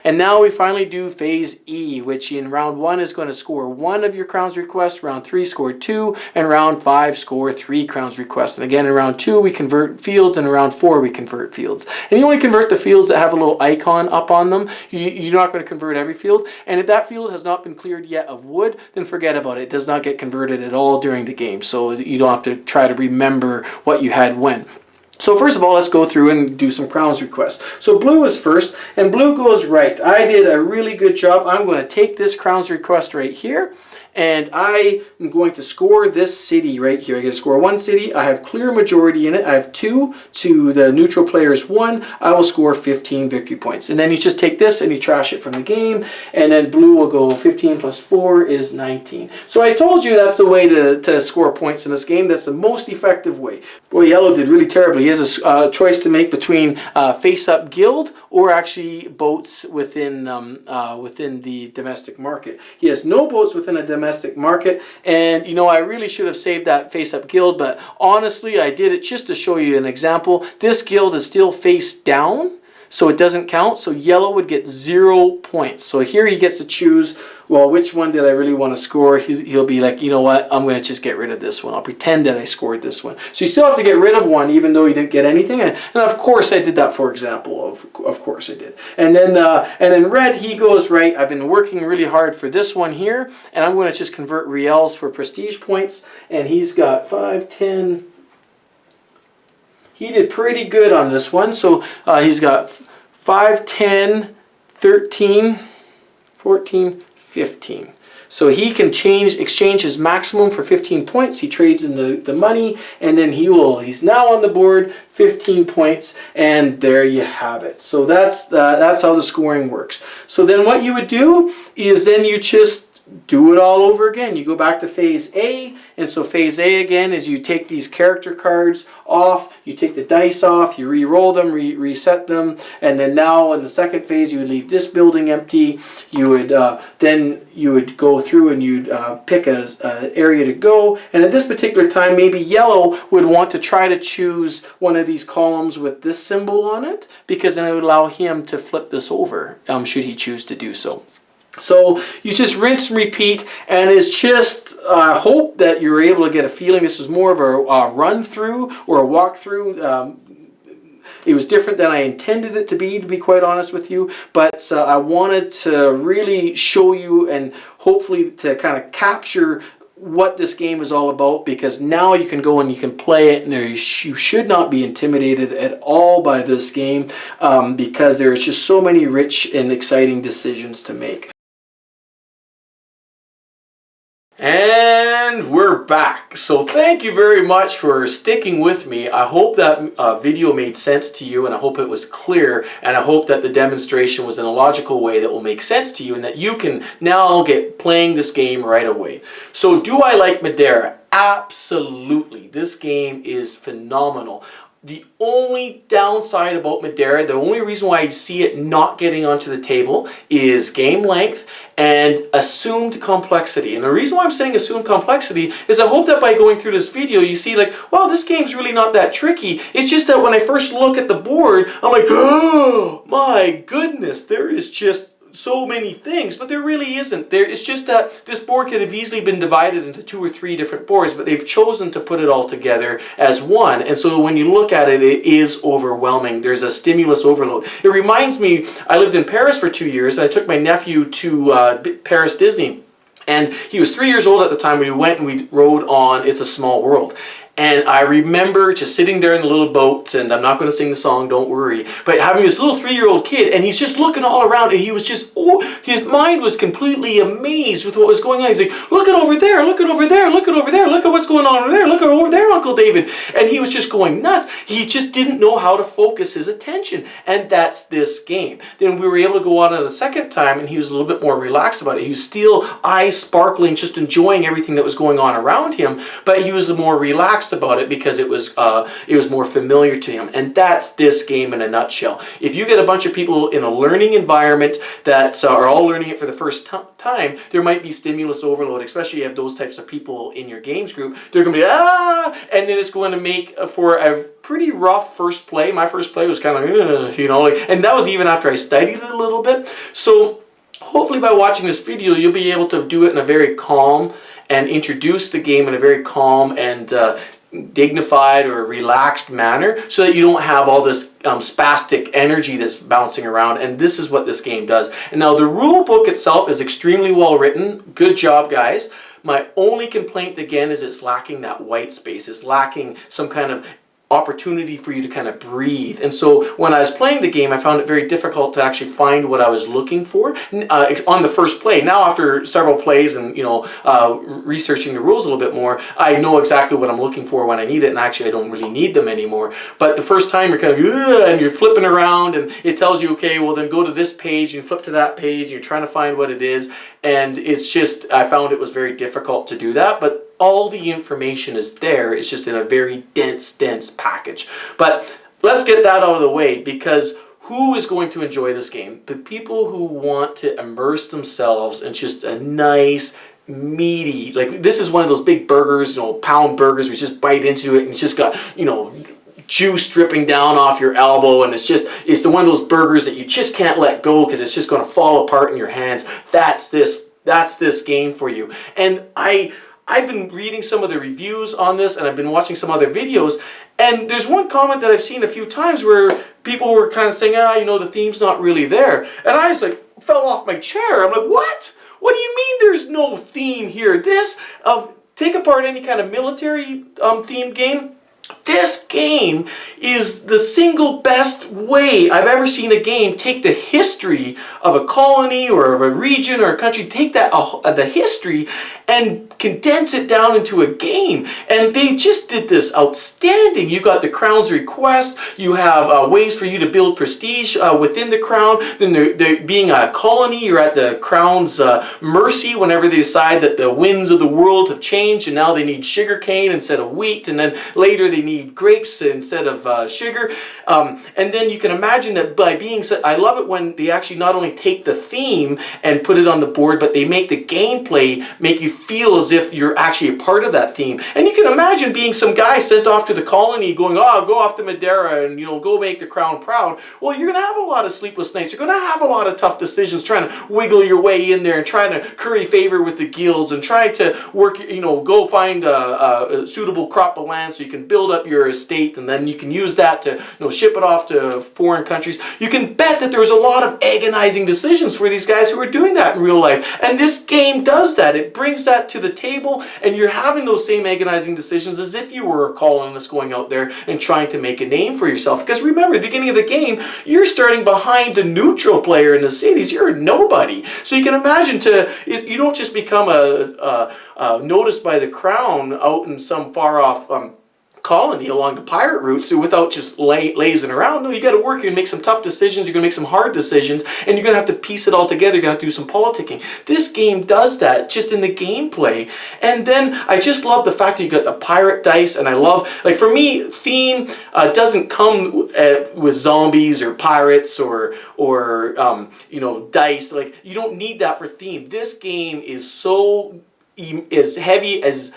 And now we finally do phase E, which in round 1 is going to score 1 of your crowns request, round 3 score 2, and round 5 score 3 crowns requests. And again, in round 2 we convert fields, and in round 4 we convert fields. And you only convert the fields that have a little icon up on them. You're not going to convert every field. And if that field has not been cleared yet of wood, then forget about it. It does not get converted at all during the game. So you don't have to try to remember what you had when. So first of all, let's go through and do some crowns requests. So blue is first, and blue goes right. I did a really good job. I'm going to take this crowns request right here, and I am going to score this city right here. I get to score 1 city. I have clear majority in it. I have 2 to the neutral player's 1. I will score 15 victory points. And then you just take this and you trash it from the game, and then blue will go 15 plus 4 is 19. So I told you that's the way to score points in this game. That's the most effective way. Boy, yellow did really terribly. He has a choice to make between face-up guild or actually boats within the domestic market. He has no boats within a domestic domestic market. And, you know, I really should have saved that face-up guild, but honestly, I did it just to show you an example. This guild is still face down, so it doesn't count. So yellow would get 0 points. So here he gets to choose, well, which one did I really want to score? He'll be like, you know what, I'm going to just get rid of this one. I'll pretend that I scored this one. So you still have to get rid of one even though you didn't get anything. And of course I did that, for example. Of course I did. And then red, he goes, right, I've been working really hard for this one here, and I'm going to just convert reals for prestige points. And he's got 5, 10... He did pretty good on this one. So he's got 5, 10, 13, 14, 15. So he can exchange his maximum for 15 points. He trades in the money, and then he's now on the board, 15 points, and there you have it. So that's how the scoring works. So then what you would do is then you just do it all over again. You go back to phase A, and so phase A again is you take these character cards off, you take the dice off, you re-roll them, reset them, and then now in the second phase you would leave this building empty. You would then you would go through and you'd pick a area to go, and at this particular time maybe yellow would want to try to choose one of these columns with this symbol on it, because then it would allow him to flip this over should he choose to do so. So you just rinse and repeat, and it's just hope that you're able to get a feeling. This is more of a run through or a walk through. It was different than I intended it to be quite honest with you, but I wanted to really show you and hopefully to kind of capture what this game is all about, because now you can go and you can play it, and you should not be intimidated at all by this game, because there's just so many rich and exciting decisions to make. And we're back. So thank you very much for sticking with me. I hope that video made sense to you, and I hope it was clear, and I hope that the demonstration was in a logical way that will make sense to you, and that you can now get playing this game right away. So do I like Madeira? Absolutely. This game is phenomenal. The only downside about Madeira, the only reason why I see it not getting onto the table, is game length and assumed complexity. And the reason why I'm saying assumed complexity is I hope that by going through this video you see like, wow, this game's really not that tricky. It's just that when I first look at the board, I'm like, oh my goodness, there is just so many things, but there really isn't. It's just that this board could have easily been divided into 2 or 3 different boards, but they've chosen to put it all together as one. And so when you look at it, it is overwhelming. There's a stimulus overload. It reminds me, I lived in Paris for 2 years. I took my nephew to Paris Disney, and he was 3 years old at the time when we went and we rode on It's a Small World. And I remember just sitting there in the little boat, and I'm not going to sing the song, don't worry, but having this little 3-year-old kid, and he's just looking all around, and he was just, oh, his mind was completely amazed with what was going on. He's like, look at over there, look at over there, look at over there, look at what's going on over there, look at over there, Uncle David. And he was just going nuts. He just didn't know how to focus his attention, and that's this game. Then we were able to go on it a second time, and he was a little bit more relaxed about it. He was still eyes sparkling, just enjoying everything that was going on around him, but he was more relaxed about it because it was more familiar to him. And that's this game in a nutshell. If you get a bunch of people in a learning environment that are all learning it for the first time, there might be stimulus overload, especially if you have those types of people in your games group. They're going to be, and then it's going to make for a pretty rough first play. My first play was kind of, you know, like, and that was even after I studied it a little bit. So hopefully by watching this video, you'll be able to do it in a very calm and introduce the game in a very calm and dignified or relaxed manner, so that you don't have all this spastic energy that's bouncing around. And this is what this game does. And now the rule book itself is extremely well written. Good job, guys. My only complaint again is it's lacking that white space. It's lacking some kind of opportunity for you to kind of breathe. And so when I was playing the game, I found it very difficult to actually find what I was looking for on the first play. Now after several plays and, you know, researching the rules a little bit more, I know exactly what I'm looking for when I need it, and actually I don't really need them anymore. But the first time you're kind of, and you're flipping around, and it tells you, okay, well then go to this page, and you flip to that page, and you're trying to find what it is, and it's just, I found it was very difficult to do that. But all the information is there. It's just in a very dense package. But let's get that out of the way, because who is going to enjoy this game? The people who want to immerse themselves in just a nice, meaty, like this is one of those big burgers, pound burgers where you just bite into it and it's just got, juice dripping down off your elbow, and it's the one of those burgers that you just can't let go because it's just going to fall apart in your hands. That's this game for you. And I've been reading some of the reviews on this, and I've been watching some other videos, and there's one comment that I've seen a few times where people were kind of saying, the theme's not really there. And I was like, fell off my chair. I'm like, what? What do you mean there's no theme here? Take apart any kind of military themed game. This game is the single best way I've ever seen a game take the history of a colony or of a region or a country, take that the history and condense it down into a game. And they just did this outstanding. You got the Crown's Request. You have ways for you to build prestige within the Crown. Then being a colony, you're at the Crown's mercy whenever they decide that the winds of the world have changed and now they need sugarcane instead of wheat, and then later they need grapes instead of sugar. And then you can imagine that by being I love it when they actually not only take the theme and put it on the board, but they make the gameplay make you feel as if you're actually a part of that theme. And you can imagine being some guy sent off to the colony going, go off to Madeira and go make the Crown proud. Well, you're going to have a lot of sleepless nights. You're going to have a lot of tough decisions trying to wiggle your way in there and trying to curry favor with the guilds and try to work, go find a suitable crop of land so you can build up your estate, and then you can use that to ship it off to foreign countries. You can bet that there's a lot of agonizing decisions for these guys who are doing that in real life. And this game does that. It brings that to the table, and you're having those same agonizing decisions as if you were a colonist going out there and trying to make a name for yourself. Because remember, at the beginning of the game, you're starting behind the neutral player in the cities. You're a nobody. So you can imagine you don't just become noticed by the Crown out in some far off colony along the pirate routes without just lazing around. No, you got to work. You're going to make some tough decisions. You're going to make some hard decisions, and you're going to have to piece it all together. You're going to have to do some politicking. This game does that just in the gameplay. And then I just love the fact that you got the pirate dice, and I love, like, for me, theme doesn't come with zombies or pirates or dice. Like, you don't need that for theme. This game is so as heavy as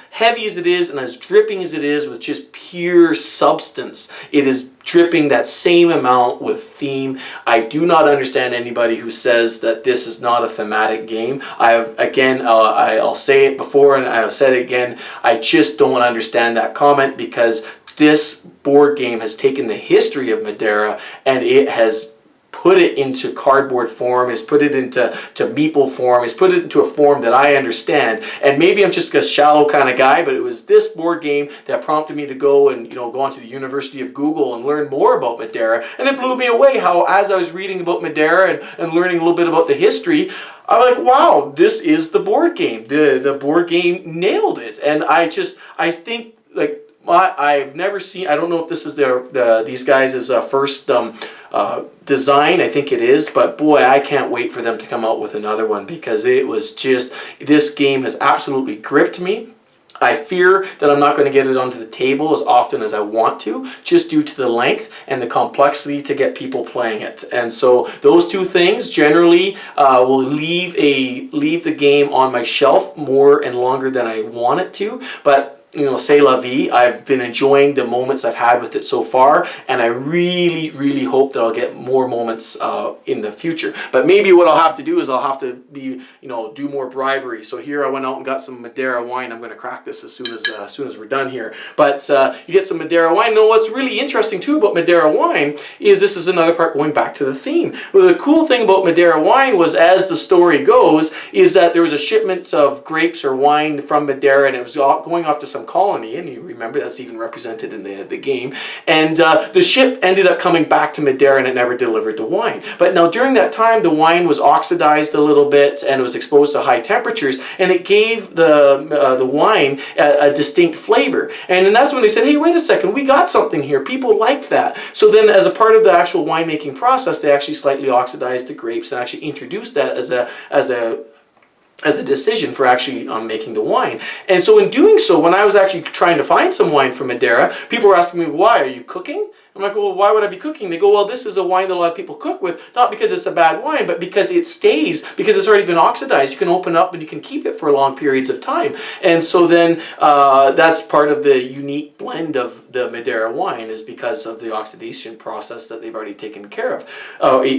it is and as dripping as it is with just pure substance. It is dripping that same amount with theme. I do not understand anybody who says that this is not a thematic game. I'll say it before and I'll say it again. I just don't understand that comment, because this board game has taken the history of Madeira and it has put it into cardboard form, has put it into meeple form, has put it into a form that I understand. And maybe I'm just a shallow kind of guy, but it was this board game that prompted me to go and go onto the University of Google and learn more about Madeira. And it blew me away how, as I was reading about Madeira and learning a little bit about the history, I'm like, wow, this is the board game. The board game nailed it. And I think, like, I've never seen, I don't know if this is these guys' first design. I think it is, but boy, I can't wait for them to come out with another one, because it was just, this game has absolutely gripped me. I fear that I'm not going to get it onto the table as often as I want to, just due to the length and the complexity to get people playing it. And so those two things generally will leave the game on my shelf more and longer than I want it to. But c'est la vie. I've been enjoying the moments I've had with it so far, and I really, really hope that I'll get more moments in the future. But maybe what I'll have to do is I'll have to do more bribery. So here I went out and got some Madeira wine. I'm going to crack this as soon as we're done here. But you get some Madeira wine. Now, what's really interesting too about Madeira wine is this is another part going back to the theme. Well, the cool thing about Madeira wine was, as the story goes, is that there was a shipment of grapes or wine from Madeira, and it was going off to some colony, and you remember that's even represented in the game, and the ship ended up coming back to Madeira and it never delivered the wine. But now during that time, the wine was oxidized a little bit and it was exposed to high temperatures, and it gave the wine a distinct flavor. And then that's when they said, hey, wait a second, we got something here, people like that. So then, as a part of the actual winemaking process, they actually slightly oxidized the grapes and actually introduced that as a decision for actually making the wine. And so in doing so, when I was actually trying to find some wine from Madeira, people were asking me, why, are you cooking? I'm like, well, why would I be cooking? They go, well, this is a wine that a lot of people cook with, not because it's a bad wine, but because it stays, because it's already been oxidized. You can open up and you can keep it for long periods of time. And so then that's part of the unique blend of the Madeira wine, is because of the oxidation process that they've already taken care of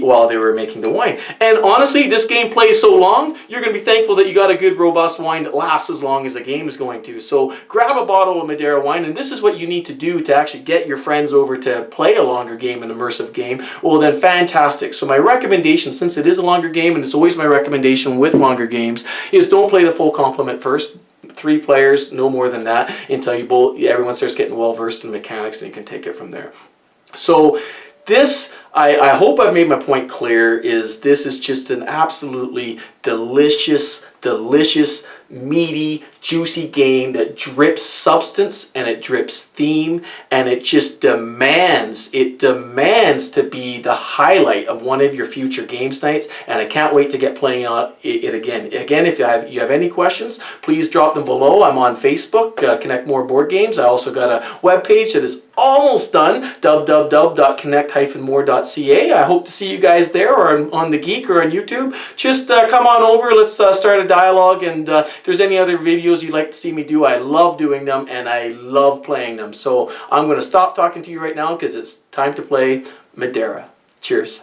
while they were making the wine. And honestly, this game plays so long, you're going to be thankful that you got a good, robust wine that lasts as long as the game is going to. So grab a bottle of Madeira wine, and this is what you need to do to actually get your friends over to play a longer game, an immersive game. Well then, fantastic. So my recommendation, since it is a longer game, and it's always my recommendation with longer games, is don't play the full complement first. 3 players, no more than that, until everyone starts getting well versed in the mechanics, and you can take it from there. So this, I hope I've made my point clear, this is just an absolutely delicious, meaty, juicy game that drips substance, and it drips theme, and it just demands to be the highlight of one of your future games nights, and I can't wait to get playing it again. Again, if you have any questions, please drop them below. I'm on Facebook, Connect More Board Games. I also got a webpage that is almost done, www.connect-more.ca. I hope to see you guys there, or on The Geek, or on YouTube. Just come on over, let's start a dialogue, and if there's any other videos you'd like to see me do, I love doing them, and I love playing them. So I'm going to stop talking to you right now, because it's time to play Madeira. Cheers.